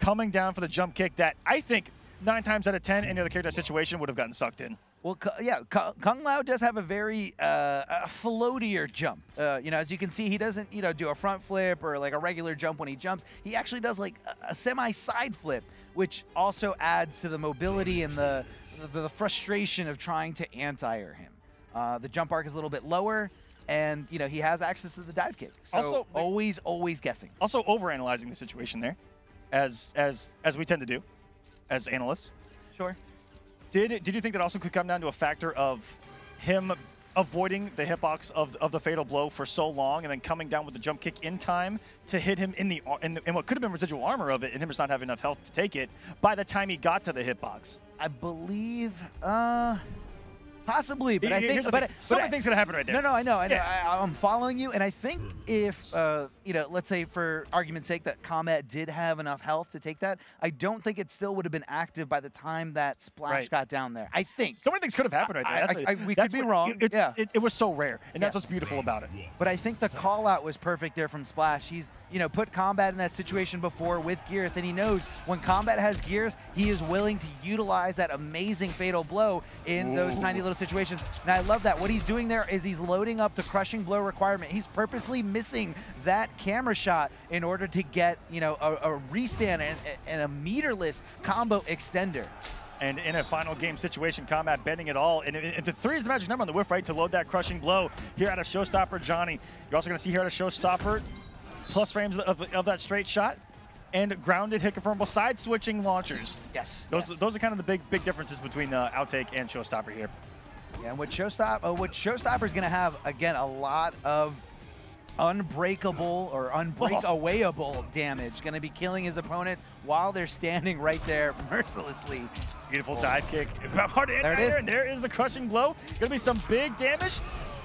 coming down for the jump kick that I think 9 times out of 10, any other character in that situation would have gotten sucked in. Well, yeah, Kung Lao does have a very floatier jump. You know, as you can see, he doesn't, you know, do a front flip or like a regular jump when he jumps. He actually does like a semi-side flip, which also adds to the mobility and the frustration of trying to anti-air him. The jump arc is a little bit lower, and you know he has access to the dive kick. So also, always guessing. Also overanalyzing the situation there, as we tend to do, as analysts. Sure. Did you think that also could come down to a factor of him avoiding the hitbox of the fatal blow for so long, and then coming down with the jump kick in time to hit him in what could have been residual armor of it, and him just not having enough health to take it by the time he got to the hitbox? I believe, possibly, but I think so many things gonna happen right there. No, I know. Yeah. I'm following you, and I think if you know, let's say for argument's sake that Combat did have enough health to take that, I don't think it still would have been active by the time that Splash got down there. I think so many things could have happened right there. We could be wrong. It was so rare, and that's what's beautiful about it. But I think the call out was perfect there from Splash. He's, you know, put Combat in that situation before with Gears, and he knows when Combat has Gears, he is willing to utilize that amazing fatal blow in those tiny little situations. And I love that. What he's doing there is he's loading up the crushing blow requirement. He's purposely missing that camera shot in order to get, you know, a restand and a meterless combo extender. And in a final game situation, Combat betting it all. And the 3 is the magic number on the whiff, right, to load that crushing blow here out of Showstopper Johnny. You're also going to see here out of Showstopper plus frames of that straight shot and grounded hit confirmable side switching launchers. Yes. Those are kind of the big differences between Outtake and Showstopper here. Yeah, and what Showstopper is going to have, again, a lot of unbreakable or unbreakawayable damage. Going to be killing his opponent while they're standing right there mercilessly. Beautiful dive kick. Hard to there it is. And there is the crushing blow. Going to be some big damage.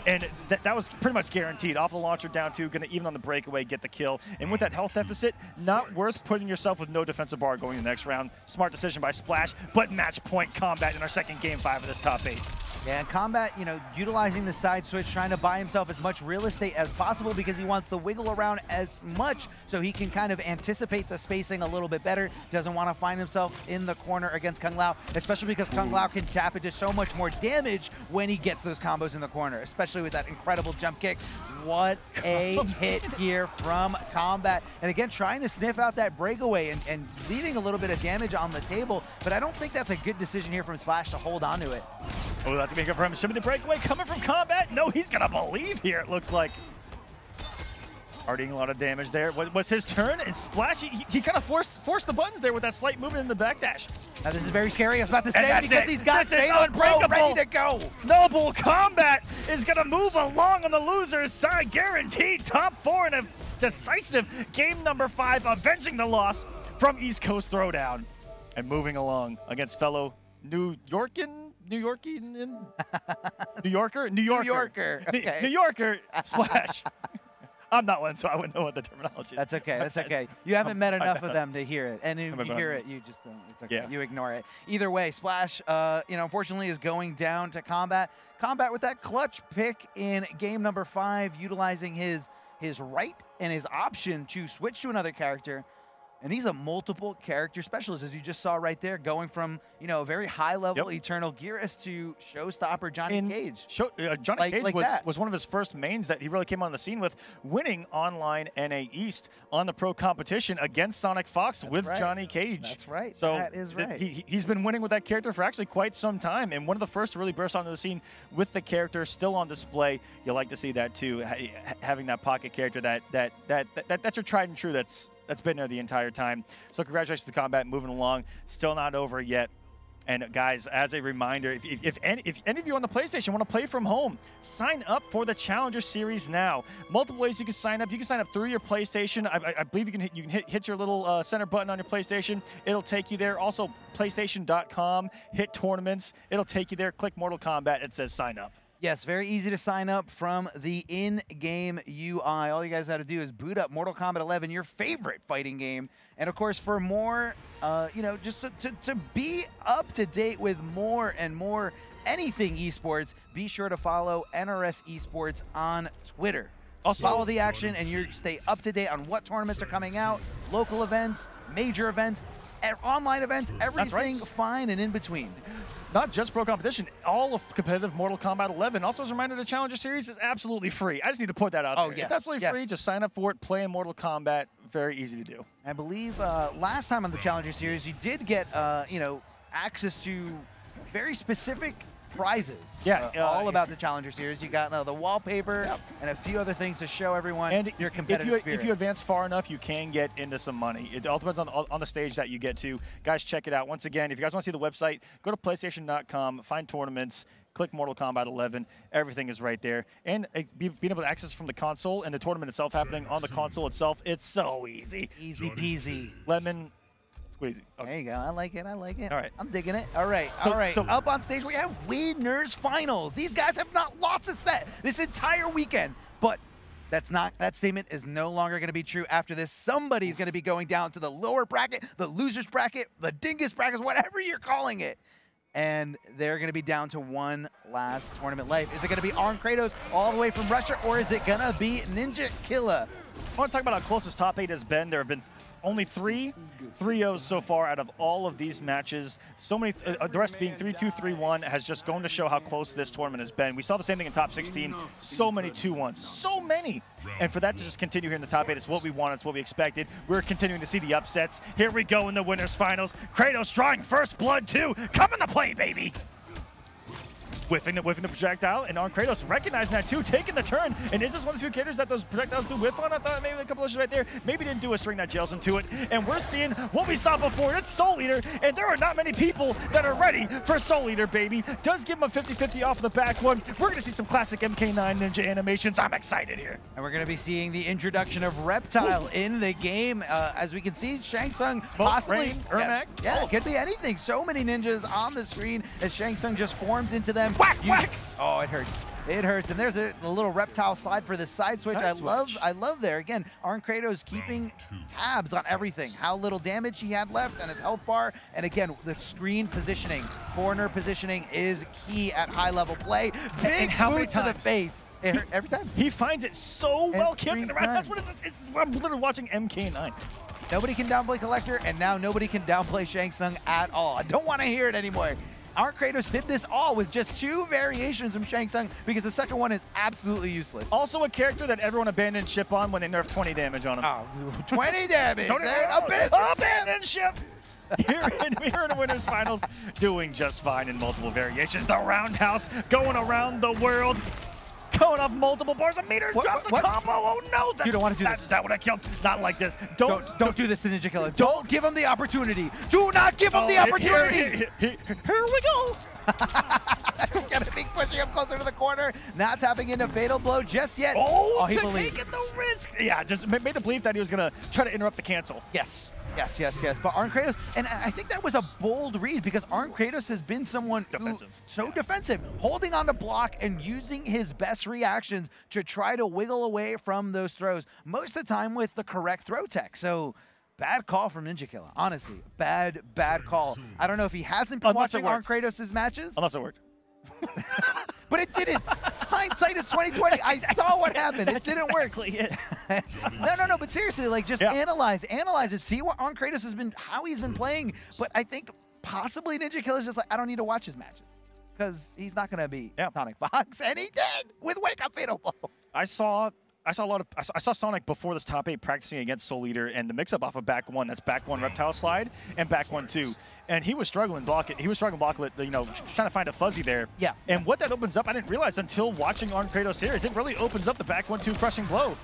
And that was pretty much guaranteed. Off the launcher down 2, going to even on the breakaway get the kill. And with that health deficit, not worth putting yourself with no defensive bar going to the next round. Smart decision by Splash, but match point Combat in our second game 5 of this top 8. Yeah, and Combat, you know, utilizing the side switch, trying to buy himself as much real estate as possible because he wants to wiggle around as much so he can kind of anticipate the spacing a little bit better. Doesn't want to find himself in the corner against Kung Lao, especially because Kung Lao can tap into so much more damage when he gets those combos in the corner, especially with that incredible jump kick. What a hit here from Combat. And again, trying to sniff out that breakaway and leaving a little bit of damage on the table, but I don't think that's a good decision here from Splash to hold on to it. Oh, that's going to be good for him. Should be the breakaway coming from Combat. No, he's going to believe here, it looks like. Already a lot of damage there. Was his turn, and Splash, he kind of forced the buttons there with that slight movement in the backdash. Now this is very scary. I was about to say because he's got Fatal Pro ready to go. Noble Combat is going to move along on the loser's side. Guaranteed top 4 in a decisive game number 5, avenging the loss from East Coast Throwdown. And moving along against fellow New Yorker. Okay. New Yorker Splash. I'm not one, so I wouldn't know what the terminology is. That's okay. That's okay. You haven't met enough of them to hear it, and if you hear it, you just don't. It's okay. Yeah. You ignore it. Either way, Splash, you know, unfortunately, is going down to Combat. Combat with that clutch pick in game number 5, utilizing his right and his option to switch to another character. And he's a multiple character specialist, as you just saw right there, going from, you know, a very high level Eternal Gearus to Showstopper Johnny Cage. Johnny Cage was one of his first mains that he really came on the scene with, winning online NA East on the pro competition against SonicFox with Johnny Cage. That's right. So that is right. He's been winning with that character for actually quite some time, and one of the first to really burst onto the scene with the character still on display. You like to see that too, having that pocket character that's your tried and true. That's been there the entire time. So congratulations to Combat, moving along. Still not over yet. And guys, as a reminder, if any of you on the PlayStation want to play from home, sign up for the Challenger Series now. Multiple ways you can sign up. You can sign up through your PlayStation. I believe you can hit your little center button on your PlayStation. It'll take you there. Also, PlayStation.com. Hit tournaments. It'll take you there. Click Mortal Kombat. It says sign up. Yes, very easy to sign up from the in-game UI. All you guys have to do is boot up Mortal Kombat 11, your favorite fighting game. And of course, for more, you know, just to be up to date with more and more anything esports, be sure to follow NRS Esports on Twitter. Also, follow the action and you stay up to date on what tournaments are coming out, local events, major events, online events, everything fine and in between. Not just Pro Competition, all of competitive Mortal Kombat 11. Also, as a reminder, the Challenger Series is absolutely free. I just need to put that out there. Yes, It's absolutely free. Just sign up for it, play in Mortal Kombat. Very easy to do. I believe last time on the Challenger Series, you did get, you know, access to very specific prizes. Yeah, all about the Challenger Series. You got the wallpaper and a few other things to show everyone your competitive spirit. If you advance far enough, you can get into some money. It all depends on the stage that you get to. Guys, check it out. Once again, if you guys want to see the website, go to PlayStation.com, find tournaments, click Mortal Kombat 11. Everything is right there. And being able to access from the console and the tournament itself happening on the console itself, it's so easy. Easy peasy. Lemon squeezy. Okay. There you go. I like it. I like it. All right. I'm digging it. All right. All right. So up on stage, we have winners finals. These guys have not lost a set this entire weekend. But that statement is no longer going to be true after this. Somebody's going to be going down to the lower bracket, the losers bracket, the dingus brackets, whatever you're calling it. And they're going to be down to one last tournament life. Is it going to be ArnKratos all the way from Russia, or is it going to be NinjaKilla? I want to talk about how close this top 8 has been. There have been only 3-0s so far out of all of these matches. So many, the rest being 3-2, 3-1, has just gone to show how close this tournament has been. We saw the same thing in top 16. So many 2-1s, so many. And for that to just continue here in the top 8, it's what we wanted, it's what we expected. We're continuing to see the upsets. Here we go in the winners finals. Kratos drawing first blood too. Coming to play, baby. Whiffing the projectile, and ArnKratos recognizing that too, taking the turn. And is this one of the few characters that those projectiles do whiff on? I thought maybe a couple of right there. Maybe didn't do a string that gels into it. And we're seeing what we saw before. It's Soul Eater, and there are not many people that are ready for Soul Eater, baby. Does give him a 50-50 off the back one. We're gonna see some classic MK9 ninja animations. I'm excited here. And we're gonna be seeing the introduction of Reptile in the game. As we can see, Shang Tsung possibly, Rain, Ermac. Yeah, it could be anything. So many ninjas on the screen as Shang Tsung just forms into them. Whack, whack! Oh, it hurts. It hurts. And there's a little reptile slide for the side switch. I love there. Again, ArnKratos keeping tabs on everything. How little damage he had left on his health bar. And again, the screen positioning, corner positioning is key at high level play. Big boot to the face. It hurt every time. He finds it so well kicking around. That's what it is. I'm literally watching MK9. Nobody can downplay Collector, and now nobody can downplay Shang Tsung at all. I don't want to hear it anymore. ArnKratos did this all with just 2 variations from Shang Tsung because the second one is absolutely useless. Also a character that everyone abandoned ship on when they nerfed 20 damage on him. Oh, 20 damage! Abandoned ship! Here in the winners finals, doing just fine in multiple variations. The roundhouse going around the world. Going off multiple bars. A meter drops the combo. Oh no! You don't want to do this. That would have killed. Not like this. Don't do this to NinjaKilla. Don't give him the opportunity. Do not give him the opportunity. Here we go. Gonna be pushing him closer to the corner. Not tapping into Fatal Blow just yet. Oh, he believes. Taking the risk. Yeah, just made a belief that he was gonna try to interrupt the cancel. Yes. But ArnKratos, and I think that was a bold read because ArnKratos has been someone defensive, holding on to block and using his best reactions to try to wiggle away from those throws, most of the time with the correct throw tech. So bad call from NinjaKilla, honestly. Bad call. I don't know if he hasn't been watching ArnKratos' matches. Unless it worked. But it didn't. Hindsight is 2020. I saw what happened. It didn't work. No. But seriously, like just analyze it. See what ArnKratos has been, how he's been playing. But I think possibly NinjaKilla's just like, I don't need to watch his matches because he's not gonna be SonicFox, and he did with Wake Up Fatal Blow. I saw Sonic before this top 8 practicing against Soul Eater and the mix-up off of back 1. That's back 1 reptile slide and back 1 2. And he was struggling block it. He was struggling block it, you know, trying to find a fuzzy there. Yeah. And what that opens up, I didn't realize until watching ArnKratos here, is it really opens up the back 1 2 crushing blow.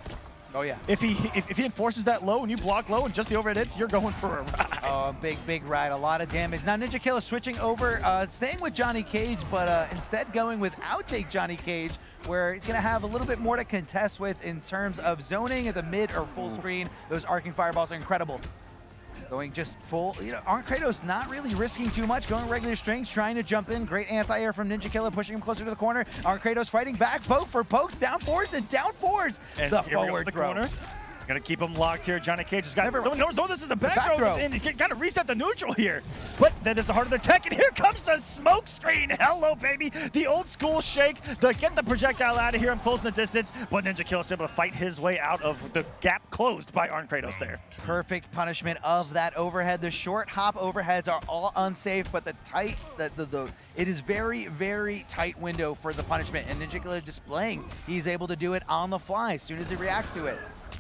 Oh yeah. If he enforces that low and you block low and just the overhead hits, you're going for a ride. Oh, big ride, a lot of damage. Now NinjaKilla switching over, staying with Johnny Cage, but instead going with outtake Johnny Cage, where he's going to have a little bit more to contest with in terms of zoning at the mid or full screen. Those arcing fireballs are incredible. Going just full, you know, ArnKratos not really risking too much, going regular strings, trying to jump in. Great anti-air from NinjaKilla, pushing him closer to the corner. ArnKratos fighting back, poke for pokes, down fours and down fours. And the forward throw. Corner. Gonna keep him locked here. Johnny Cage has got someone knows. No, this is the back back throw, throw. and he can kind of reset the neutral here. But that is the heart of the tech, and here comes the smoke screen. Hello, baby. The old school shake. Get the projectile out of here. I'm closing the distance, but Ninja Kill is able to fight his way out of the gap closed by ArnKratos there. Perfect punishment of that overhead. The short hop overheads are all unsafe, but the tight, it is very, very tight window for the punishment, and Ninja Killer displaying. He's able to do it on the fly as soon as he reacts to it.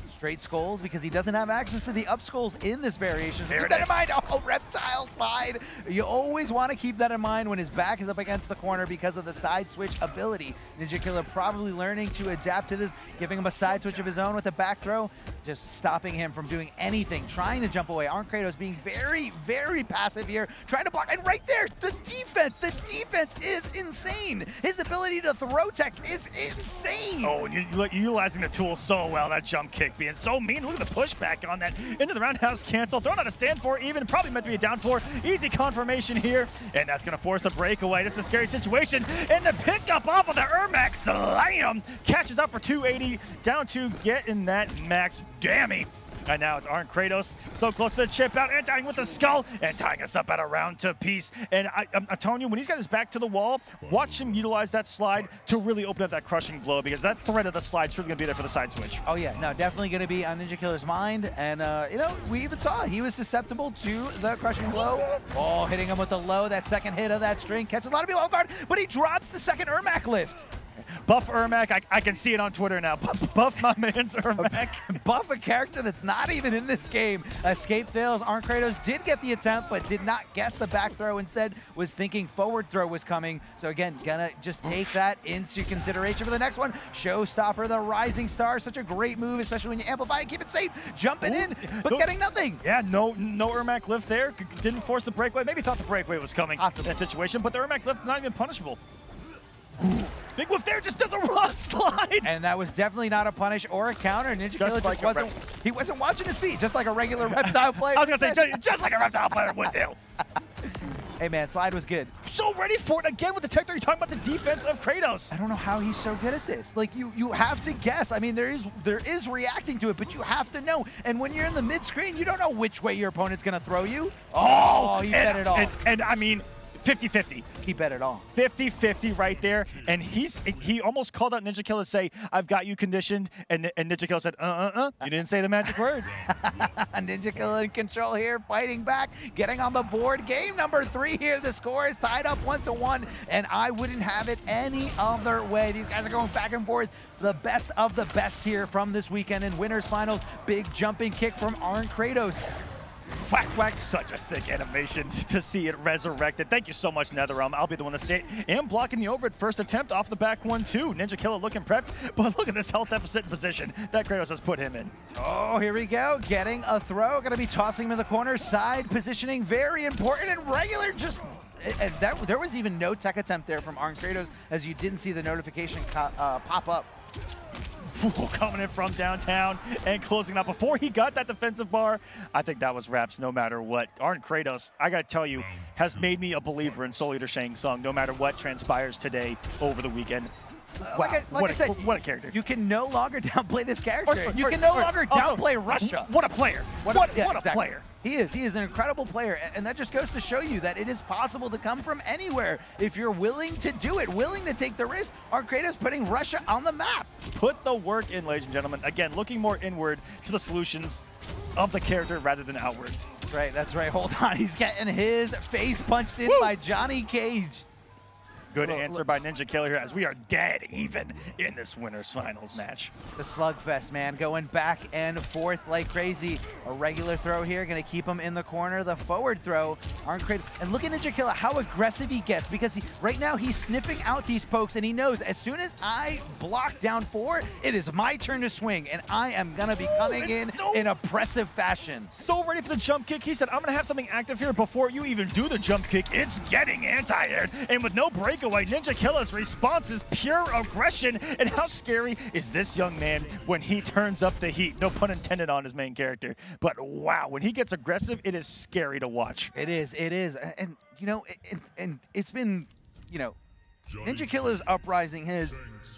Straight skulls because he doesn't have access to the up skulls in this variation. So keep that in mind. Oh, reptile slide. You always want to keep that in mind when his back is up against the corner because of the side switch ability. Ninja Killer probably learning to adapt to this, giving him a side switch of his own with a back throw, just stopping him from doing anything, trying to jump away. ArnKratos being very, very passive here, trying to block. And right there, the defense is insane. His ability to throw tech is insane. Oh, and you're utilizing the tool so well. That jump kick being so mean. Look at the pushback on that. Into the roundhouse cancel. Thrown out a stand for even. Probably meant to be a down four. Easy confirmation here. And that's going to force the breakaway. This is a scary situation. And the pickup off of the Ermac slam. Catches up for 280. Down to getting that max dammy. And now it's ArnKratos, so close to the chip out, and tying with the skull, and tying us up at a round to piece. And I'm telling you, when he's got his back to the wall, watch him utilize that slide to really open up that crushing blow, because that threat of the slide is really going to be there for the side switch. Oh yeah, no, definitely going to be on Ninja Killer's mind. And, you know, we even saw he was susceptible to the crushing blow. Oh, hitting him with the low, that second hit of that string. Catches a lot of people off guard, but he drops the second Ermac lift. Buff Ermac, I can see it on Twitter now. Buff my man's Ermac. Buff a character that's not even in this game. Escape fails. ArnKratos did get the attempt, but did not guess the back throw. Instead, was thinking forward throw was coming. So again, gonna just take that into consideration for the next one. Showstopper, the rising star. Such a great move, especially when you amplify and keep it safe. Jumping in, but getting nothing. Yeah, no Ermac lift there. Didn't force the breakaway. Maybe thought the breakaway was coming in that situation, but the Ermac lift not even punishable. Big whiff there, just does a raw slide. And that was definitely not a punish or a counter. Ninja Killer just wasn't watching his feet, just like a regular reptile player. I was gonna say, just like a reptile player would do. Hey man, slide was good. So ready for it again with the tech. You're talking about the defense of Kratos. I don't know how he's so good at this. Like you have to guess. I mean, there is reacting to it, but you have to know. And when you're in the mid screen, you don't know which way your opponent's gonna throw you. Oh, he bet it all. And I mean, 50-50. He bet it all. 50-50 right there. And he almost called out Ninja Killer to say, I've got you conditioned. And Ninja Killer said, you didn't say the magic word. Ninja Killer in control here, fighting back, getting on the board. Game number 3 here. The score is tied up 1-1, and I wouldn't have it any other way. These guys are going back and forth. The best of the best here from this weekend in winners finals. Big jumping kick from ArnKratos. Whack, whack, such a sick animation to see it resurrected. Thank you so much, NetherRealm. I'll be the one to say it. And blocking the over at first attempt off the back 1-2. Ninja Killer looking prepped, but look at this health deficit position that Kratos has put him in. Oh, here we go. Getting a throw. Going to be tossing him in the corner. Side positioning, very important. And regular just... there was even no tech attempt there from ArnKratos, as you didn't see the notification pop up. Coming in from downtown and closing up before he got that defensive bar. I think that was wraps no matter what. ArnKratos, I gotta tell you, has made me a believer in Soul Eater Shang Tsung no matter what transpires today over the weekend. Wow. Like I said, what a character. You can no longer downplay this character. You can no longer downplay Russia. What a player. What a player. He is an incredible player, and that just goes to show you that it is possible to come from anywhere if you're willing to do it, willing to take the risk. ArnKratos putting Russia on the map. Put the work in, ladies and gentlemen. Again, looking more inward to the solutions of the character rather than outward. Right, that's right. Hold on. He's getting his face punched in by Johnny Cage. Good answer by Ninja Killer here, as we are dead even in this winners finals match. The slugfest, man, going back and forth like crazy. A regular throw here, gonna keep him in the corner. The forward throw, ArnKratos. And look at Ninja Killer, how aggressive he gets, because right now he's sniffing out these pokes, and he knows as soon as I block down 4, it is my turn to swing, and I am gonna be coming in oppressive fashion. So ready for the jump kick. He said, I'm gonna have something active here before you even do the jump kick. It's getting anti-aired, and with no break away, Ninja Killer's response is pure aggression. And how scary is this young man when he turns up the heat? No pun intended on his main character. But wow, when he gets aggressive, it is scary to watch. It is. And, you know, and it's been, you know, Ninja Killa's Uprising is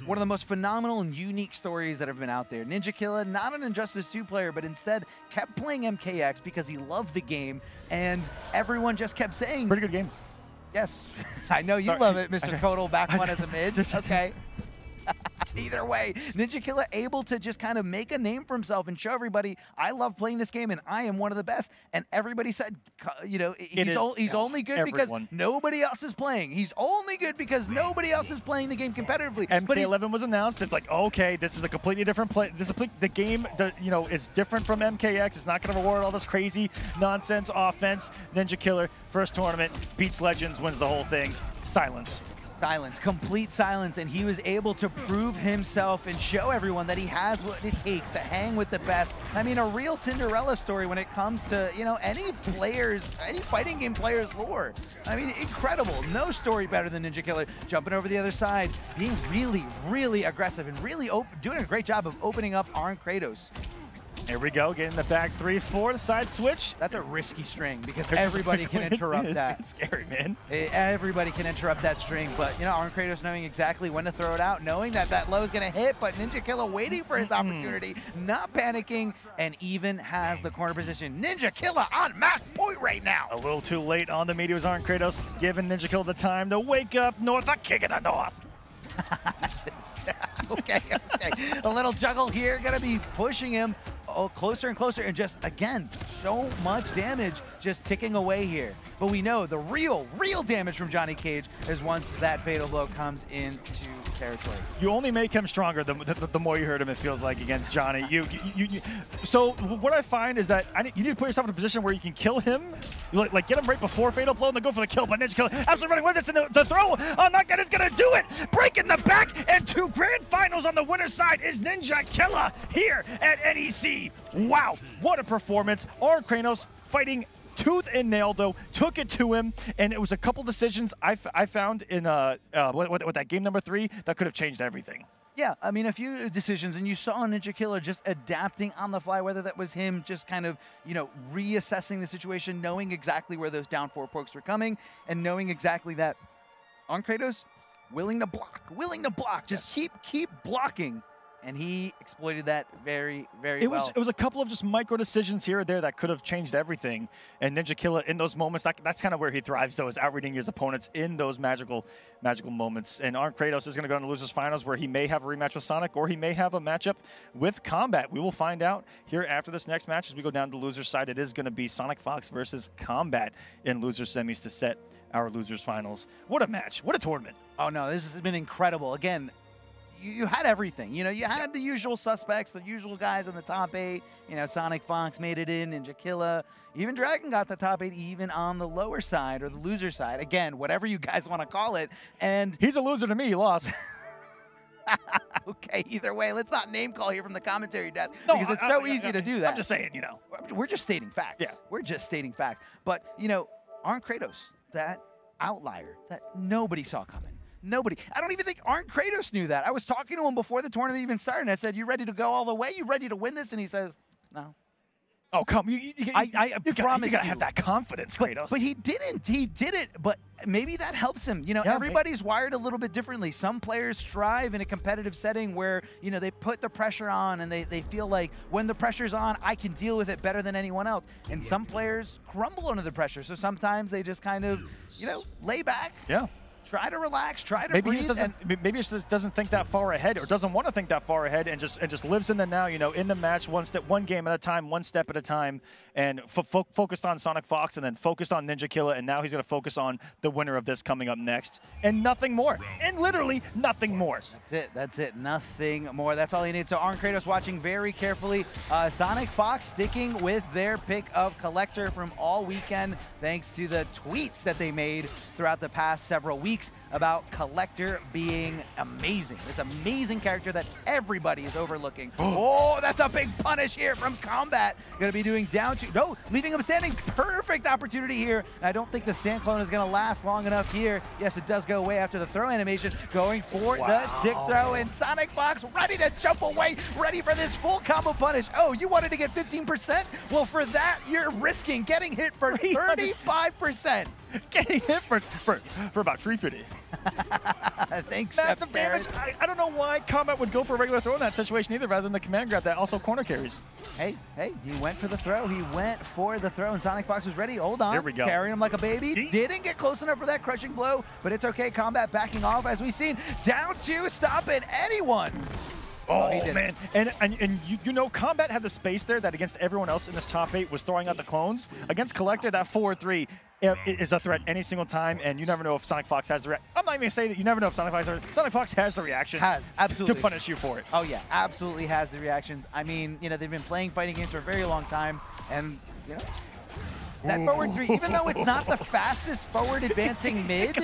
one of the most phenomenal and unique stories that have been out there. Ninja Killa, not an Injustice 2 player, but instead kept playing MKX because he loved the game, and everyone just kept saying... Pretty good game. Yes. I know you love it, Mr. Kodal, back one as a mid. Okay. Either way, Ninja Killa able to just kind of make a name for himself and show everybody, I love playing this game and I am one of the best. And everybody said, you know, he's only good because nobody else is playing. He's only good because nobody else is playing the game competitively. MK11 was announced. It's like, okay, this is a completely different play. The game, you know, is different from MKX. It's not going to reward all this crazy nonsense offense. Ninja Killa, first tournament, beats Legends, wins the whole thing. Silence. Silence, complete silence, and he was able to prove himself and show everyone that he has what it takes to hang with the best. I mean, a real Cinderella story when it comes to, you know, any fighting game player's lore. I mean, incredible. No story better than Ninja Killa jumping over the other side, being really, really aggressive and really doing a great job of opening up ArnKratos. Here we go, getting the back 3-4, the side switch. That's a risky string because everybody can interrupt that. It's scary, man. Everybody can interrupt that string, but you know, ArnKratos knowing exactly when to throw it out, knowing that that low is going to hit, but Ninja Killa waiting for his opportunity, not panicking, and even has the corner position. Ninja Killa on match point right now. A little too late on the meteors. ArnKratos giving Ninja Killa the time to wake up north, the kick in the north. Okay. A little juggle here, gonna be pushing him closer and closer, and just, again, so much damage just ticking away here. But we know the real damage from Johnny Cage is once that fatal blow comes into territory. You only make him stronger the more you hurt him, it feels like, against Johnny. So what I find is that you need to put yourself in a position where you can kill him, like get him right before fatal blow and then go for the kill. But Ninja Killa absolutely running with this, and the throw on that guy is going to do it. Breaking the back, and 2 grand finals on the winner's side is Ninja Killa here at NEC. Wow, what a performance. ArnKratos fighting tooth and nail, though, took it to him, and it was a couple decisions I found in with that game number 3 that could have changed everything. Yeah, I mean, a few decisions, and you saw Ninja Killa just adapting on the fly, whether that was him just kind of, you know, reassessing the situation, knowing exactly where those down 4 pokes were coming, and knowing exactly that ArnKratos willing to block, just keep blocking. And he exploited that very, very well. It was a couple of just micro decisions here or there that could have changed everything. And Ninja Killa, in those moments, that's kind of where he thrives, though, is outreading his opponents in those magical moments. And ArnKratos is going to go into losers finals, where he may have a rematch with Sonic, or he may have a matchup with Combat. We will find out here after this next match as we go down to the losers side. It is going to be SonicFox versus Combat in loser semis to set our losers finals. What a match! What a tournament! Oh no, this has been incredible. Again, you had everything. You know, you had the usual suspects, the usual guys in the top 8. You know, SonicFox made it in, Ninja Killa. Even Dragon got the top 8, even on the lower side or the loser side. Again, whatever you guys want to call it. And he's a loser to me. He lost. Okay, either way, let's not name call here from the commentary desk, because it's so easy to do that. I'm just saying, you know. We're just stating facts. Yeah. We're just stating facts. But, you know, ArnKratos, that outlier that nobody saw coming. Nobody. I don't even think ArnKratos knew that. I was talking to him before the tournament even started, and I said, you ready to go all the way? You ready to win this? And he says, no. Oh, come. I promise you gotta have that confidence, Kratos. But he didn't. He did it, but maybe that helps him. You know, yeah, everybody's wired a little bit differently. Some players strive in a competitive setting where, you know, they put the pressure on and they feel like when the pressure's on, I can deal with it better than anyone else. And some players crumble under the pressure. So sometimes they just kind of, you know, lay back. Yeah. Try to relax, try to breathe. Maybe he just doesn't think that far ahead, or doesn't want to think that far ahead, and just lives in the now, you know, in the match, one game at a time, one step at a time, and focused on SonicFox, and then focused on Ninja Killa, and now he's going to focus on the winner of this coming up next, and nothing more, and literally nothing more. That's it, nothing more. That's all you need. So ArnKratos watching very carefully. SonicFox sticking with their pick of Collector from all weekend, thanks to the tweets that they made throughout the past several weeks about Collector being amazing. This amazing character that everybody is overlooking. Oh, that's a big punish here from Combat. Gonna be doing down 2. No, leaving him standing. Perfect opportunity here. I don't think the sand clone is gonna last long enough here. Yes, it does go away after the throw animation. Going for the dick throw, and SonicFox ready to jump away, ready for this full combo punish. Oh, you wanted to get 15%? Well, for that, you're risking getting hit for 35%. Getting hit for about 350. Thanks, Massive Chef damage. Barrett. I don't know why Combat would go for a regular throw in that situation either, rather than the command grab that also corner carries. Hey, he went for the throw. He went for the throw, and SonicFox was ready. Hold on. There we go. Carrying him like a baby. Didn't get close enough for that crushing blow, but it's okay. Combat backing off, as we've seen. Down to stopping anyone. Oh, man. And you know, Combat had the space there that against everyone else in this top 8 was throwing out the clones. Against Collector, that 4-3 is a threat any single time, and you never know if SonicFox has the reaction. I'm not even going to say that you never know if SonicFox has the reaction Absolutely. to punish you for it. Oh, yeah, absolutely has the reactions. I mean, you know, they've been playing fighting games for a very long time, and, you know, that forward 3, even though it's not the fastest forward advancing mid,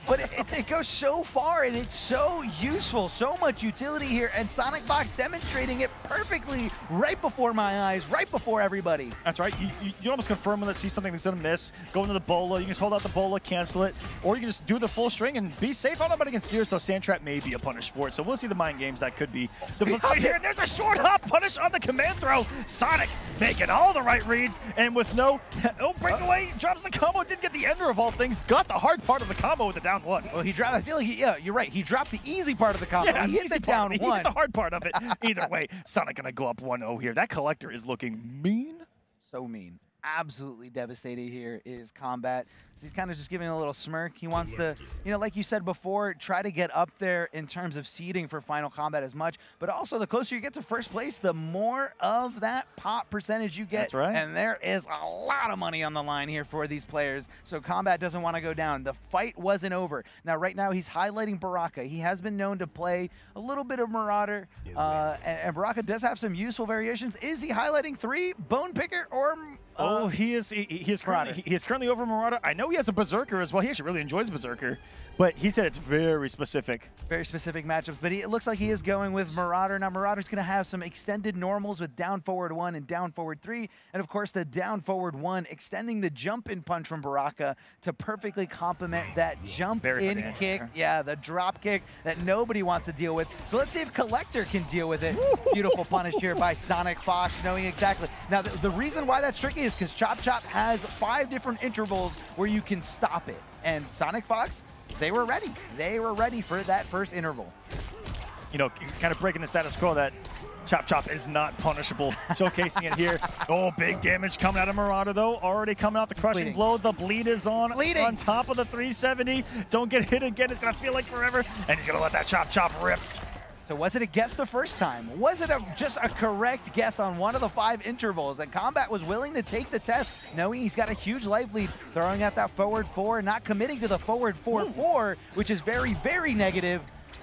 but it goes so far and it's so useful, so much utility here, and SonicFox demonstrating it perfectly right before my eyes, right before everybody. That's right. You almost confirm when you see something that's going to miss, go into the bola, you can just hold out the bola, cancel it, or you can just do the full string and be safe. I don't know about against Gears, though Sand Trap may be a punish for it, so we'll see the mind games that could be. Here, there's a short hop punish on the command throw. Sonic making all the right reads, and with no breakaway, drops the combo, didn't get the ender of all things, got the hard part of the combo with the down 1. Well, he dropped, I feel like, yeah, you're right. He dropped the easy part of the combo. Yeah, he hit the down 1. He hit the hard part of it. Either way, Sonic gonna go up 1-0 here. That Collector is looking mean. So mean. Absolutely devastated here is Combat. He's kind of just giving a little smirk. He wants to, you know, like you said before, try to get up there in terms of seeding for Final Combat as much, but also the closer you get to first place, the more of that pop percentage you get. That's right. And there is a lot of money on the line here for these players, so Combat doesn't want to go down. The fight wasn't over. Now, right now, he's highlighting Baraka. He has been known to play a little bit of Marauder, and Baraka does have some useful variations. Is he highlighting 3, Bone Picker, or... he is currently over Marauder. I know he has a Berserker as well. He actually really enjoys Berserker, but he said it's very specific. Very specific matchups, but it looks like he is going with Marauder. Now, Marauder's going to have some extended normals with down forward 1 and down forward 3, and of course the down forward 1 extending the jump in punch from Baraka to perfectly complement that jump in kick. Yeah, the drop kick that nobody wants to deal with. So let's see if Collector can deal with it. Beautiful punish here by SonicFox, knowing exactly. Now, the reason why that's tricky is because Chop Chop has 5 different intervals where you can stop it. And SonicFox, they were ready. They were ready for that first interval. You know, kind of breaking the status quo that Chop Chop is not punishable. Showcasing it here. Oh, big damage coming out of Marauder, though. Already coming out the crushing blow. The bleed is on top of the 370. Don't get hit again. It's going to feel like forever. And he's going to let that Chop Chop rip. So was it a guess the first time? Was it just a correct guess on one of the 5 intervals? And Combat was willing to take the test, knowing he's got a huge life lead, throwing out that forward 4, not committing to the forward 4-4, which is very, very negative.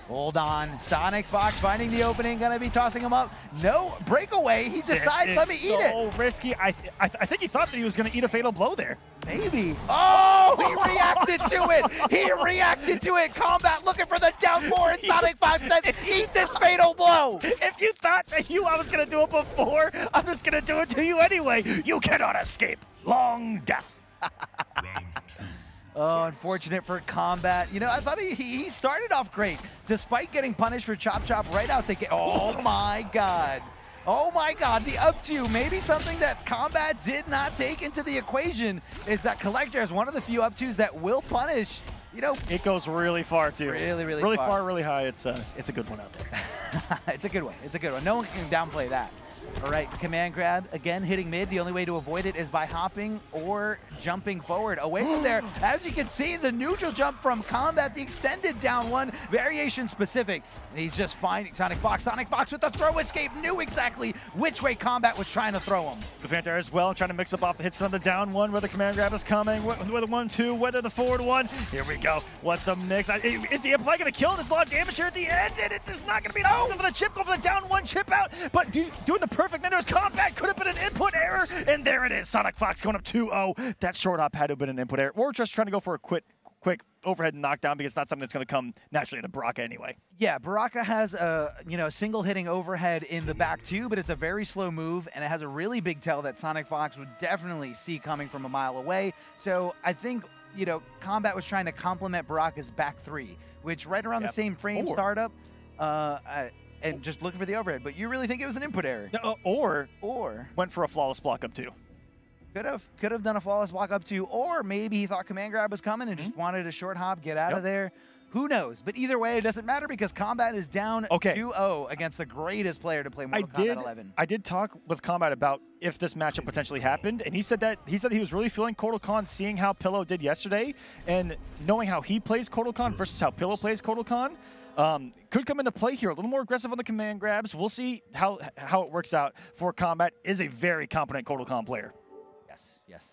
Hold on, SonicFox finding the opening, gonna be tossing him up. No breakaway, he decides, let me eat it. So risky. I think he thought that he was gonna eat a fatal blow there. Maybe. Oh, he reacted to it. He reacted to it. Combat looking for the down 4, and SonicFox says, eat this fatal blow. If you thought that I was gonna do it before, I'm just gonna do it to you anyway. You cannot escape long death. Oh, unfortunate for Combat. You know, I thought he started off great, despite getting punished for Chop Chop right out the gate. Oh my God. Oh my God, the up 2, maybe something that Combat did not take into the equation is that Collector is one of the few up 2s that will punish. You know, it goes really far too. Really far, really high. It's a good one out there. It's a good one. It's a good one. No one can downplay that. All right, command grab, again, hitting mid. The only way to avoid it is by hopping or jumping forward. Away from there, as you can see, the neutral jump from Combat, the extended down 1, variation specific. And he's just finding SonicFox. SonicFox with the throw escape, knew exactly which way Combat was trying to throw him. The Panther as well, trying to mix up off the hits on the down 1, where the command grab is coming, whether 1-2, whether the forward 1. Here we go. What's the mix? Is the Imply going to kill? There's a lot of damage here at the end, and it is not going to be enough for the chip, go for the down 1 chip out, but doing the perfect Nintendo's Combat could have been an input error, and there it is. SonicFox going up 2-0. That short hop had to have been an input error. Or just trying to go for a quick overhead knockdown, because it's not something that's going to come naturally to Baraka anyway. Yeah, Baraka has a single hitting overhead in the back 2, but it's a very slow move, and it has a really big tail that SonicFox would definitely see coming from a mile away. So I think, you know, Combat was trying to complement Baraka's back 3, which right around the same frame startup, and just looking for the overhead. But you really think it was an input error? Or went for a flawless block up 2. Could have done a flawless block up to, or maybe he thought command grab was coming and just wanted a short hop, get out of there. Who knows? But either way, it doesn't matter because Combat is down 2-0 against the greatest player to play Mortal Kombat 11. I did talk with Combat about if this matchup potentially happened, and he said he was really feeling Kotal Khan, seeing how Pillow did yesterday, and knowing how he plays Kotal Khan versus how Pillow plays Kotal Khan. Could come into play here, a little more aggressive on the command grabs. We'll see how it works out for Combat. Is a very competent Kotal Khan player. Yes.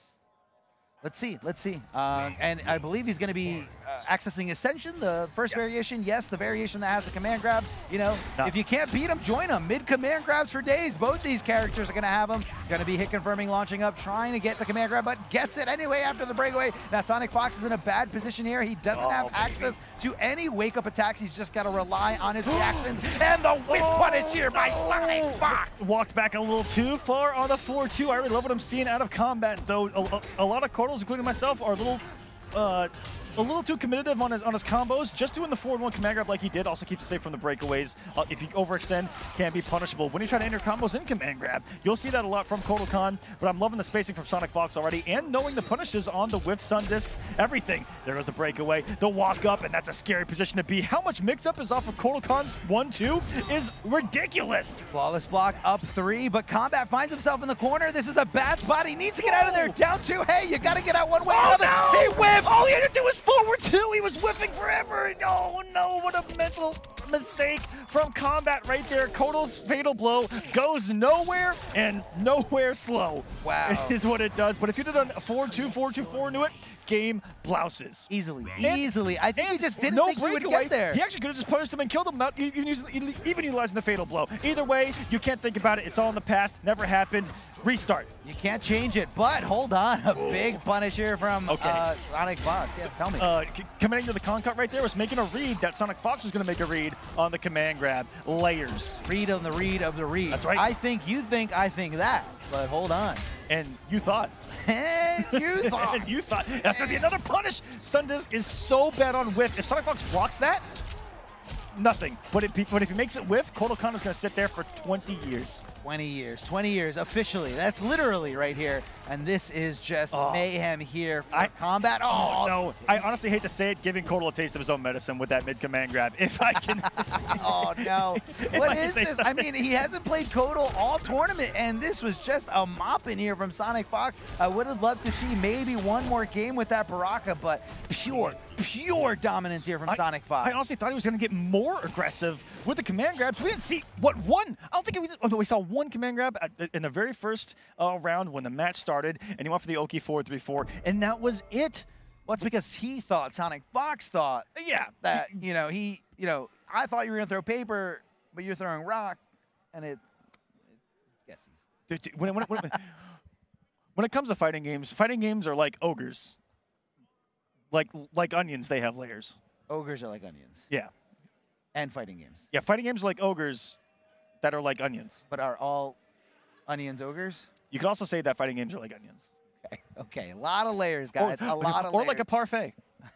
Let's see. And I believe he's going to be accessing Ascension, the first variation. Yes, the variation that has the command grab. You know, if you can't beat him, join him. Mid-command grabs for days. Both these characters are going to have them. Going to be hit confirming, launching up, trying to get the command grab, but gets it anyway after the breakaway. Now, SonicFox is in a bad position here. He doesn't have access to any wake-up attacks. He's just got to rely on his reactions. And the whip punish here by SonicFox. Walked back a little too far on the 4-2. I really love what I'm seeing out of Combat, though. A lot of Cordals, including myself, are a little too committed on his combos. Just doing the 4-1 command grab like he did also keeps it safe from the breakaways. If you overextend, can be punishable. When you try to enter combos in command grab, you'll see that a lot from Kotal Khan, but I'm loving the spacing from SonicFox already, and knowing the punishes on the whiff, sun discs, everything. There goes the breakaway, the walk up, and that's a scary position to be. How much mix-up is off of Kotal Khan's 1-2 is ridiculous. Flawless block up 3, but Combat finds himself in the corner. This is a bad spot. He needs to get out of there. Down 2. Hey, you got to get out one way or another. He whiffed. All he had to do was forward 2. He was whiffing forever. Oh no, what a mental mistake from Combat right there. Kotal's fatal blow goes nowhere and nowhere slow. Wow. Is what it does. But if you did a 4-2, 4-2, 4 into it, game blouses. Easily. I think he just didn't think he would get there. He actually could have just punished him and killed him, not even utilizing the fatal blow. Either way, you can't think about it. It's all in the past. Never happened. Restart. You can't change it, but hold on. A big punish here from SonicFox. Yeah, tell me. Committing to the con cut right there was making a read that SonicFox was going to make a read on the command grab. Layers. Read on the read of the read. That's right. I think you think I think that, but hold on. And you thought. And you thought. And you thought. That's going to be another punish. Sundisk is so bad on whiff. If SonicFox blocks that, nothing. But if he makes it whiff, Kotal Khan is going to sit there for 20 years. 20 years officially. That's literally right here. And this is just mayhem here for Combat. Oh, no. I honestly hate to say it, giving Kotal a taste of his own medicine with that mid-command grab. If I can. Oh, no. What is this? I mean, he hasn't played Kotal all tournament, and this was just a mop in here from SonicFox. I would have loved to see maybe one more game with that Baraka, but pure dominance here from SonicFox. I honestly thought he was going to get more aggressive with the command grabs. We didn't see, one? I don't think we saw one command grab in the very first round when the match started, and he went for the Oki 4-3-4, and that was it. Well, it's because he thought, SonicFox thought, that, I thought you were going to throw paper, but you're throwing rock, and it's guesses. When it comes to fighting games are like ogres. Like onions, they have layers. Ogres are like onions. Yeah. And fighting games. Yeah, fighting games are like ogres that are like onions. But are all onions ogres? You could also say that fighting games are like onions. Okay. A lot of layers, guys. A lot of layers. Or like a parfait.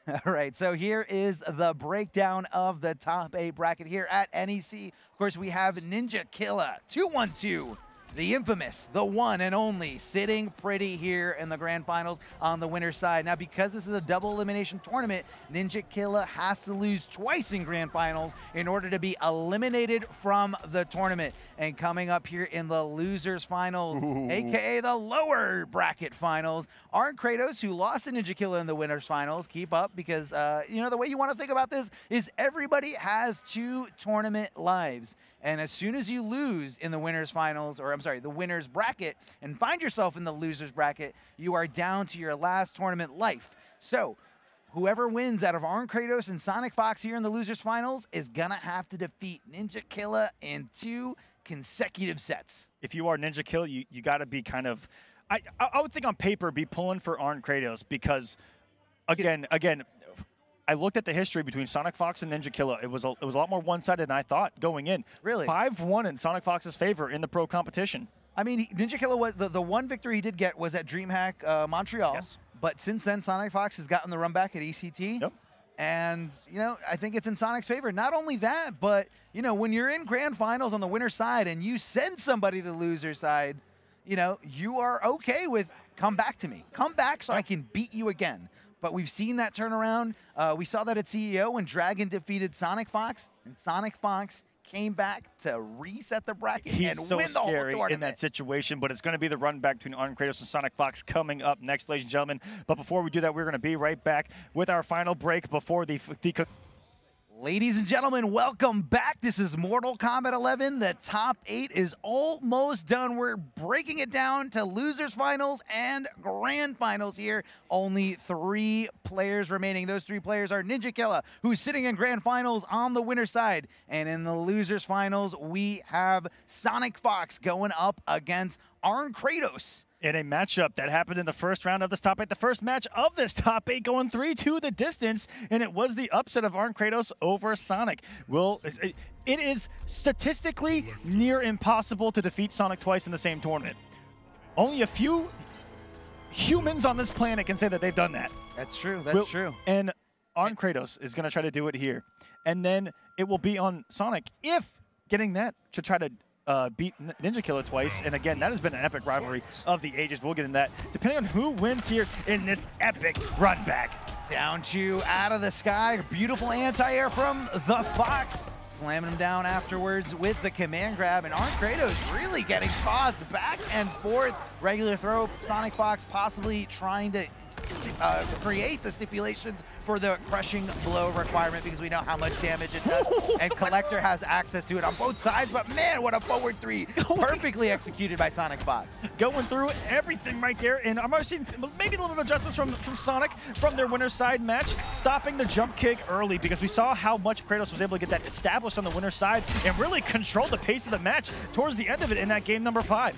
All right, so here is the breakdown of the top 8 bracket here at NEC. Of course, we have Ninja Killa 212. The infamous, the one and only, sitting pretty here in the grand finals on the winner's side. Now, because this is a double elimination tournament, Ninja Killa has to lose twice in grand finals in order to be eliminated from the tournament. And coming up here in the losers finals, aka the lower bracket finals, ArnKratos, who lost to Ninja Killa in the winners finals, keep up because, the way you want to think about this is everybody has 2 tournament lives. And as soon as you lose in the winners finals, the winners bracket, and find yourself in the losers bracket, you are down to your last tournament life. So whoever wins out of ArnKratos and SonicFox here in the losers finals is going to have to defeat Ninja Killa in 2 consecutive sets. If you are Ninja Killa, you got to be kind of, I would think on paper, be pulling for ArnKratos because, again, I looked at the history between SonicFox and Ninja Killa. It was a lot more one-sided than I thought going in. Really? 5-1 in SonicFox's favor in the pro competition. I mean, Ninja Killa was the one victory he did get was at DreamHack Montreal. Yes. But since then, SonicFox has gotten the run back at ECT. Yep. And, I think it's in Sonic's favor. Not only that, but, when you're in grand finals on the winner's side and you send somebody to the loser side, you are okay with come back to me. Come back so I can beat you again. But we've seen that turnaround. We saw that at CEO when Dragon defeated SonicFox, and SonicFox came back to reset the bracket and so win the whole tournament. in that situation, but it's going to be the run back between ArnKratos and SonicFox coming up next, ladies and gentlemen. But before we do that, we're going to be right back with our final break before the Ladies and gentlemen, welcome back. This is Mortal Kombat 11. The top 8 is almost done. We're breaking it down to losers finals and grand finals here. Only 3 players remaining. Those 3 players are Ninjakilla, who's sitting in grand finals on the winner's side. And in the losers finals, we have SonicFox going up against ArnKratos. In a matchup that happened in the first round of this top 8, the first match of this top 8 going 3-2 the distance, and it was the upset of ArnKratos over Sonic. It is statistically near impossible to defeat Sonic twice in the same tournament. Only a few humans on this planet can say that they've done that. That's true, that's true. And ArnKratos is going to try to do it here. And then it will be on Sonic if getting that to try to beat Ninjakilla twice, and again, that has been an epic rivalry of the ages. We'll get into that, depending on who wins here in this epic run back. Down to out of the sky, beautiful anti-air from the Fox, slamming him down afterwards with the command grab, and ArnKratos really getting tossed back and forth. Regular throw, SonicFox possibly trying to create the stipulations for the crushing blow requirement because we know how much damage it does, and Collector has access to it on both sides, but man, what a forward 3. Perfectly executed by SonicFox. Going through everything right there, and I'm seeing maybe a little bit of adjustments from Sonic from their winner's side match, stopping the jump kick early because we saw how much Kratos was able to get that established on the winner's side and really control the pace of the match towards the end of it in that game number 5.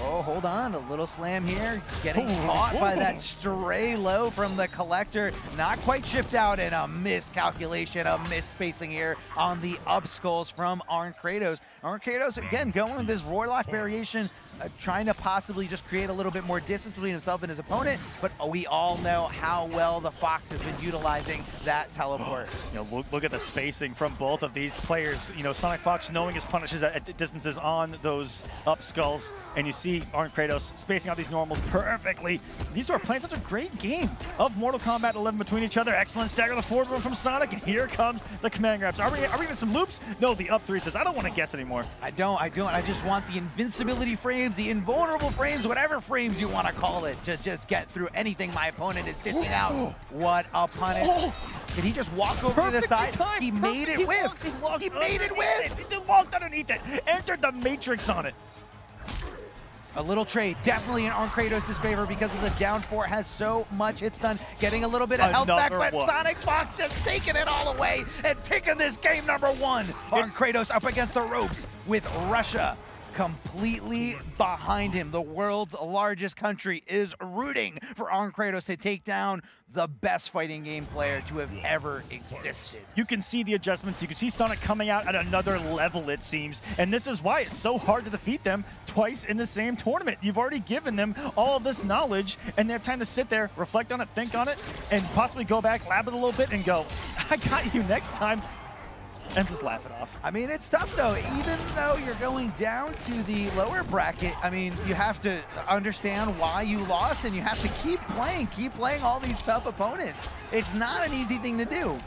Oh, hold on, a little slam here. Getting caught by that stray low from the Collector. Not quite shipped out, and a miscalculation, a misspacing here on the up skulls from ArnKratos. ArnKratos, again, going with this Roylock variation, trying to possibly just create a little bit more distance between himself and his opponent, but we all know how well the Fox has been utilizing that teleport. You know, look at the spacing from both of these players. You know, SonicFox knowing his punishes at distances on those up skulls, and you see ArnKratos spacing out these normals perfectly. These two are playing such a great game of Mortal Kombat 11 between each other. Excellent stagger the forward room from Sonic, and here comes the command grabs. Are we even some loops? No, the up 3 says, I don't want to guess anymore. I don't. I just want the invincibility frames, the invulnerable frames, whatever frames you want to call it, to just get through anything my opponent is dishing out. What a punish. Did he just walk over to the side? He made it whip. He made it whip. He walked underneath it, entered the matrix on it. A little trade, definitely in ArnKratos' favor because of the down 4 has so much hit stun, getting a little bit of health back, but SonicFox just taking it all away and taking this game number 1. ArnKratos up against the ropes with Russia completely behind him. The world's largest country is rooting for ArnKratos to take down the best fighting game player to have ever existed. You can see the adjustments. You can see Sonic coming out at another level, it seems. And this is why it's so hard to defeat them twice in the same tournament. You've already given them all of this knowledge, and they have time to sit there, reflect on it, think on it, and possibly go back, lab it a little bit, and go, I got you next time. And just laugh it off. I mean, it's tough though. Even though you're going down to the lower bracket, I mean, you have to understand why you lost, and you have to keep playing all these tough opponents. It's not an easy thing to do.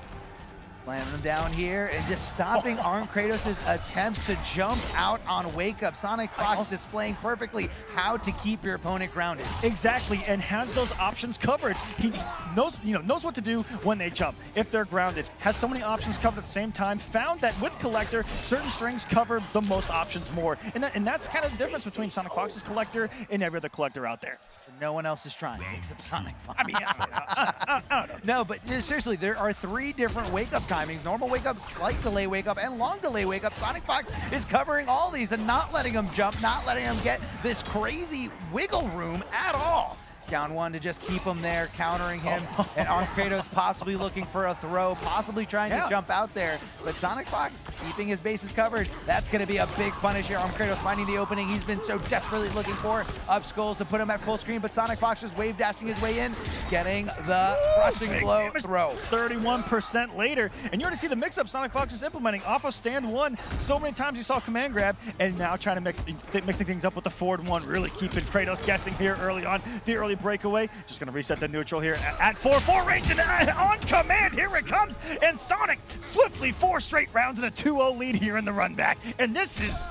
Slamming them down here and just stopping ArnKratos' attempt to jump out on Wake Up. SonicFox displaying perfectly how to keep your opponent grounded. Exactly, and has those options covered. He knows, knows what to do when they jump. If they're grounded, has so many options covered at the same time. Found that with Collector, certain strings cover the most options more, and that's kind of the difference between SonicFox's Collector and every other Collector out there. No one else is trying except SonicFox. I mean, I don't know. No, but seriously, there are 3 different wake up timings: normal wake up, slight delay wake up, and long delay wake up. SonicFox is covering all these and not letting them jump, not letting them get this crazy wiggle room at all. Down one to just keep him there, countering him. And ArnKratos possibly looking for a throw, possibly trying to jump out there. But SonicFox keeping his bases covered. That's going to be a big punish here. ArnKratos finding the opening he's been so desperately looking for. Up skulls to put him at full screen, but SonicFox just wave dashing his way in, getting the crushing blow throw. 31% later, and you're going to see the mix-up SonicFox is implementing off of stand one. So many times you saw command grab, and now trying to mixing things up with the forward one, really keeping Kratos guessing here early on. The early breakaway, just going to reset the neutral here at 4-4 range, and on command, here it comes, and Sonic swiftly 4 straight rounds and a 2-0 lead here in the run back, and this is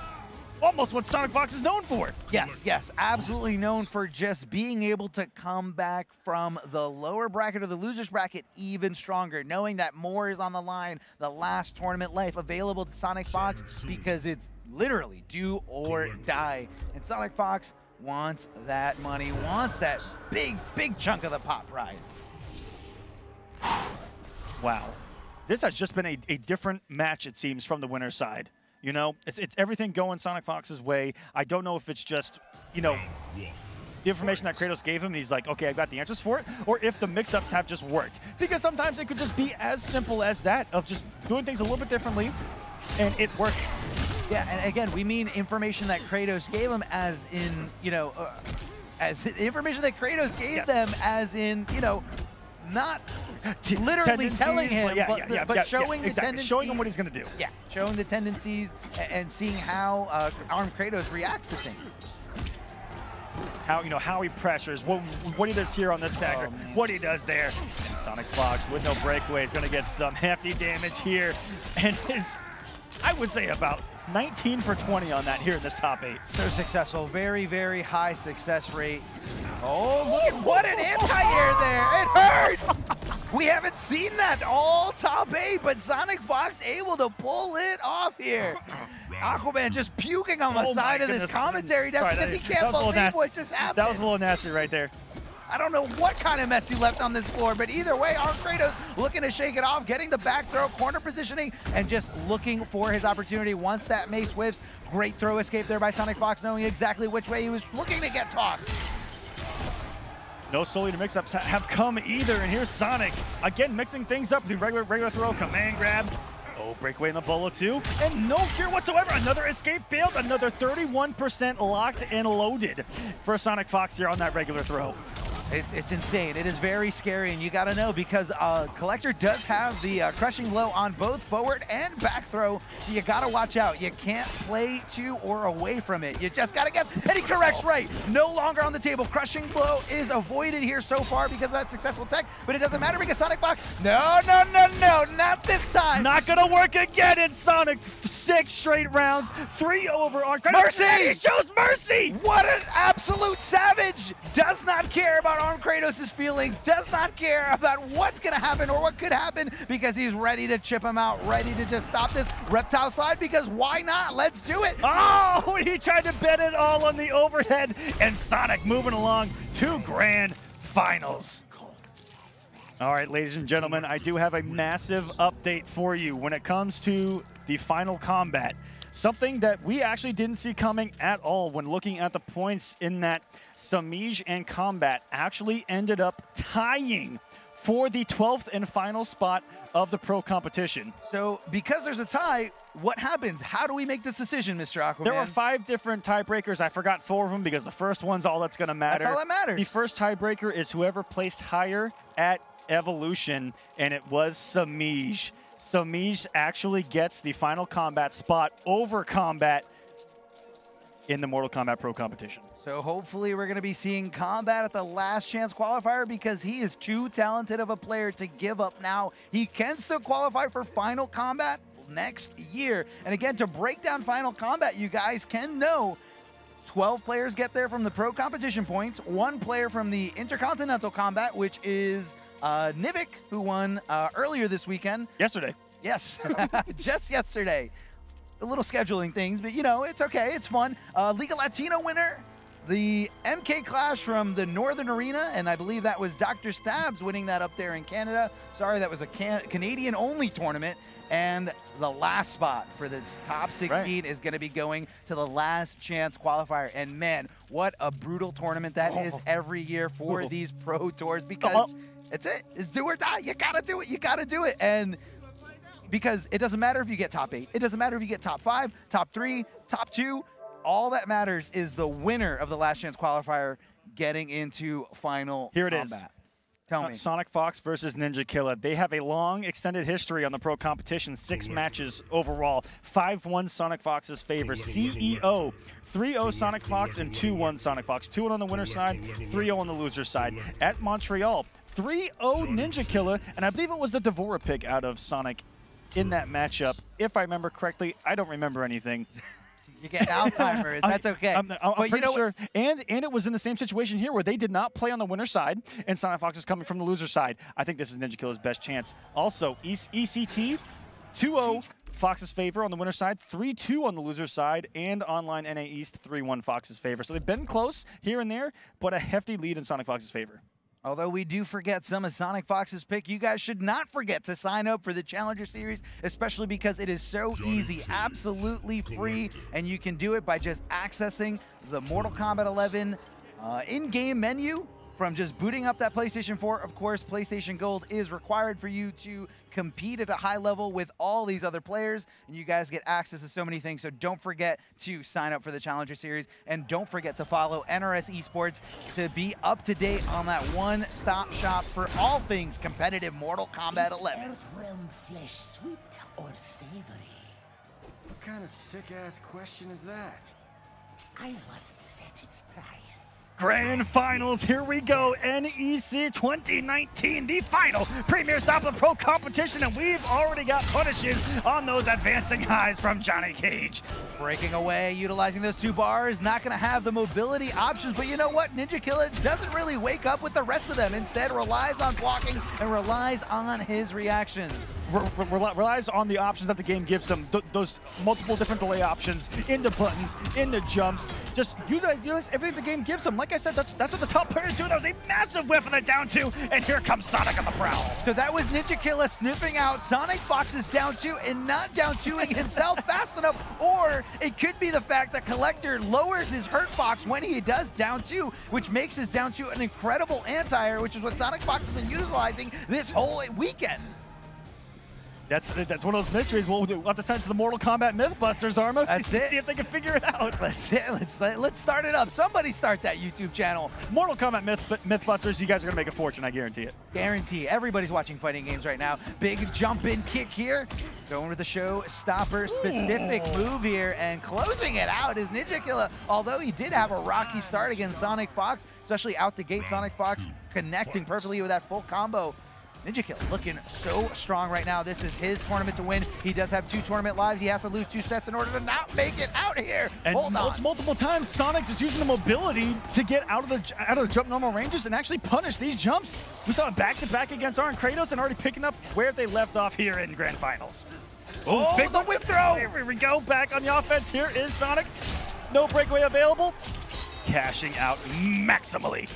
almost what SonicFox is known for. Yes, absolutely known for just being able to come back from the lower bracket or the loser's bracket even stronger, knowing that more is on the line, the last tournament life available to SonicFox, because it's literally do or die. And SonicFox wants that money, wants that big chunk of the pop prize. Wow. This has just been a different match, it seems, from the winner's side. You know, it's everything going SonicFox's way. I don't know if it's just, you know, the information that Kratos gave him, and he's like, okay, I've got the answers for it, or if the mix-ups have just worked. Because sometimes it could just be as simple as that, of just doing things a little bit differently, and it works. Yeah, and again, we mean information that Kratos gave him as in, you know, as information that Kratos gave them as in, you know, not literally telling him, but showing the tendencies. Showing him what he's going to do. Yeah, showing the tendencies and seeing how ArnKratos reacts to things. How, you know, how he pressures, what he does here on this stagger, what he does there. And SonicFox with no breakaway is going to get some hefty damage here, and is, I would say, about 19 for 20 on that here in this top 8. So successful, very high success rate. Oh, look at what an anti-air there. It hurts. We haven't seen that all top 8, but SonicFox able to pull it off here. Aquaman just puking on the side of this commentary desk because he can't believe what just happened. That was a little nasty right there. I don't know what kind of mess you left on this floor, but either way, ArnKratos looking to shake it off, getting the back throw, corner positioning, and just looking for his opportunity once that mace whiffs. Great throw escape there by SonicFox, knowing exactly which way he was looking to get tossed. No solely to mix-ups have come either, and here's Sonic, again mixing things up, regular throw, command grab. Oh, breakaway in the bolo too, and no fear whatsoever. Another escape failed, another 31% locked and loaded for SonicFox here on that regular throw. It's insane. It is very scary, and you got to know because Collector does have the crushing blow on both forward and back throw, so you got to watch out. You can't play to or away from it. You just got to guess, and he corrects right. No longer on the table. Crushing blow is avoided here so far because of that successful tech, but it doesn't matter because SonicFox, no, not this time. Not going to work again in Sonic. 6 straight rounds, 3 over ArnKratos. Mercy! And he shows mercy! What an absolute savage! Does not care about ArnKratos' feelings, does not care about what's going to happen or what could happen because he's ready to chip him out, ready to just stop this reptile slide because why not? Let's do it! Oh, he tried to bet it all on the overhead, and Sonic moving along to grand finals. All right, ladies and gentlemen, I do have a massive update for you when it comes to the final combat. Something that we actually didn't see coming at all when looking at the points in that Semiij and Combat actually ended up tying for the 12th and final spot of the pro competition. So because there's a tie, what happens? How do we make this decision, Mr. Aquaman? There were 5 different tiebreakers. I forgot 4 of them because the first one's all that's going to matter. That's all that matters. The first tiebreaker is whoever placed higher at Evolution, and it was Semiij. Semiij actually gets the final combat spot over Combat in the Mortal Kombat Pro competition. So hopefully we're going to be seeing Combat at the last chance qualifier because he is too talented of a player to give up now. He can still qualify for Final Combat next year. And again, to break down Final Combat, you guys can know 12 players get there from the Pro competition points, 1 player from the Intercontinental Combat, which is Nivik, who won earlier this weekend. Yesterday. Yes, just yesterday. A little scheduling things, but you know, it's okay, it's fun. Liga Latino winner, the MK Clash from the Northern Arena, and I believe that was Dr. Stabs winning that up there in Canada. Sorry, that was a Canadian-only tournament. And the last spot for this top 16 is going to be going to the last chance qualifier. And man, what a brutal tournament that is every year for these pro tours, because it's it. It's do or die. You got to do it. You got to do it. And because it doesn't matter if you get top 8. It doesn't matter if you get top 5, top 3, top 2. All that matters is the winner of the last chance qualifier getting into final Here it combat. is. Tell me. SonicFox versus Ninja Killer. They have a long extended history on the pro competition, 6 matches overall. 5-1 SonicFox's favor. CEO, 3-0 SonicFox and 2-1 SonicFox. 2-1 on the winner's side, 3-0 on the loser's side. At Montreal, 3-0 Ninja Killer, and I believe it was the Devora pick out of Sonic in that matchup. If I remember correctly, I don't remember anything. You get Alzheimer's. That's okay. I'm but pretty you know sure. And it was in the same situation here where they did not play on the winner's side, and SonicFox is coming from the loser's side. I think this is Ninja Killer's best chance. Also, ECT, 2-0 Fox's favor on the winner's side, 3-2 on the loser's side, and online NA East, 3-1 Fox's favor. So they've been close here and there, but a hefty lead in SonicFox's favor. Although we do forget some of SonicFox's pick, you guys should not forget to sign up for the Challenger Series, especially because it is so easy, absolutely free, and you can do it by just accessing the Mortal Kombat 11 in-game menu from just booting up that PlayStation 4. Of course, PlayStation Gold is required for you to compete at a high level with all these other players, and you guys get access to so many things. So don't forget to sign up for the Challenger Series, and don't forget to follow NRS Esports to be up to date on that one-stop shop for all things competitive Mortal Kombat 11. Is Earthrealm flesh sweet or savory? What kind of sick-ass question is that? I must set its price. Grand Finals, here we go. NEC 2019, the final premier stop of the pro competition, and we've already got punishes on those advancing highs from Johnny Cage. Breaking away, utilizing those 2 bars, not going to have the mobility options, but you know what? Ninja Killer doesn't really wake up with the rest of them. Instead, relies on blocking and relies on his reactions. Relies on the options that the game gives them, those multiple different delay options, into buttons, into jumps, just utilize everything the game gives them. Like I said, that's what the top players do. That was a massive whiff on the down 2, and here comes Sonic on the prowl. So that was Ninja Killer sniffing out SonicFox's down 2 and not down 2ing himself fast enough, or it could be the fact that Collector lowers his hurt box when he does down 2, which makes his down 2 an incredible anti-air, which is what SonicFox has been utilizing this whole weekend. That's one of those mysteries. We'll have to send it to the Mortal Kombat Mythbusters, Armo. See if they can figure it out. Let's start it up. Somebody start that YouTube channel. Mortal Kombat Mythbusters, you guys are going to make a fortune, I guarantee it. Guarantee. Everybody's watching fighting games right now. Big jump-in kick here. Going with the show-stopper specific move here, and closing it out is Ninja Killer. Although he did have a rocky start against SonicFox, especially out the gate, SonicFox connecting perfectly with that full combo. Ninja Killer looking so strong right now. This is his tournament to win. He does have 2 tournament lives. He has to lose 2 sets in order to not make it out here. And hold on. Multiple times, Sonic just using the mobility to get out of the jump normal ranges and actually punish these jumps. We saw it back-to-back against ArnKratos and already picking up where they left off here in Grand Finals. Oh, big the whip throw! Here we go, back on the offense. Here is Sonic. No breakaway available. Cashing out maximally.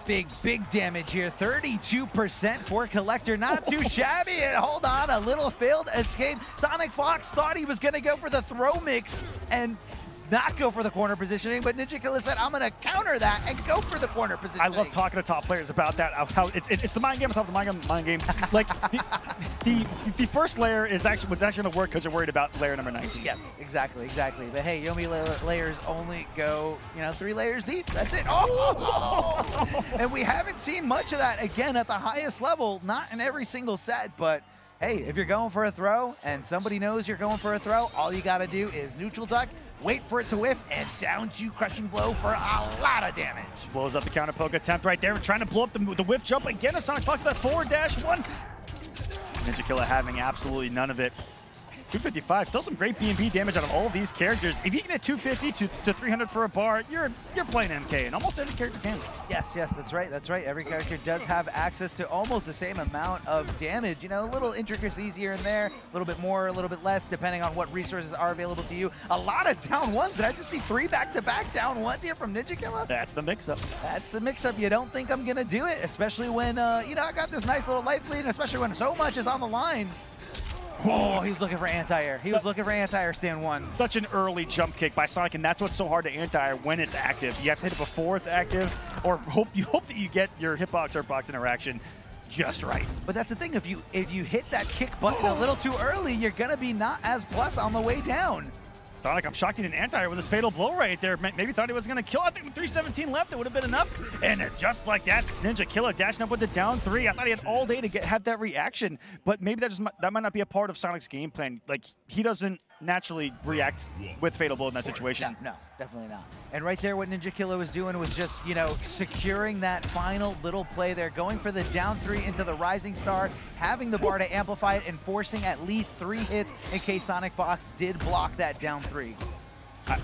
Big damage here. 32% for Collector. Not too shabby. And hold on, a little failed escape. SonicFox thought he was going to go for the throw mix and not go for the corner positioning, but Ninja Killer said, I'm going to counter that and go for the corner positioning. I love talking to top players about that, how it's the mind game on top of the mind game. Like, the first layer was actually going to work because you're worried about layer number 19. Yes, exactly. But hey, Yomi layers only go, 3 layers deep. That's it. Oh! And we haven't seen much of that, again, at the highest level. Not in every single set, but hey, if you're going for a throw and somebody knows you're going for a throw, all you got to do is neutral duck, wait for it to whiff, and down to crushing blow for a lot of damage. Blows up the counter poke attempt right there, trying to blow up the whiff jump again. A SonicFox that forward-1. Ninja Killer having absolutely none of it. 255, still some great B&B damage out of all of these characters. If you can get 250 to 300 for a bar, you're playing MK, and almost every character can. Yes, that's right. Every character does have access to almost the same amount of damage. A little intricacies here and there, a little bit more, a little bit less, depending on what resources are available to you. A lot of down 1s. Did I just see 3 back-to-back down 1s here from Ninja Killer? That's the mix-up. That's the mix-up. You don't think I'm going to do it, especially when, I got this nice little life lead, and especially when so much is on the line. Oh, he was looking for anti-air. He was looking for anti-air stand one. Such an early jump kick by Sonic, and that's what's so hard to anti-air when it's active. You have to hit it before it's active, or hope that you get your hitbox or box interaction just right. But that's the thing, if you hit that kick button a little too early, you're gonna be not as plus on the way down. Sonic, I'm shocked he didn't anti-air with his fatal blow right there. Maybe thought he was going to kill. I think with 317 left, it would have been enough. And just like that, Ninja Killer dashing up with the down 3. I thought he had all day to have that reaction, but maybe that might not be a part of Sonic's game plan. Like, he doesn't naturally react with fatal blow in that situation. No, definitely not. And right there, what Ninja Killer was doing was just, you know, securing that final little play there, going for the down 3 into the Rising Star, having the bar to amplify it, and forcing at least 3 hits in case SonicFox did block that down 3.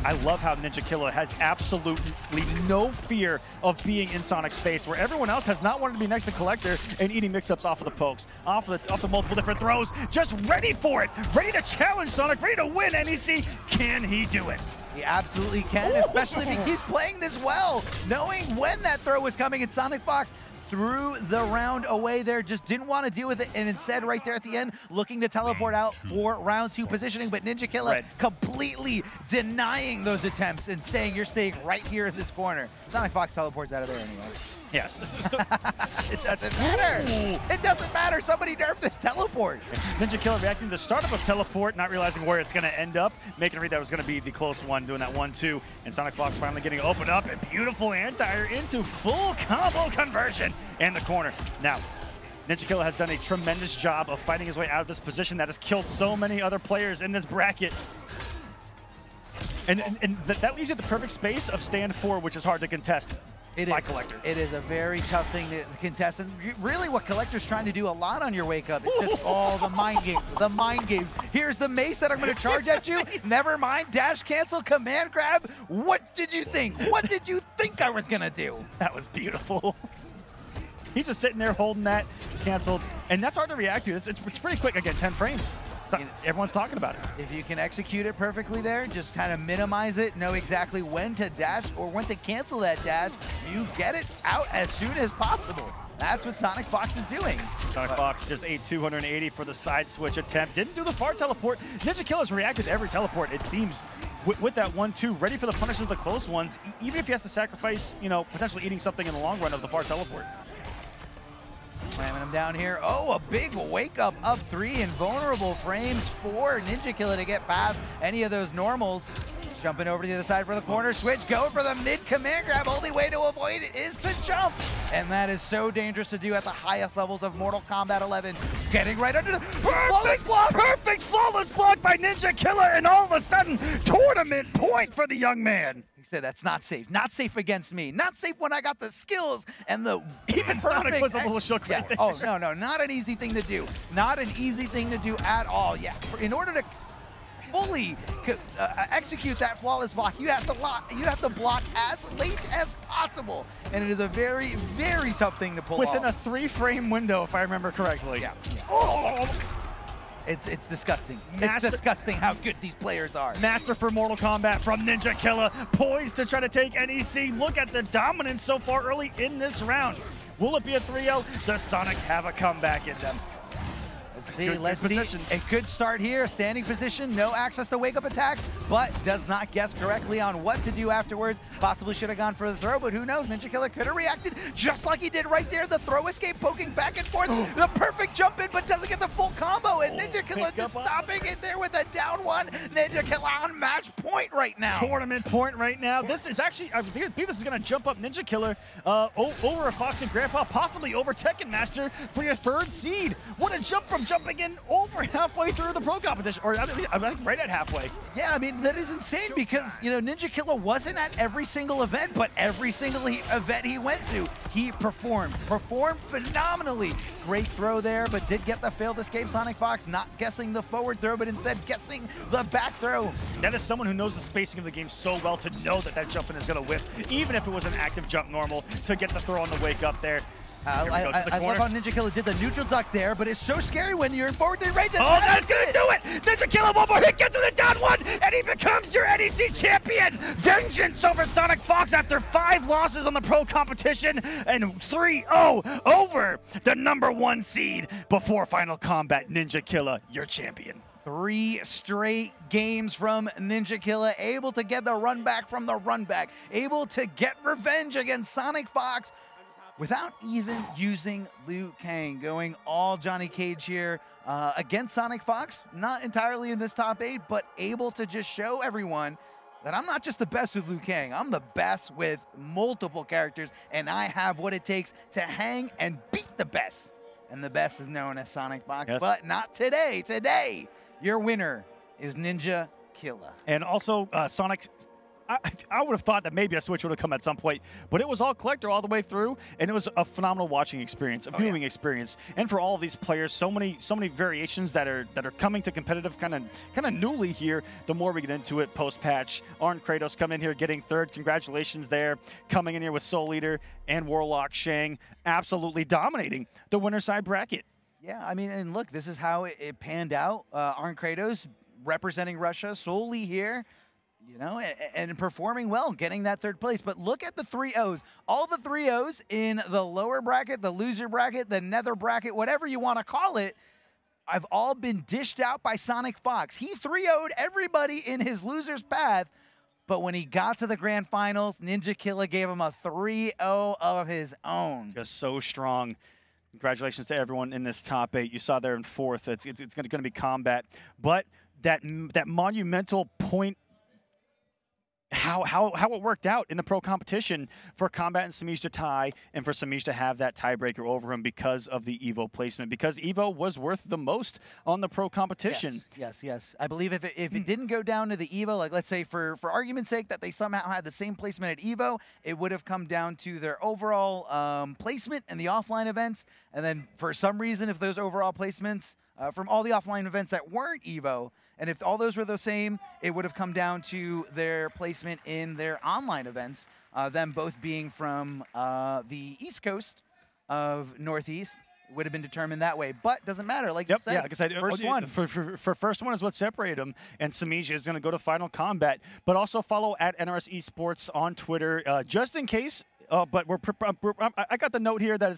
I love how Ninja Killer has absolutely no fear of being in Sonic's face, where everyone else has not wanted to be next to Collector and eating mix-ups off of the pokes, off the multiple different throws, just ready for it, ready to challenge Sonic, ready to win NEC. Can he do it? He absolutely can, especially if he keeps playing this well, knowing when that throw was coming, and SonicFox threw the round away there, just didn't want to deal with it, and instead right there at the end, looking to teleport out for round 2 positioning, but Ninja Killer completely denying those attempts and saying, you're staying right here in this corner. SonicFox teleports out of there anyway. Yes. It doesn't matter. It doesn't matter. Somebody nerfed this teleport. Ninja Killer reacting to the startup of teleport, not realizing where it's going to end up, making read that was going to be the close one, doing that 1-2, and SonicFox finally getting opened up, and beautiful anti-air into full combo conversion in the corner. Now, Ninja Killer has done a tremendous job of fighting his way out of this position that has killed so many other players in this bracket. And that leaves you the perfect space of stand 4, which is hard to contest. Collector. It is a very tough thing to contest, and really what Collector's trying to do a lot on your wake up. It's just all the mind games, the mind games. Here's the mace that I'm going to charge at you. Never mind, dash cancel, command grab. What did you think? What did you think I was going to do? That was beautiful. He's just sitting there holding that, canceled, and that's hard to react to. It's pretty quick. Again, 10 frames. So everyone's talking about it. If you can execute it perfectly there, just kind of minimize it, know exactly when to dash or when to cancel that dash, you get it out as soon as possible. That's what SonicFox is doing. SonicFox just ate 280 for the side switch attempt. Didn't do the far teleport. Ninja Killer's reacted to every teleport, it seems, with that 1-2, ready for the punishes of the close ones, even if he has to sacrifice, you know, potentially eating something in the long run of the far teleport. Slamming him down here. Oh, a big wake up 3 invulnerable frames for Ninja Killer to get past any of those normals. Jumping over to the other side for the corner switch, going for the mid command grab. Only way to avoid it is to jump. And that is so dangerous to do at the highest levels of Mortal Kombat 11. Getting right under the flawless block. Perfect flawless block by Ninja Killer, and all of a sudden, tournament point for the young man. He said, that's not safe. Not safe against me. Not safe when I got the skills and the even Sonic was a little shook right there. Oh, no, not an easy thing to do. Not an easy thing to do at all. Yeah, in order to fully execute that flawless block, you have to block as late as possible, and it is a very, very tough thing to pull within off. a 3-frame window, if I remember correctly. Yeah. Oh! It's disgusting. It's disgusting how good these players are. Master for Mortal Kombat from Ninja Killer, poised to try to take NEC. Look at the dominance so far early in this round. Will it be a 3-0? Does Sonic have a comeback in them? Let's see. A good start here. Standing position, no access to wake-up attack, but does not guess correctly on what to do afterwards. Possibly should have gone for the throw, but who knows? Ninja Killer could have reacted just like he did right there. The throw escape, poking back and forth. The perfect jump in, but doesn't get the full combo. And Ninja Killer just stopping it there with a down 1. Ninja Killer on match point right now. Tournament point right now. This is actually, I believe this is going to jump up Ninja Killer over a Fox and Grandpa, possibly over Tekken Master for your 3rd seed. What a jump from jumping in over halfway through the pro competition, or I think right at halfway. Yeah, I mean, that is insane because, you know, Ninja Killer wasn't at every single event, but every single event he went to, he performed phenomenally. Great throw there, but did get the failed escape. SonicFox not guessing the forward throw, but instead guessing the back throw. That is someone who knows the spacing of the game so well to know that jump in is going to whiff, even if it was an active jump normal, to get the throw on the wake up there. I love how Ninja Killer did the neutral duck there, but it's so scary when you're in forward three ranges. Oh, that's gonna do it! Ninja Killer, one more hit, gets to the down one, and he becomes your NEC champion! Vengeance over SonicFox after 5 losses on the pro competition and 3-0 over the #1 seed before Final Combat. Ninja Killer, your champion. 3 straight games from Ninja Killer, able to get the run back from the run back, able to get revenge against SonicFox without even using Liu Kang, going all Johnny Cage here against SonicFox. Not entirely in this top 8, but able to just show everyone that I'm not just the best with Liu Kang, I'm the best with multiple characters, and I have what it takes to hang and beat the best. And the best is known as SonicFox, yes. But not today. Today, your winner is Ninja Killer. And also, Sonic, I would have thought that maybe a Switch would have come at some point, but it was all collector all the way through, and it was a phenomenal watching experience, a viewing experience. And for all of these players, so many variations that are coming to competitive kind of newly here. The more we get into it, post-patch, ArnKratos coming in here getting 3rd. Congratulations there, coming in here with Soul Eater and Warlock Shang, absolutely dominating the winner side bracket. Yeah, I mean, and look, this is how it panned out. ArnKratos representing Russia solely here, you know, and performing well, getting that 3rd place. But look at the 3-0s. All the 3-0s in the lower bracket, the loser bracket, the nether bracket, whatever you want to call it, have all been dished out by SonicFox. He 3-0'd everybody in his loser's path, but when he got to the grand finals, Ninja Killer gave him a 3-0 of his own. Just so strong. Congratulations to everyone in this top 8. You saw there in 4th. It's going to be combat, but that monumental point, how it worked out in the pro competition for Combat and Semiij to tie, and for Semiij to have that tiebreaker over him because of the Evo placement, because Evo was worth the most on the pro competition. Yes. I believe if it didn't go down to the Evo, like let's say for argument's sake that they somehow had the same placement at Evo, it would have come down to their overall placement in the offline events, and then for some reason, if those overall placements from all the offline events that weren't Evo, and if all those were the same, it would have come down to their placement in their online events, them both being from the East Coast of Northeast. Would have been determined that way, but doesn't matter. Like you said, yeah, like I said, first one. For first one is what separated them, and Semiij is going to go to Final Combat. But also follow at NRS Esports on Twitter, just in case. But I got the note here that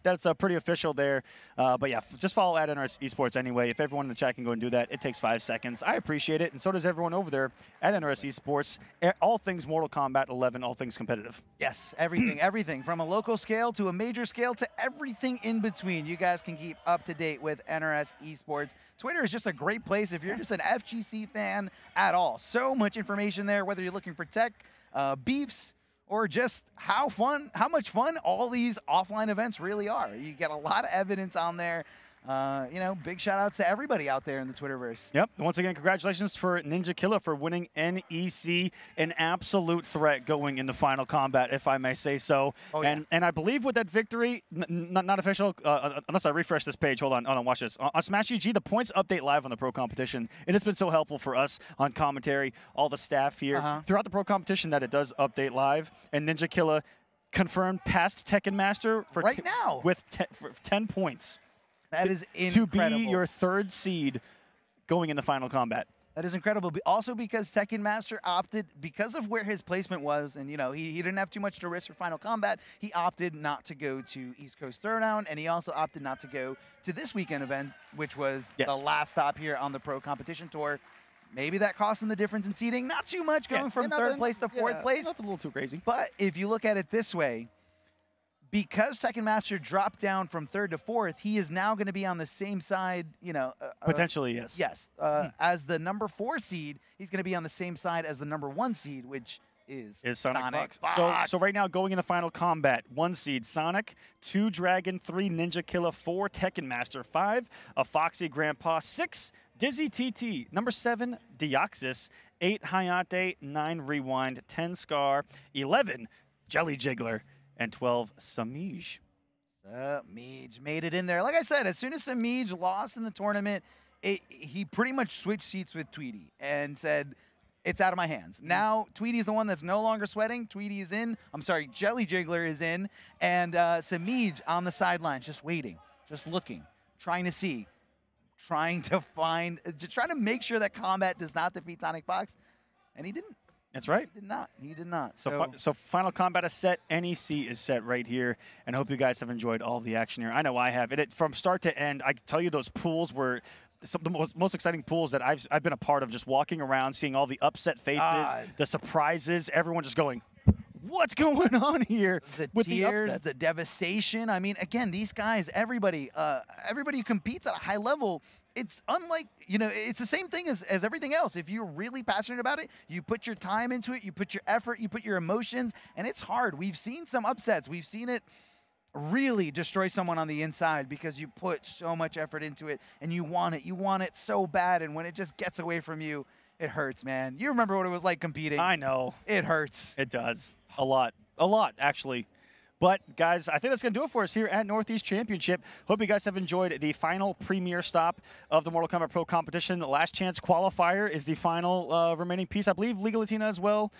it's pretty official there. But yeah, just follow at NRS Esports anyway. If everyone in the chat can go and do that, it takes 5 seconds. I appreciate it, and so does everyone over there at NRS Esports. All things Mortal Kombat 11, all things competitive. Yes, everything from a local scale to a major scale to everything in between. You guys can keep up to date with NRS Esports. Twitter is just a great place if you're just an FGC fan at all. So much information there, whether you're looking for tech, beefs, or just how much fun all these offline events really are. You get a lot of evidence on there. You know, big shout outs to everybody out there in the Twitterverse. Yep. Once again, congratulations for Ninja Killer for winning NEC, an absolute threat going into Final Combat, if I may say so. Oh, yeah. And I believe with that victory, not official, unless I refresh this page. Hold on, watch this. On Smash GG, the points update live on the pro competition. It has been so helpful for us on commentary, all the staff here throughout the pro competition that it does update live. And Ninja Killer confirmed past Tekken Master for right now with 10 points. That is incredible. To be your 3rd seed going into Final Combat. That is incredible. Also because Tekken Master opted, because of where his placement was, and you know, he didn't have too much to risk for Final Combat, he opted not to go to East Coast Throwdown, and he also opted not to go to this weekend event, which was the last stop here on the Pro Competition Tour. Maybe that cost him the difference in seeding. Not too much, going from 3rd place to 4th place. Not a little too crazy. But if you look at it this way, because Tekken Master dropped down from 3rd to 4th, he is now going to be on the same side, you know. Potentially, yes. Yes. As the #4 seed, he's going to be on the same side as the #1 seed, which is SonicFox. So right now, going into Final Combat, 1 seed Sonic, 2 Dragon, 3 Ninja Killer, 4 Tekken Master, 5 a Foxy Grandpa, 6 Dizzy TT, number 7 Deoxys, 8 Hayate, 9 Rewind, 10 Scar, 11 Jelly Jiggler, and 12 Semiij. Semiij made it in there. Like I said, as soon as Semiij lost in the tournament, he pretty much switched seats with Tweety and said, it's out of my hands. Now, Tweety's the one that's no longer sweating. Tweety is in. I'm sorry, Jelly Jiggler is in. And Semiij on the sidelines, just waiting, just looking, trying to see, trying to find, just trying to make sure that Combat does not defeat SonicFox. And he didn't. That's right. He did not. He did not. So Final Combat is set. NEC is set right here. And I hope you guys have enjoyed all of the action here. I know I have. From start to end, I can tell you those pools were some of the most exciting pools that I've been a part of, just walking around, seeing all the upset faces, the surprises, everyone just going, what's going on here? The tears, the devastation. I mean, again, these guys, everybody who competes at a high level, it's unlike, it's the same thing as everything else. If you're really passionate about it, you put your time into it, you put your effort, you put your emotions, and it's hard. We've seen some upsets. We've seen it really destroy someone on the inside because you put so much effort into it and you want it. You want it so bad, and when it just gets away from you, it hurts, man. You remember what it was like competing. I know. It hurts. It does. A lot, actually. But, guys, I think that's going to do it for us here at Northeast Championship. Hope you guys have enjoyed the final premier stop of the Mortal Kombat Pro Competition. The Last Chance Qualifier is the final remaining piece. I believe League Latina as well.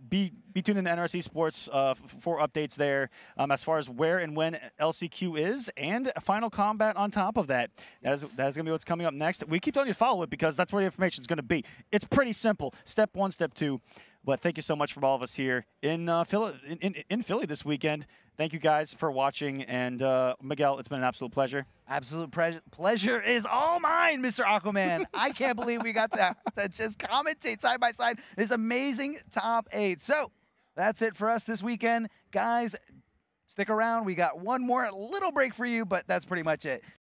Be tuned in to NRC Sports for updates there as far as where and when LCQ is, and Final Combat on top of that. That's going to be what's coming up next. We keep telling you to follow it because that's where the information is going to be. It's pretty simple. Step 1, Step 2. But thank you so much from all of us here in Philly this weekend. Thank you guys for watching. And Miguel, it's been an absolute pleasure. Absolute pleasure is all mine, Mr. Aquaman. I can't believe we got to just commentate side by side this amazing top 8. So that's it for us this weekend. Guys, stick around. We got one more little break for you, but that's pretty much it.